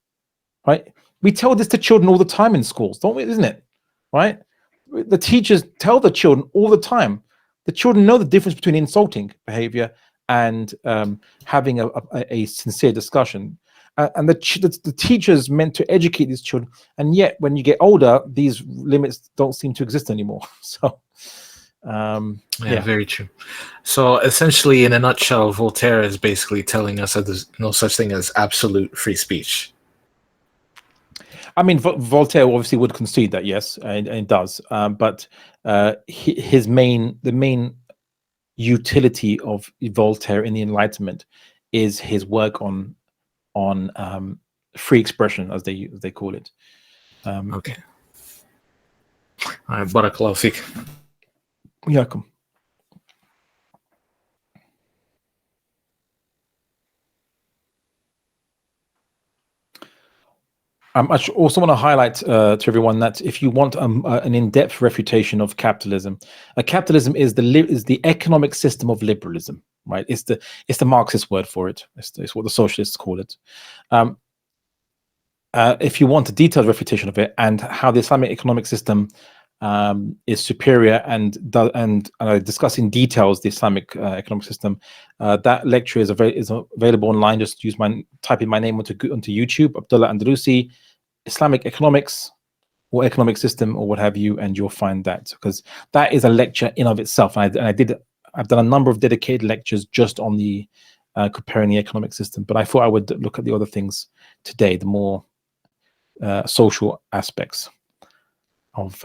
Speaker 2: Right? We tell this to children all the time in schools, don't we? Isn't it? Right? The teachers tell the children all the time. The children know the difference between insulting behavior and having a sincere discussion. And the teachers meant to educate these children, and yet when you get older, these limits don't seem to exist anymore. So. Very true.
Speaker 4: So essentially, in a nutshell, Voltaire is basically telling us that there's no such thing as absolute free speech.
Speaker 2: I mean, Voltaire obviously would concede that, yes, and it does. But the main utility of Voltaire in the Enlightenment is his work on free expression, as they call it.
Speaker 4: Okay. All right, Barakallahu Fik.
Speaker 2: Yakum. I also want to highlight to everyone that if you want an in-depth refutation of capitalism, capitalism is the economic system of liberalism, right? It's the Marxist word for it. It's what the socialists call it. If you want a detailed refutation of it and how the Islamic economic system is superior and discuss in details the Islamic economic system, that lecture is available online. Just type in my name onto YouTube, Abdullah Al-Andalusi, Islamic economics or economic system or what have you, and you'll find that, because that is a lecture in of itself. I've done a number of dedicated lectures just on the comparing the economic system, but I thought I would look at the other things today, the more social aspects of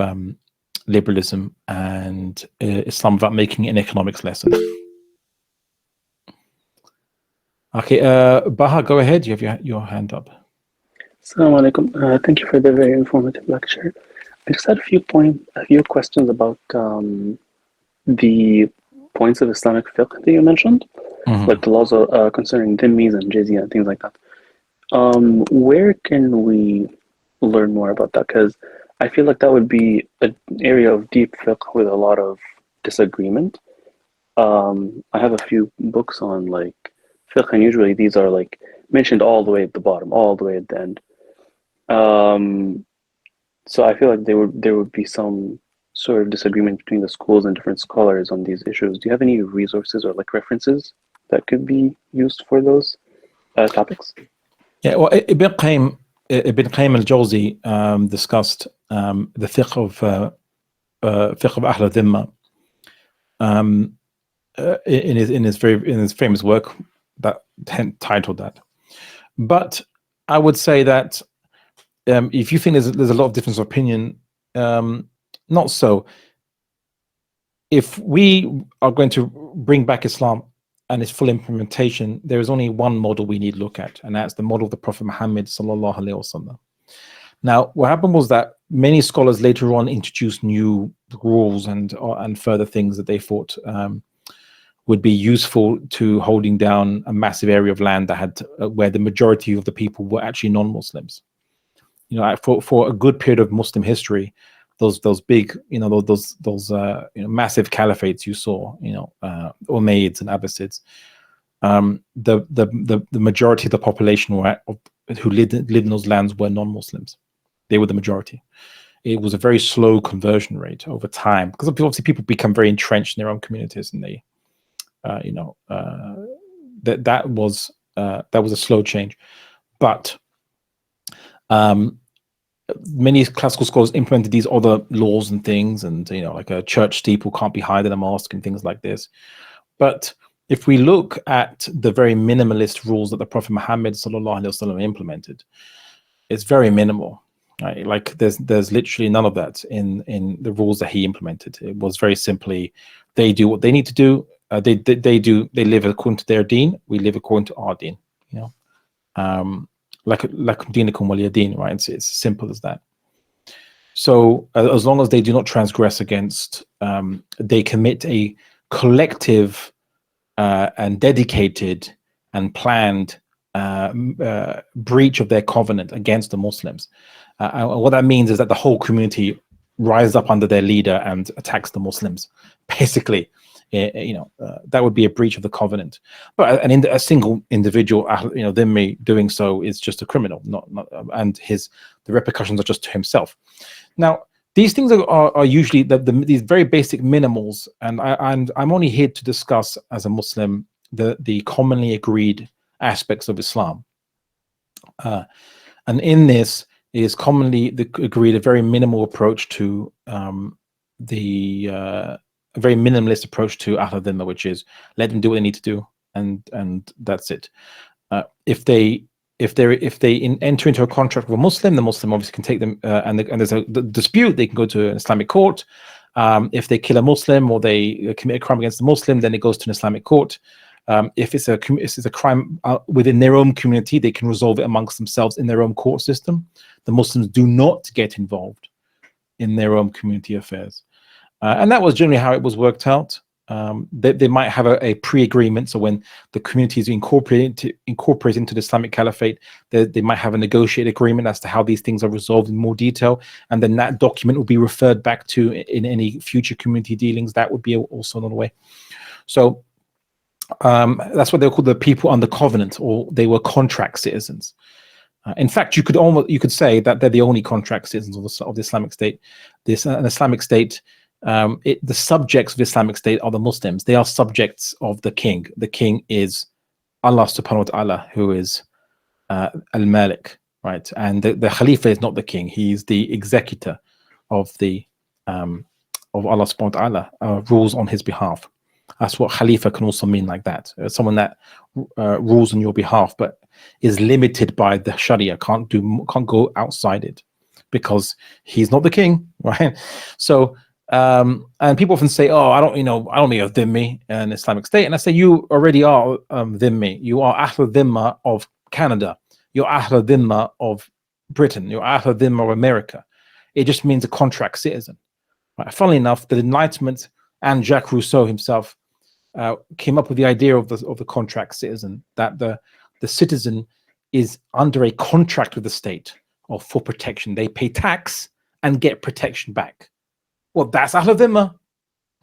Speaker 2: liberalism and Islam, without making an economics lesson. Okay, Baha, go ahead. You have your hand up.
Speaker 5: Assalamu alaikum. Thank you for the very informative lecture. I just had a few questions about the points of Islamic fiqh that you mentioned, like the laws concerning dhimmis and jizya and things like that. Where can we learn more about that? Because I feel like that would be an area of deep fiqh with a lot of disagreement. I have a few books on like fiqh, and usually these are like mentioned all the way at the bottom, all the way at the end. So I feel like there would be some sort of disagreement between the schools and different scholars on these issues. Do you have any resources or like references that could be used for those topics?
Speaker 2: Yeah, well, Ibn Qayyim al-Jawzi discussed the fiqh of Ahl al-Dhimma in his famous work that titled that. But I would say that if you think there's a lot of difference of opinion, not so. If we are going to bring back Islam and its full implementation, there is only one model we need to look at, and that's the model of the Prophet Muhammad sallallahu alaihi wasallam. Now, what happened was that many scholars later on introduced new rules and further things that they thought would be useful to holding down a massive area of land that had where the majority of the people were actually non-Muslims. You know, for a good period of Muslim history, those big, you know, those massive caliphates you saw, you know, Umayyads and Abbasids, the majority of the population who lived in those lands were non-Muslims. They were the majority. It was a very slow conversion rate over time, because obviously people become very entrenched in their own communities, and they, that was a slow change. But many classical scholars implemented these other laws and things, and you know, like a church steeple can't be higher than a mosque and things like this. But if we look at the very minimalist rules that the Prophet Muhammad sallallahu alaihi wasallam implemented, it's very minimal. Right? Like there's literally none of that in the rules that he implemented. It was very simply, they do what they need to do. They live according to their deen. We live according to our deen. You know, like dinakum waliya deen, right? It's as simple as that. So as long as they do not transgress against, they commit a collective and dedicated and planned breach of their covenant against the Muslims. What that means is that the whole community rises up under their leader and attacks the Muslims. Basically, that would be a breach of the covenant. But a single individual, dhimmi, doing so is just a criminal, and the repercussions are just to himself. Now, these things are usually these very basic minimals, and I'm only here to discuss as a Muslim the commonly agreed aspects of Islam. And in this is commonly agreed a very minimal approach to a very minimalist approach to Ahl al-Dhimma, which is let them do what they need to do, and that's it. If they enter into a contract with a Muslim, the Muslim obviously can take them, and there's a dispute, they can go to an Islamic court. If they kill a Muslim or they commit a crime against the Muslim, then it goes to an Islamic court. If it's a crime within their own community, they can resolve it amongst themselves in their own court system. The Muslims do not get involved in their own community affairs. And that was generally how it was worked out. They might have a pre-agreement, so when the community is incorporated into the Islamic Caliphate, they might have a negotiated agreement as to how these things are resolved in more detail, and then that document will be referred back to in any future community dealings. That would be also another way. So that's what they're called, the people under covenant, or they were contract citizens. In fact, you could say that they're the only contract citizens of the Islamic State. An Islamic State. The subjects of the Islamic State are the Muslims. They are subjects of the king. The king is Allah subhanahu wa ta'ala, who is al-Malik, right? And the Khalifa is not the king. He is the executor of Allah subhanahu wa ta'ala, rules on his behalf. That's what Khalifa can also mean, like that. Someone that rules on your behalf, but is limited by the Sharia, can't go outside it, because he's not the king, right? So and people often say, oh, I don't need a dhimmi in Islamic State. And I say, you already are dhimmi. You are Ahl al-Dhimma of Canada. You're Ahl al-Dhimma of Britain. You're Ahl al-Dhimma of America. It just means a contract citizen. Right? Funnily enough, the Enlightenment and Jacques Rousseau himself came up with the idea of the contract citizen, that the citizen is under a contract with the state for protection. They pay tax and get protection back. Well, that's Ahl al-Dhimma.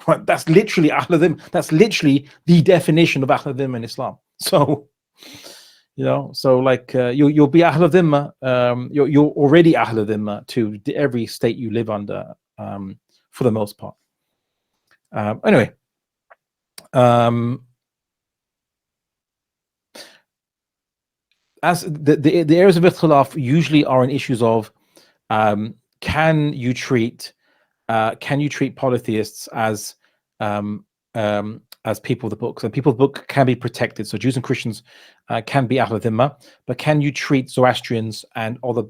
Speaker 2: Right? That's literally Ahl al-Dhimma. That's literally the definition of Ahl al-Dhimma in Islam. So, like you'll be Ahl al-Dhimma. You're already Ahl al-Dhimma to every state you live under, for the most part. Anyway, as the areas of ikhtilaf usually are in issues of can you treat polytheists as people of the book? So people of the book can be protected. So Jews and Christians can be Ahl al-Dhimma, but can you treat Zoroastrians and other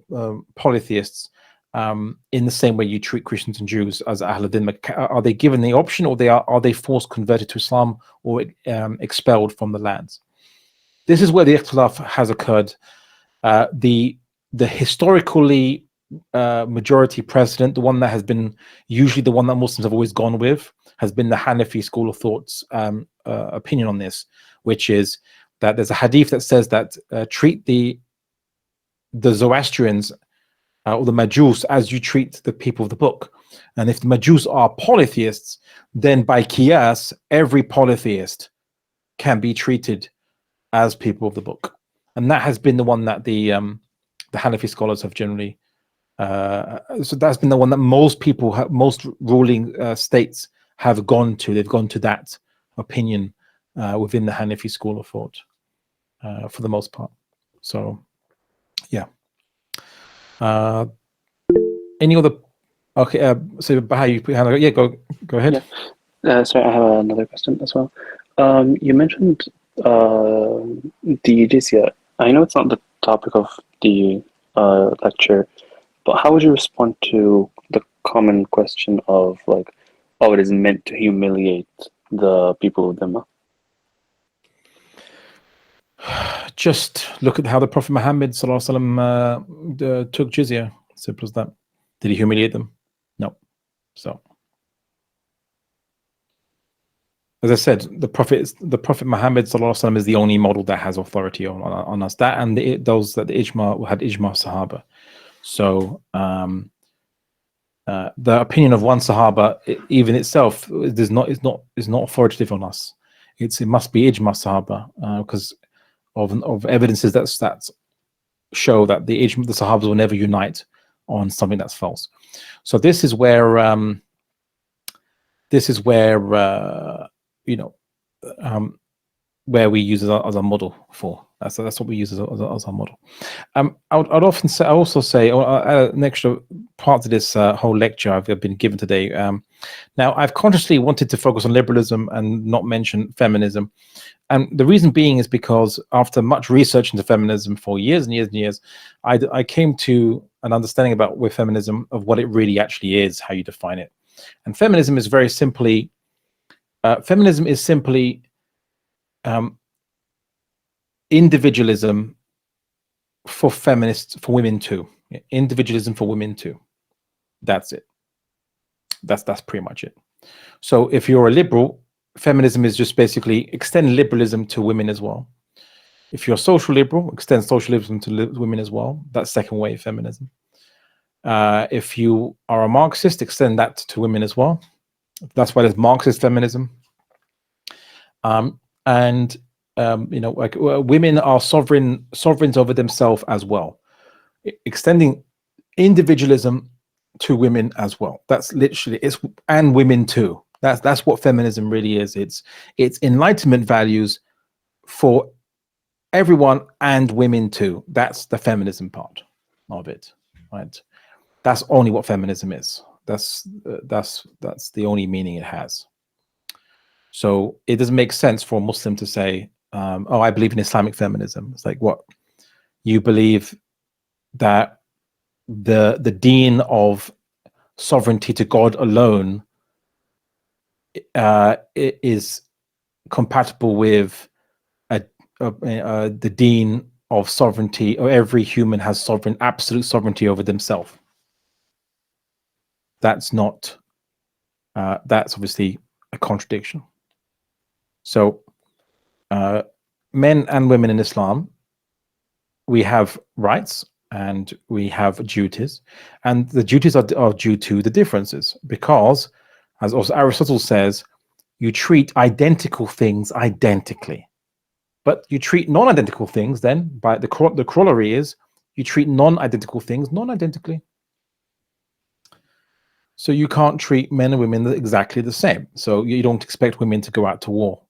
Speaker 2: polytheists in the same way you treat Christians and Jews as Ahl al-Dhimma? Are they given the option, or are they forced converted to Islam or expelled from the lands? This is where the ikhtilaf has occurred. The historically majority precedent, the one that has been usually the one that Muslims have always gone with, has been the Hanafi school of thoughts opinion on this, which is that there's a hadith that says that treat the Zoroastrians or the Majus as you treat the people of the book. And if the Majus are polytheists, then by qiyas, every polytheist can be treated as people of the book. And that has been the one that the Hanafi scholars have generally, so that's been the one that most people, most ruling states have gone to. They've gone to that opinion within the Hanafi school of thought for the most part. So, yeah. Any other? Okay, so Baha, yeah, go ahead.
Speaker 5: Yeah. Sorry, I have another question as well. You mentioned the jizya. I know it's not the topic of the lecture, but how would you respond to the common question of like, oh, it is meant to humiliate the people of Dhimma?
Speaker 2: Just look at how the Prophet Muhammad sallallahu alaihi wasallam took jizya. Simple as that. Did he humiliate them? No. So, as I said, the Prophet Muhammad sallallahu alaihi wasallam is the only model that has authority on us. That and those that the ijma had ijma Sahaba. So the opinion of one Sahaba, even itself, is not authoritative on us. It must be ijma Sahaba because of evidences that show that the Sahabas will never unite on something that's false. So this is where where we use as a model for. That's what we use as our model. I'd often say, I also say, an extra part to this whole lecture I've been given today. Now, I've consciously wanted to focus on liberalism and not mention feminism. And the reason being is because after much research into feminism for years and years and years, I came to an understanding about with feminism of what it really actually is, how you define it. And feminism is very simply, individualism for feminists, for women too. Individualism for women too. That's it. That's pretty much it. So if you're a liberal, feminism is just basically extend liberalism to women as well. If you're a social liberal, extend socialism to women as well. That's second wave feminism. If you are a Marxist, extend that to women as well. That's why there's Marxist feminism. Like women are sovereigns over themselves as well. Extending individualism to women as well. That's literally and women too. That's what feminism really is. It's enlightenment values for everyone and women too. That's the feminism part of it, right? That's only what feminism is. That's the only meaning it has. So it doesn't make sense for a Muslim to say, oh, I believe in Islamic feminism. It's like, what? You believe that the deen of sovereignty to God alone is compatible with the deen of sovereignty, or every human has absolute sovereignty over themselves. That's not, that's obviously a contradiction. So men and women in Islam, we have rights and we have duties, and the duties are due to the differences, because as also Aristotle says, you treat identical things identically, but you treat non-identical things then, by the corollary is you treat non-identical things non-identically. So you can't treat men and women exactly the same. So you don't expect women to go out to war.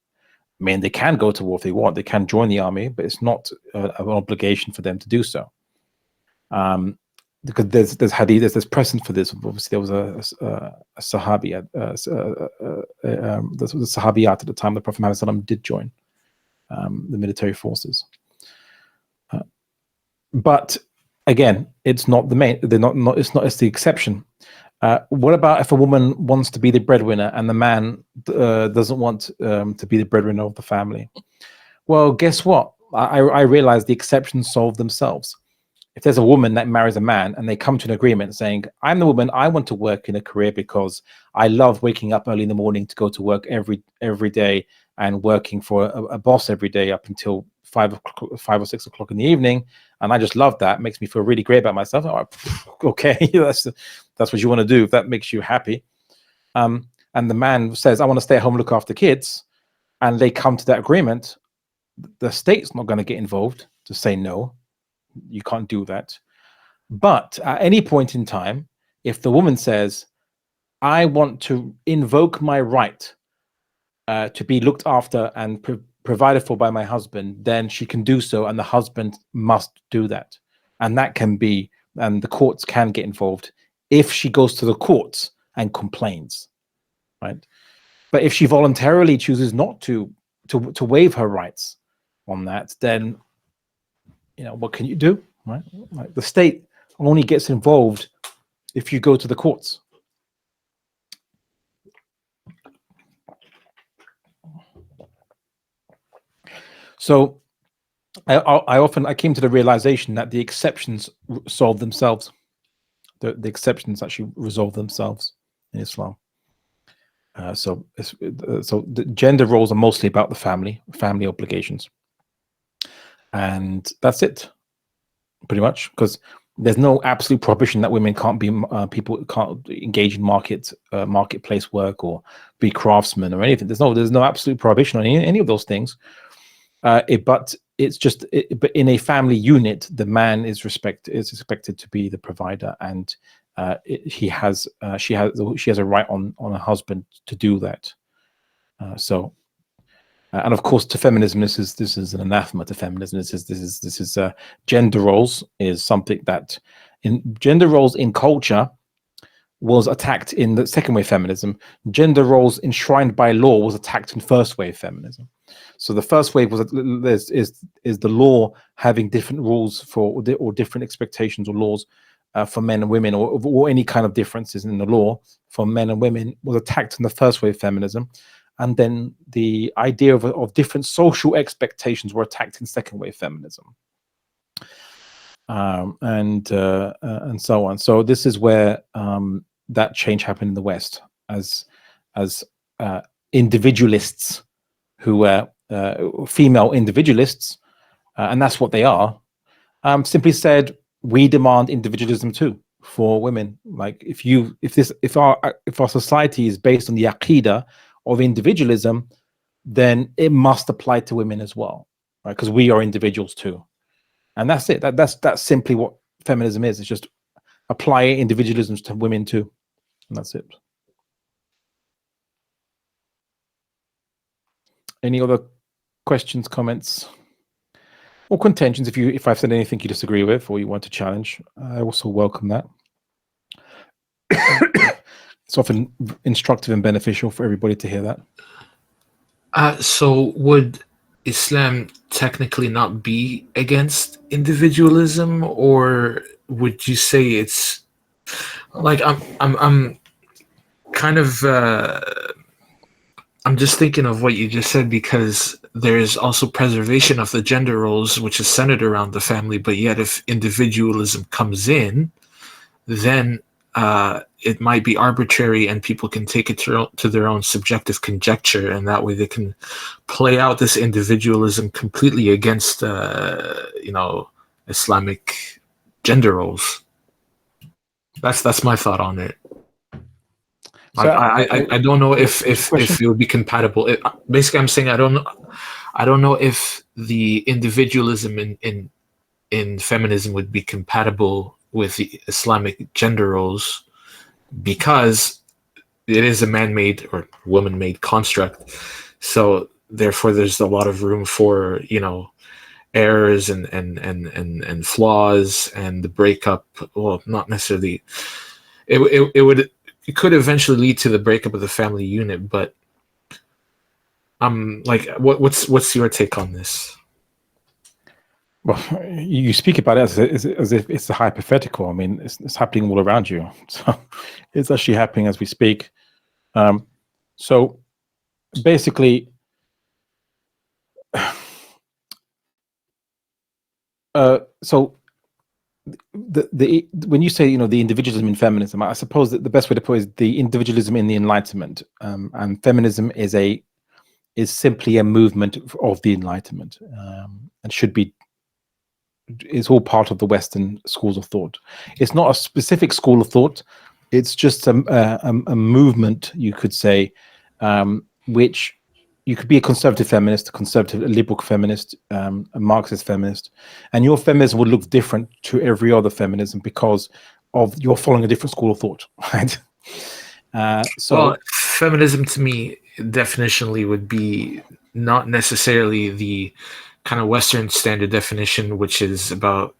Speaker 2: I mean, they can go to war if they want. They can join the army, but it's not an obligation for them to do so. Because there's hadith, there's precedent for this. Obviously, there was a sahabi, the sahabiyat at the time the Prophet Muhammad did join the military forces. But again, it's not the main. It's the exception. What about if a woman wants to be the breadwinner and the man doesn't want to be the breadwinner of the family? Well, guess what? I realize the exceptions solve themselves. if there's a woman that marries a man and they come to an agreement saying, I'm the woman, I want to work in a career because I love waking up early in the morning to go to work every day and working for a boss every day up until 5 or 6 o'clock in the evening, and I just love that. It makes me feel really great about myself. Oh, okay, that's what you want to do if that makes you happy. And the man says, I want to stay at home and look after kids, and they come to that agreement. The state's not going to get involved to say no, you can't do that. But at any point in time, if the woman says, I want to invoke my right to be looked after and provided for by my husband, then she can do so, and the husband must do that. And that can be, and the courts can get involved if she goes to the courts and complains, right? But if she voluntarily chooses not to waive her rights on that, then, you know, what can you do, right? Like, the state only gets involved if you go to the courts. So I came to the realization that the exceptions solve themselves. The exceptions actually resolve themselves in Islam. So the gender roles are mostly about the family obligations, and that's it, pretty much, because there's no absolute prohibition that women can't be people can't engage in marketplace work or be craftsmen or anything. There's no absolute prohibition on any of those things. But it's just, but in a family unit, the man is expected to be the provider, and she has a right on a husband to do that. And of course, to feminism, this is an anathema to feminism. This is gender roles is something that in gender roles in culture was attacked in the second wave feminism. Gender roles enshrined by law was attacked in first wave feminism. So the first wave was is the law having different rules or different expectations or laws for men and women, or any kind of differences in the law for men and women was attacked in the first wave feminism. And then the idea of different social expectations were attacked in second wave feminism, and so on. So this is where that change happened in the West, as individualists who were female individualists, and that's what they are, simply said, we demand individualism too for women. Like if our society is based on the aqidah of individualism, then it must apply to women as well, right? Because we are individuals too, and that's it. That's simply what feminism is. It's just apply individualism to women too, and that's it. Any other questions, comments, or contentions? If I've said anything you disagree with or you want to challenge, I also welcome that. It's often instructive and beneficial for everybody to hear that.
Speaker 4: So would Islam technically not be against individualism, or would you say it's like I'm kind of I'm just thinking of what you just said, because there is also preservation of the gender roles, which is centered around the family, but yet if individualism comes in, then it might be arbitrary and people can take it to their own subjective conjecture, and that way they can play out this individualism completely against Islamic gender roles. That's my thought on it. So I don't know if it would be compatible. Basically, I'm saying I don't know if the individualism in feminism would be compatible with the Islamic gender roles, because it is a man-made or woman-made construct. So therefore, there's a lot of room for errors and flaws, and the breakup. Well, not necessarily. It could eventually lead to the breakup of the family unit, but what's your take on this?
Speaker 2: Well, you speak about it as if it's a hypothetical. I mean, it's happening all around you. So it's actually happening as we speak. So basically, so when you say the individualism in feminism, I suppose that the best way to put it is the individualism in the Enlightenment, and feminism is simply a movement of the Enlightenment, and is all part of the Western schools of thought. It's not a specific school of thought. It's just a movement, you could say, which you could be a conservative feminist, a liberal feminist, a Marxist feminist, and your feminism would look different to every other feminism because of you're following a different school of thought, right?
Speaker 4: Well, feminism to me definitionally would be not necessarily the kind of Western standard definition, which is about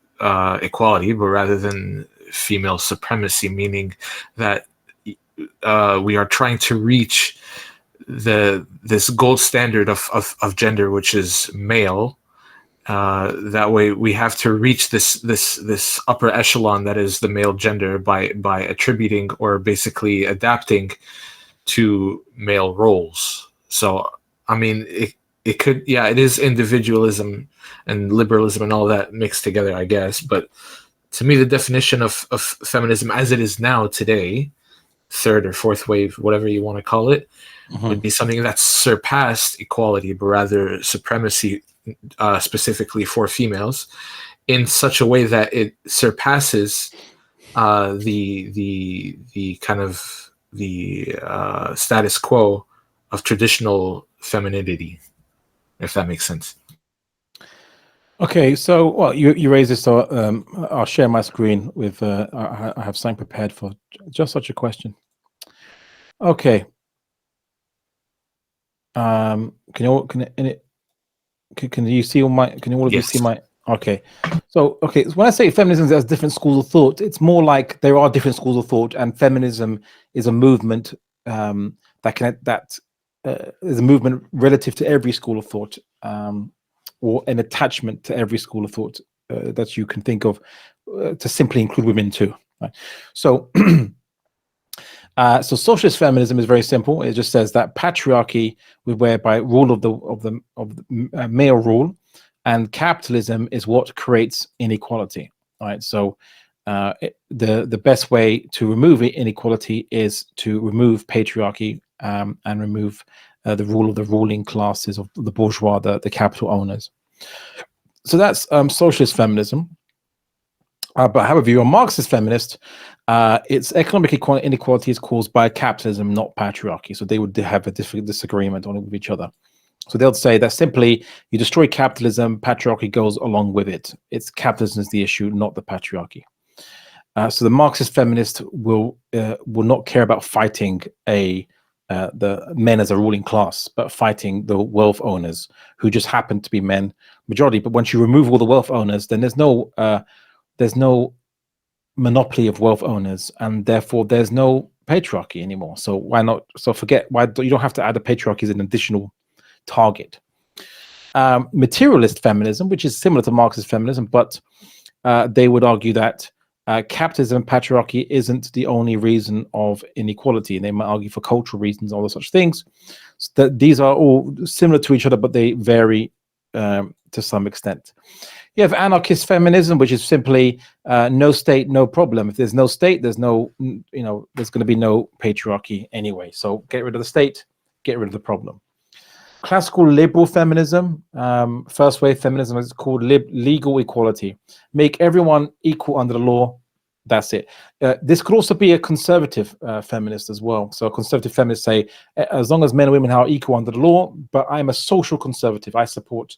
Speaker 4: equality, but rather than female supremacy, meaning that we are trying to reach this gold standard of gender, which is male. That way, we have to reach this upper echelon that is the male gender by attributing or basically adapting to male roles. So, I mean, it could, yeah, it is individualism and liberalism and all that mixed together, I guess. But to me, the definition of feminism as it is now today, third or fourth wave, whatever you want to call it, would be something that's surpassed equality, but rather supremacy, specifically for females, in such a way that it surpasses the kind of the status quo of traditional femininity, if that makes sense.
Speaker 2: Okay, so well, you raised this, so I'll share my screen with. I have something prepared for just such a question. Okay. Can you see all my? Can you all of you see my? Okay. So when I say feminism has different schools of thought, it's more like there are different schools of thought, and feminism is a movement that is a movement relative to every school of thought, or an attachment to every school of thought that you can think of, to simply include women too. Right? So. So socialist feminism is very simple. It just says that patriarchy, whereby rule of the male rule, and capitalism is what creates inequality. Right. So the best way to remove inequality is to remove patriarchy and remove the rule of the ruling classes of the bourgeois, the capital owners. So that's socialist feminism. But however, you're a Marxist feminist, its economic inequality is caused by capitalism, not patriarchy. So they would have a disagreement on it with each other. So they'll say that simply you destroy capitalism, patriarchy goes along with it. It's capitalism is the issue, not the patriarchy. So the Marxist feminist will not care about fighting the men as a ruling class, but fighting the wealth owners who just happen to be men majority. But once you remove all the wealth owners, then there's no monopoly of wealth owners, and therefore there's no patriarchy anymore. So why not? So you don't have to add a patriarchy as an additional target. Materialist feminism, which is similar to Marxist feminism, but they would argue that capitalism and patriarchy isn't the only reason of inequality, and they might argue for cultural reasons, all those such things. So that these are all similar to each other, but they vary to some extent. You have anarchist feminism, which is simply no state, no problem. If there's no state, there's there's going to be no patriarchy anyway. So get rid of the state, get rid of the problem. Classical liberal feminism, first wave feminism, is called legal equality. Make everyone equal under the law. That's it. This could also be a conservative feminist as well. So conservative feminists say, as long as men and women are equal under the law, but I'm a social conservative. I support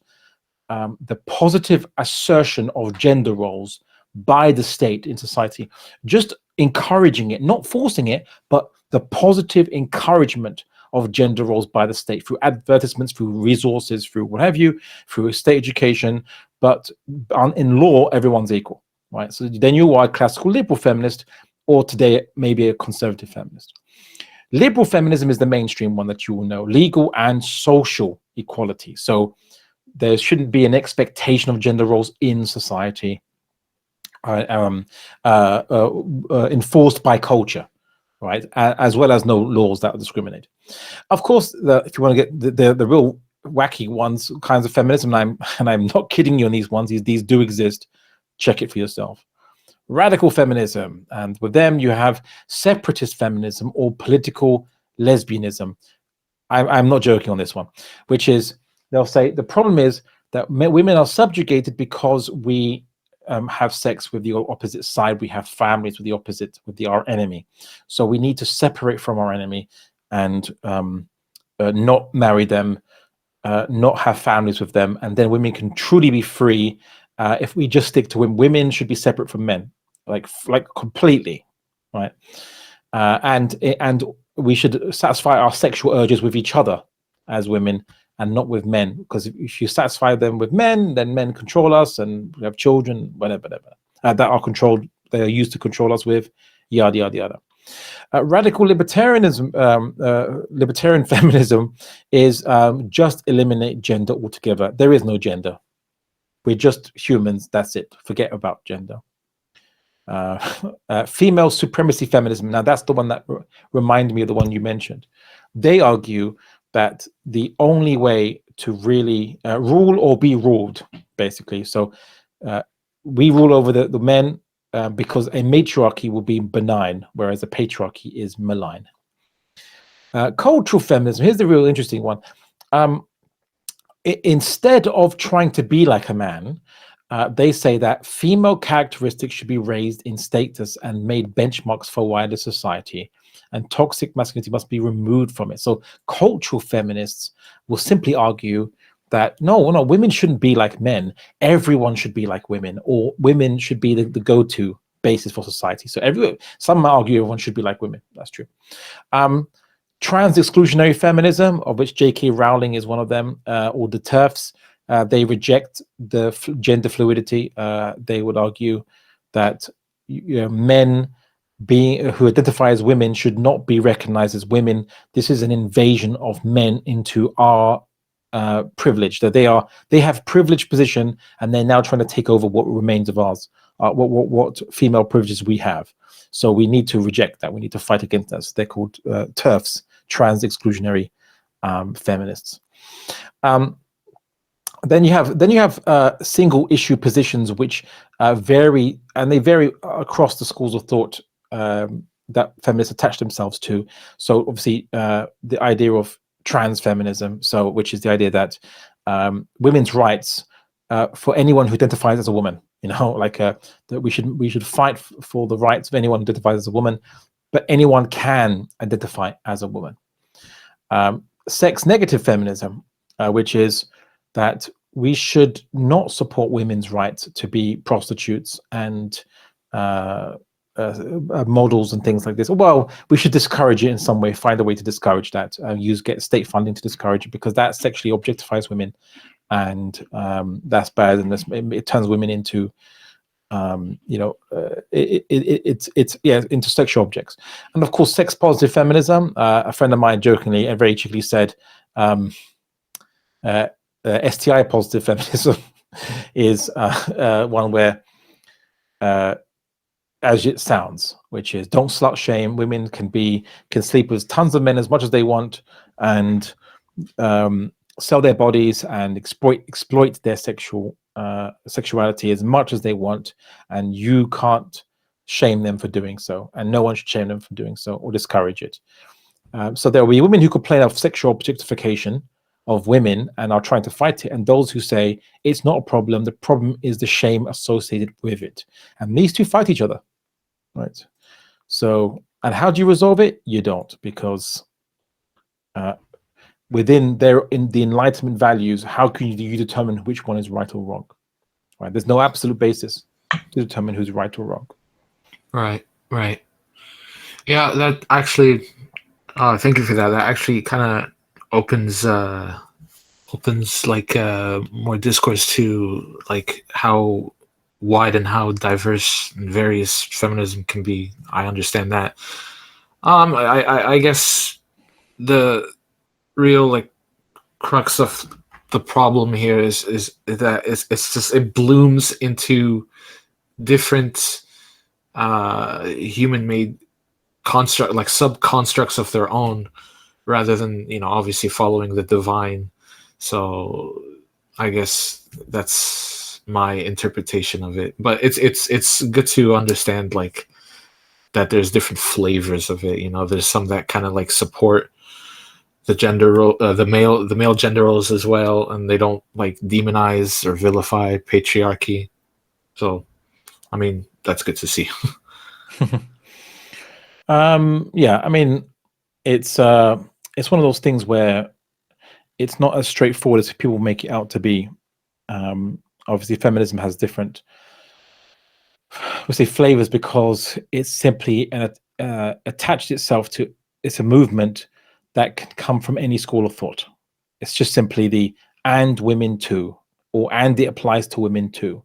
Speaker 2: the positive assertion of gender roles by the state in society, just encouraging it, not forcing it, but the positive encouragement of gender roles by the state through advertisements, through resources, through what have you, through state education. But in law, everyone's equal, right? So then you are a classical liberal feminist, or today maybe a conservative feminist. Liberal feminism is the mainstream one that you will know, legal and social equality. So there shouldn't be an expectation of gender roles in society enforced by culture, right? As well as no laws that discriminate. Of course, if you want to get the real wacky kinds of feminism, and I'm not kidding you on these ones. These do exist. Check it for yourself. radical feminism, and with them you have separatist feminism or political lesbianism. I'm not joking on this one, which is they'll say the problem is that women are subjugated because we have sex with the opposite side. We have families with the opposite, our enemy. So we need to separate from our enemy and not marry them, not have families with them, and then women can truly be free. If we just stick to women, women should be separate from men, like completely, right? And we should satisfy our sexual urges with each other as women and not with men, because if you satisfy them with men, then men control us and we have children, whatever, that are controlled, they are used to control us with, yada, yada, yada. Radical libertarianism, libertarian feminism is just eliminate gender altogether. There is no gender. We're just humans, that's it. Forget about gender. Female supremacy feminism. Now that's the one that reminded me of the one you mentioned. They argue that the only way to really rule or be ruled, basically. So we rule over the men because a matriarchy will be benign, whereas a patriarchy is malign. Cultural feminism, here's the real interesting one. Instead of trying to be like a man, they say that female characteristics should be raised in status and made benchmarks for wider society, and toxic masculinity must be removed from it. So cultural feminists will simply argue that no, women shouldn't be like men. Everyone should be like women, or women should be the go-to basis for society. So some argue everyone should be like women. That's true. Trans-exclusionary feminism, of which J.K. Rowling is one of them, or the TERFs, they reject the gender fluidity. They would argue that men who identify as women should not be recognized as women. This is an invasion of men into our privilege. That they have privileged position, and they're now trying to take over what remains of ours, what female privileges we have. So we need to reject that. We need to fight against that. So they're called TERFs, trans-exclusionary feminists. Then you have single issue positions, which vary, and they vary across the schools of thought that feminists attach themselves to. So obviously the idea of trans feminism, which is the idea that women's rights for anyone who identifies as a woman, that we should fight for the rights of anyone who identifies as a woman, but anyone can identify as a woman. Sex negative feminism, which is that we should not support women's rights to be prostitutes and models and things like this. Well, we should discourage it in some way, find a way to discourage that, get state funding to discourage it, because that sexually objectifies women, and that's bad, and it turns women into into sexual objects. And of course, sex positive feminism, a friend of mine jokingly and very cheekily said STI positive feminism is one where as it sounds, which is don't slut shame. Women can sleep with tons of men as much as they want, and sell their bodies and exploit their sexuality as much as they want, and you can't shame them for doing so, and no one should shame them for doing so or discourage it. So there will be women who complain of sexual objectification of women and are trying to fight it, and those who say it's not a problem, the problem is the shame associated with it. And these two fight each other, right? So, and how do you resolve it? You don't, because within the Enlightenment values, how can you determine which one is right or wrong? Right? There's no absolute basis to determine who's right or wrong. Right.
Speaker 4: Yeah, that actually, thank you for that. That actually kind of opens like more discourse to like how wide and how diverse and various feminism can be. I understand that. I guess the real like crux of the problem here is that it's just it blooms into different human-made construct, like sub-constructs of their own, rather than obviously following the divine. So I guess that's my interpretation of it. But it's good to understand like that there's different flavors of it. You know, there's some that kind of like support the gender role, the male gender roles as well, and they don't like demonize or vilify patriarchy. So, I mean, that's good to see.
Speaker 2: Yeah, I mean, it's one of those things where it's not as straightforward as people make it out to be. Obviously, feminism has different, we'll say, flavors because it's simply attached itself to, it's a movement that can come from any school of thought. It's just simply the "and women too," or "and it applies to women too"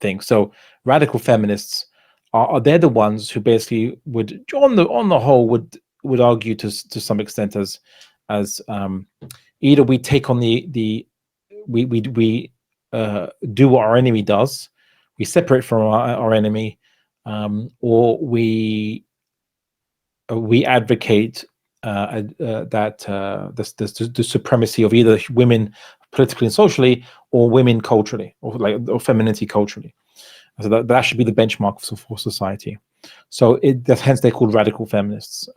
Speaker 2: thing. So radical feminists are they're the ones who basically would, on the whole, would argue to some extent as either we take on we do what our enemy does, we separate from our enemy, or we advocate that the supremacy of either women politically and socially, or women culturally, or femininity culturally. So that should be the benchmark for society. So hence they're called radical feminists,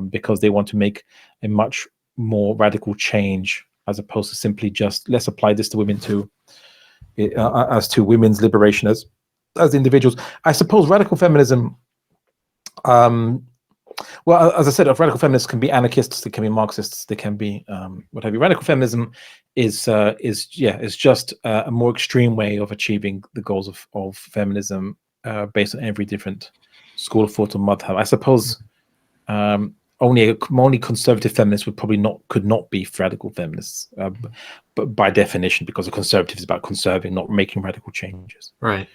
Speaker 2: because they want to make a much more radical change, as opposed to simply just let's apply this to women too, as to women's liberation as individuals. I suppose radical feminism, well, as I said, radical feminists can be anarchists, they can be Marxists, they can be what have you. Radical feminism is just a more extreme way of achieving the goals of feminism, based on every different school of thought or madhab. I suppose only conservative feminists could not be radical feminists, but by definition, because a conservative is about conserving, not making radical changes.
Speaker 4: Right.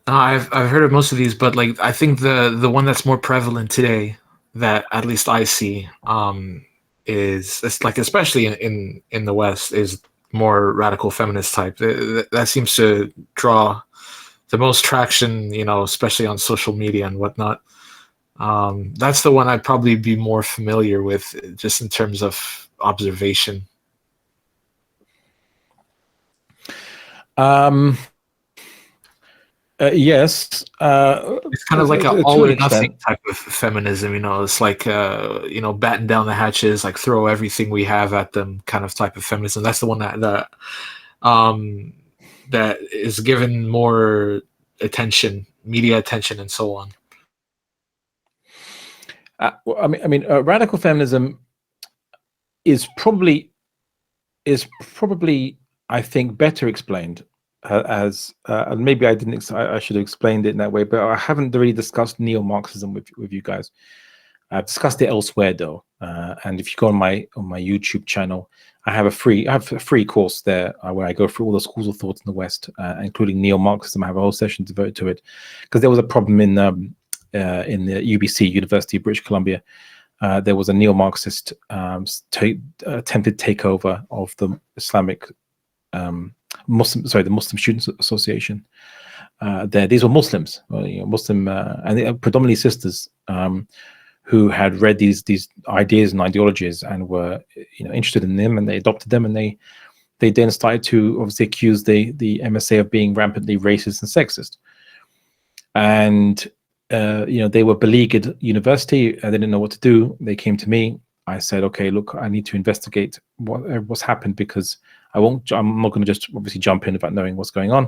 Speaker 4: I've heard of most of these, but like I think the one that's more prevalent today, that at least I see, is it's like, especially in the West, is more radical feminist type. That seems to draw the most traction, you know, especially on social media and whatnot. That's the one I'd probably be more familiar with, just in terms of observation.
Speaker 2: Yes,
Speaker 4: it's kind of like an all or nothing type of feminism. You know, it's like you know, batten down the hatches, like throw everything we have at them, kind of type of feminism. That's the one that is given more attention, media attention, and so on.
Speaker 2: Well, I mean, radical feminism is probably, I think, better explained as and maybe I should have explained it in that way, but I haven't really discussed neo-Marxism with you guys. I've discussed it elsewhere though, and if you go on my YouTube channel, I have a free course there where I go through all the schools of thought in the West, including neo-Marxism. I have a whole session devoted to it, because there was a problem in the UBC, University of British Columbia. There was a neo-Marxist attempted takeover of the Islamic the Muslim Students Association. These were Muslims, Muslim, and predominantly sisters, who had read these ideas and ideologies and were, interested in them, and they adopted them, and they then started to obviously accuse the MSA of being rampantly racist and sexist. And they were beleaguered at university. They didn't know what to do. They came to me. I said, okay, look, I need to investigate what's happened, because I'm not going to just obviously jump in without knowing what's going on.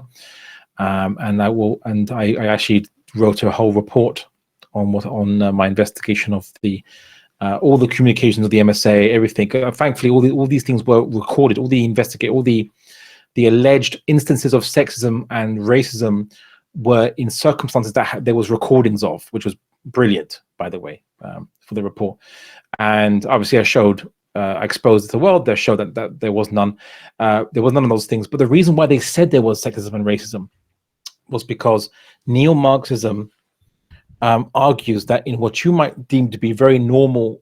Speaker 2: And I actually wrote a whole report on my investigation of all the communications of the MSA, everything. Thankfully, all these things were recorded. All the alleged instances of sexism and racism were in circumstances that there was recordings of, which was brilliant, by the way, for the report. And obviously, I exposed it to the world. They showed that there was none. There was none of those things. But the reason why they said there was sexism and racism was because neo-Marxism argues that in what you might deem to be very normal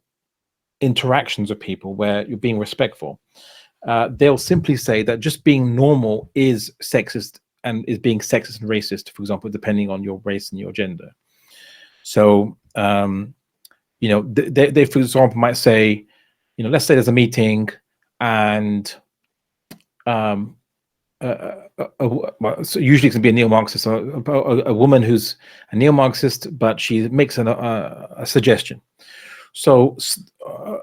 Speaker 2: interactions with people, where you're being respectful, they'll simply say that just being normal is sexist, and is being sexist and racist, for example, depending on your race and your gender. So, they, for example, might say, let's say there's a meeting, and well, so usually it can be a neo-Marxist, a woman who's a neo-Marxist, but she makes a suggestion. So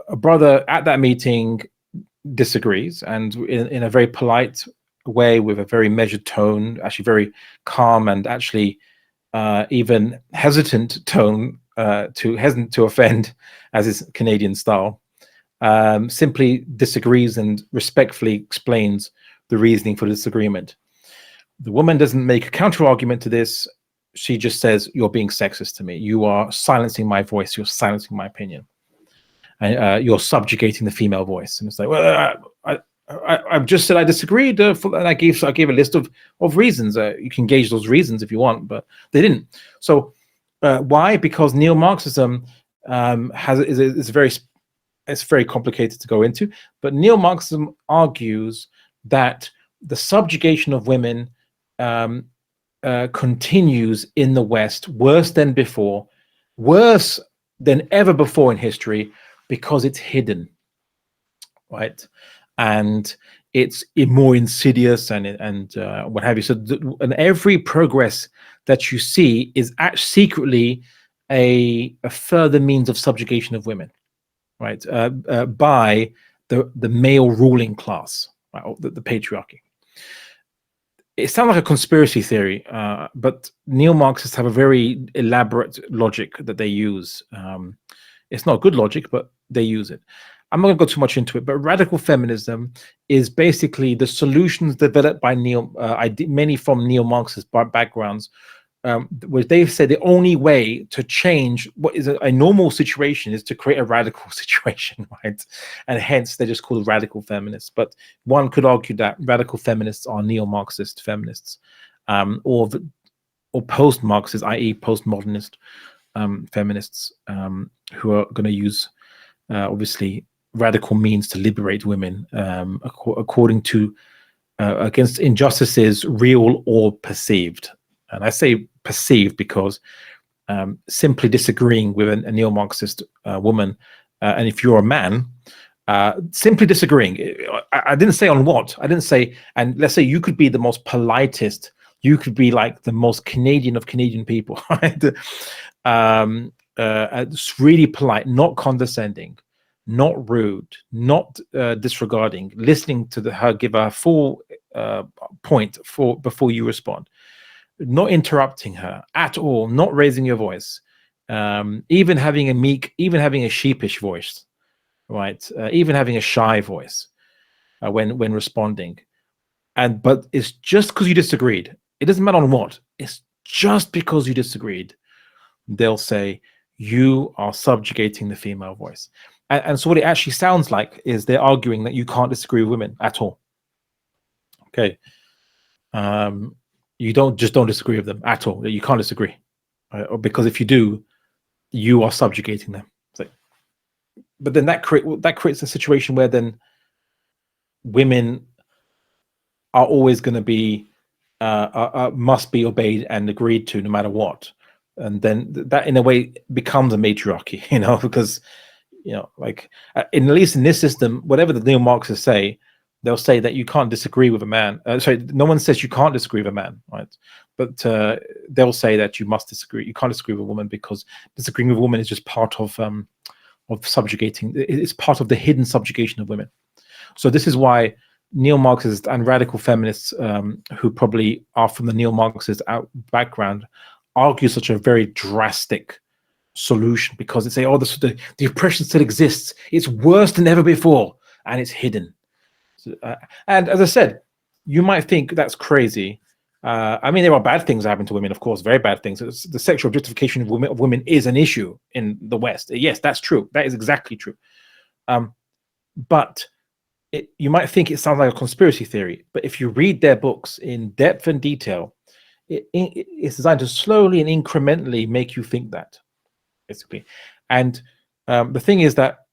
Speaker 2: a brother at that meeting disagrees, and in a very polite way, with a very measured tone, actually very calm, and actually even hesitant tone, hesitant to offend, as is Canadian style, simply disagrees and respectfully explains the reasoning for the disagreement. The woman doesn't make a counter argument to this. She just says, "You're being sexist to me. You are silencing my voice. You're silencing my opinion. And you're subjugating the female voice." And it's like, well, I've just said I disagreed, and I gave a list of reasons. You can gauge those reasons if you want, but they didn't. So why? Because neo-Marxism it's very complicated to go into, but neo-Marxism argues that the subjugation of women continues in the West worse than before, worse than ever before in history, because it's hidden, right? And it's more insidious and what have you. So and every progress that you see is actually secretly a further means of subjugation of women, right? By the male ruling class, right? Or the patriarchy. It sounds like a conspiracy theory, but neo-Marxists have a very elaborate logic that they use. It's not good logic, but they use it. I'm not going to go too much into it, but radical feminism is basically the solutions developed by many from neo-Marxist backgrounds, where they've said the only way to change what is a normal situation is to create a radical situation, right? And hence they're just called radical feminists. But one could argue that radical feminists are neo-Marxist feminists, or post-Marxist, i.e. postmodernist feminists, who are going to use obviously radical means to liberate women, according to against injustices, real or perceived. And I say perceived because simply disagreeing with a neo-Marxist woman, and if you're a man, simply disagreeing. I didn't say on what. I didn't say, and let's say you could be the most politest, you could be like the most Canadian of Canadian people, right? It's really polite, not condescending, not rude, not disregarding, listening to her give a full point before you respond, not interrupting her at all, not raising your voice, even having a meek, even having a sheepish voice, right? Even having a shy voice when responding. But it's just because you disagreed. It doesn't matter on what. It's just because you disagreed. They'll say you are subjugating the female voice. And so what it actually sounds like is they're arguing that you can't disagree with women at all. Okay. You don't disagree with them at all. You can't disagree. Because if you do, you are subjugating them. Like, but then that creates a situation where then women are always going to be must be obeyed and agreed to no matter what. And then that in a way becomes a matriarchy, because like at least in this system, whatever the neo-Marxists say, they'll say that you can't disagree with a man. No one says you can't disagree with a man, right? But they'll say that you must disagree. You can't disagree with a woman because disagreeing with a woman is just part of subjugating. It's part of the hidden subjugation of women. So this is why neo-Marxists and radical feminists, who probably are from the neo-Marxist background, argue such a very drastic solution, because they say, oh, the oppression still exists. It's worse than ever before, and it's hidden. And as I said, you might think that's crazy. I mean, there are bad things that happen to women, of course, very bad things. The sexual objectification of women is an issue in the West. Yes, that's true. That is exactly true. But you might think it sounds like a conspiracy theory. But if you read their books in depth and detail, it's designed to slowly and incrementally make you think that, basically. And the thing is that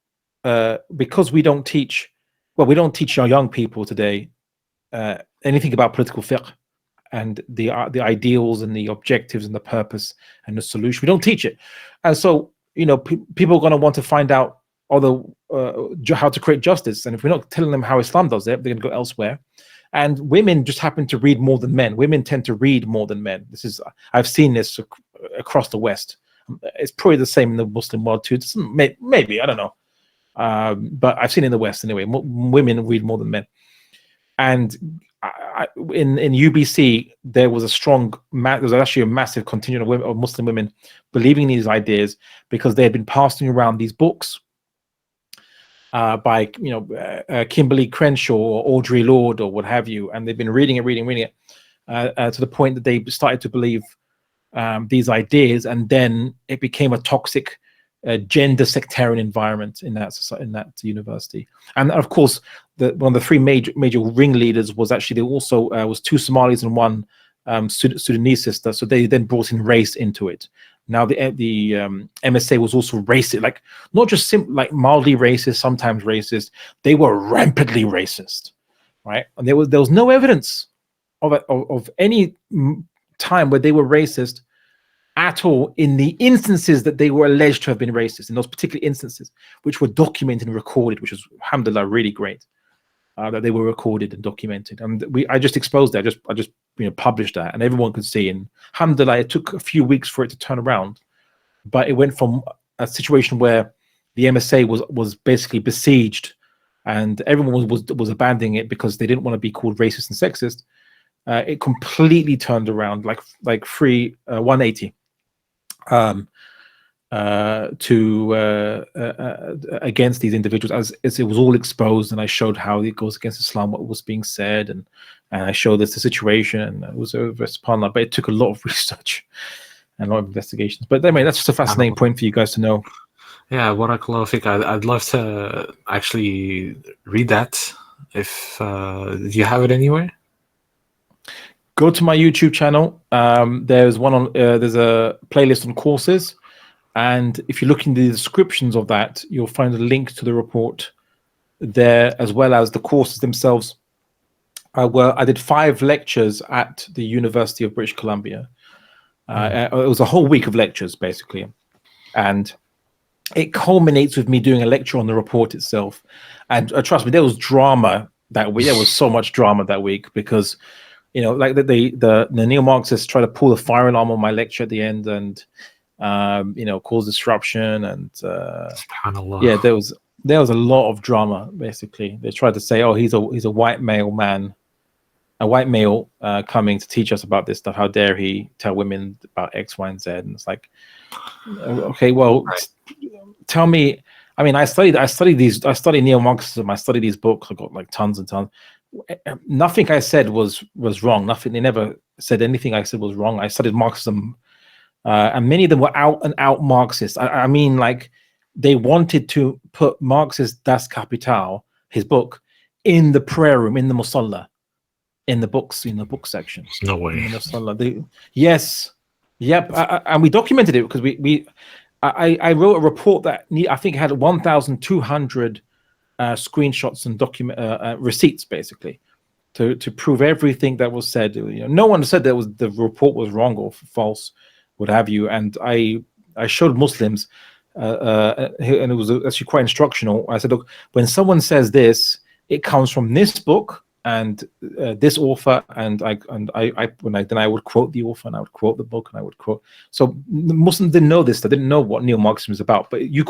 Speaker 2: because we don't teach our young people today anything about political fiqh and the ideals and the objectives and the purpose and the solution. We don't teach it. And so, people are going to want to find out how to create justice. And if we're not telling them how Islam does it, they're going to go elsewhere. and women just happen to read more than men. Women tend to read more than men. I've seen this across the West. It's probably the same in the Muslim world too. Maybe, I don't know, but I've seen it in the West anyway. Women read more than men. And in UBC, there was actually a massive contingent of Muslim women believing these ideas because they had been passing around these books by Kimberly Crenshaw or Audre Lorde or what have you, and they've been reading it to the point that they started to believe these ideas, and then it became a toxic gender sectarian environment in that university. And of course, one of the three major ringleaders was actually there also was two Somalis and one Sudanese sister. So they then brought in race into it. Now the MSA was also racist, like not just like mildly racist, sometimes racist. They were rampantly racist, right? And there was no evidence of any time where they were racist at all in the instances that they were alleged to have been racist, in those particular instances, which were documented and recorded, which was, alhamdulillah, really great that they were recorded and documented. And I just exposed that. I just published that, and everyone could see. And alhamdulillah, it took a few weeks for it to turn around, but it went from a situation where the MSA was basically besieged, and everyone was abandoning it because they didn't want to be called racist and sexist. It completely turned around, like 180. Against these individuals, as it was all exposed, and I showed how it goes against Islam, what was being said, and I showed this the situation, and it was over, subhanAllah, but it took a lot of research and a lot of investigations. But anyway, that's just a fascinating point for you guys to know.
Speaker 4: Yeah, barakallahu fiqh. I'd love to actually read that. If do you have it anywhere?
Speaker 2: Go to my YouTube channel. There's a playlist on courses. And if you look in the descriptions of that, you'll find a link to the report there, as well as the courses themselves. I did 5 lectures at the University of British Columbia. It was a whole week of lectures, basically. And it culminates with me doing a lecture on the report itself. And trust me, there was drama that week. There was so much drama that week because, like the neo-Marxists try to pull the fire alarm on my lecture at the end, and cause disruption, and yeah, there was a lot of drama. Basically, they tried to say, oh, he's a white male man, a white male coming to teach us about this stuff. How dare he tell women about X, Y, and Z? And it's like, okay, well, tell me. I mean, I studied neo-Marxism. I studied these books. I got like tons and tons. Nothing I said was wrong. Nothing. They never said anything I said was wrong. I studied Marxism. And many of them were out and out Marxists. I mean, like, they wanted to put Marxist Das Kapital, his book, in the prayer room, in the musalla, in the books, in the book section.
Speaker 4: No way.
Speaker 2: In the musalla. Yes. Yep. And we documented it because I wrote a report that I think had 1,200 screenshots and receipts, basically, to prove everything that was said. No one said that the report was wrong or false, what have you. And I showed Muslims, and it was actually quite instructional. I said, look, when someone says this, it comes from this book and this author, and I would quote the author, and I would quote the book, and I would quote. So the Muslims didn't know this. They didn't know what neo-Marxism is about, but you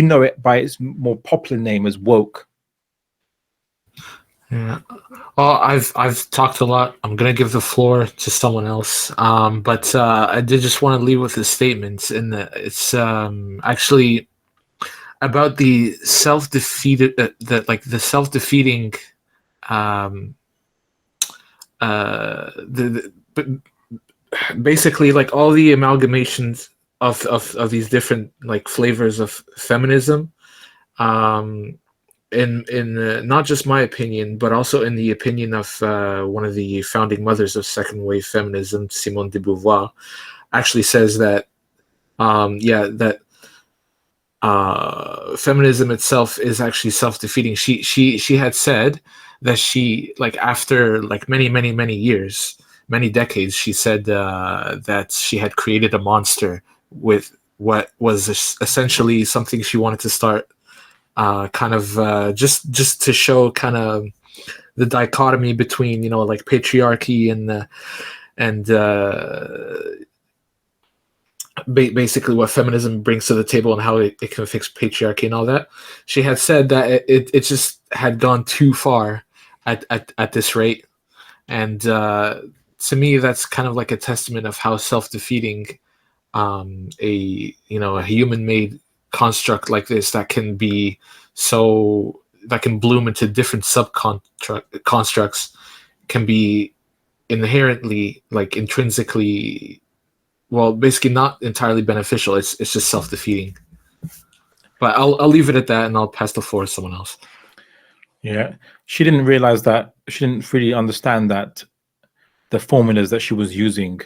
Speaker 2: know it by its more popular name as woke.
Speaker 4: Yeah. Well, I've talked a lot. I'm gonna give the floor to someone else. But I did just want to leave with a statement, and it's actually about the self-defeating. Basically, like, all the amalgamations of these different, like, flavors of feminism. In not just my opinion, but also in the opinion of one of the founding mothers of second wave feminism, Simone de Beauvoir, actually says that feminism itself is actually self-defeating. She had said that she, like, after like many years, many decades, she said that she had created a monster with what was essentially something she wanted to start kind of just to show kind of the dichotomy between, you know, like patriarchy and basically what feminism brings to the table and how it can fix patriarchy and all that. She had said that it just had gone too far at this rate, and to me that's kind of like a testament of how self-defeating a human-made construct like this that can bloom into different constructs can be inherently, like, intrinsically, well, basically not entirely beneficial. It's just self-defeating. But I'll leave it at that, and I'll pass the floor to someone else.
Speaker 2: Yeah, she didn't realize that. She didn't really understand that the formulas that she was using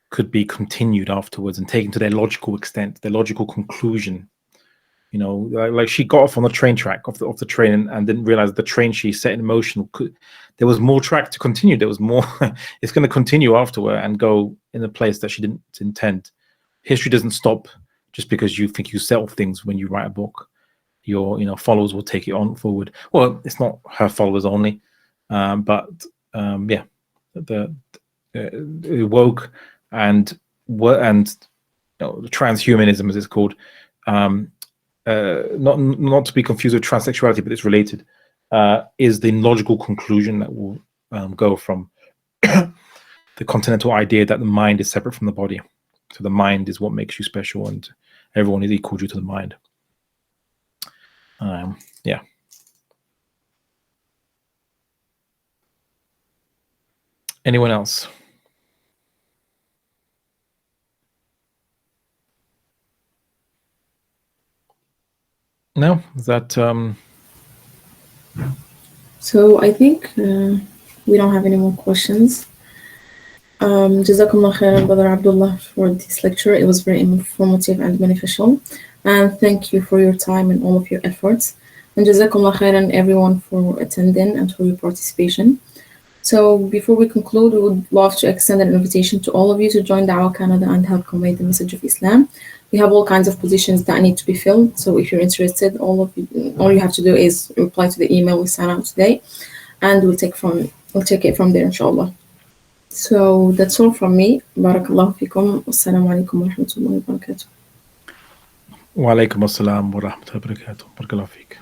Speaker 2: could be continued afterwards and taken to their logical extent, their logical conclusion. You know, like she got off on the train track off the train and didn't realize the train she set in motion there was more track to continue. There was more. It's going to continue afterward and go in a place that she didn't intend. History doesn't stop just because you think you settle things when you write a book. Your followers will take it on forward. Well, it's not her followers only, but yeah, the woke and transhumanism, as it's called. Not to be confused with transsexuality, but it's related, is the logical conclusion that will go from the continental idea that the mind is separate from the body. So the mind is what makes you special, and everyone is equal due to the mind. Yeah. Anyone else? No? Is that
Speaker 1: So I think we don't have any more questions. Jazakumullah khairan, Brother Abdullah, for this lecture. It was very informative and beneficial. And thank you for your time and all of your efforts. And Jazakumullah khairan, everyone, for attending and for your participation. So before we conclude, we would love to extend an invitation to all of you to join Dawah Canada and help convey the message of Islam. We have all kinds of positions that need to be filled. So if you're interested, all you have to do is reply to the email we sent out today, and we'll take it from there, inshallah. So that's all from me. Barakallahu fikum. Wassalamu alaikum wa rahmatullahi wa barakatuh.
Speaker 2: Wa alaikum assalam wa rahmatullahi wa barakatuh. Barakallahu feek.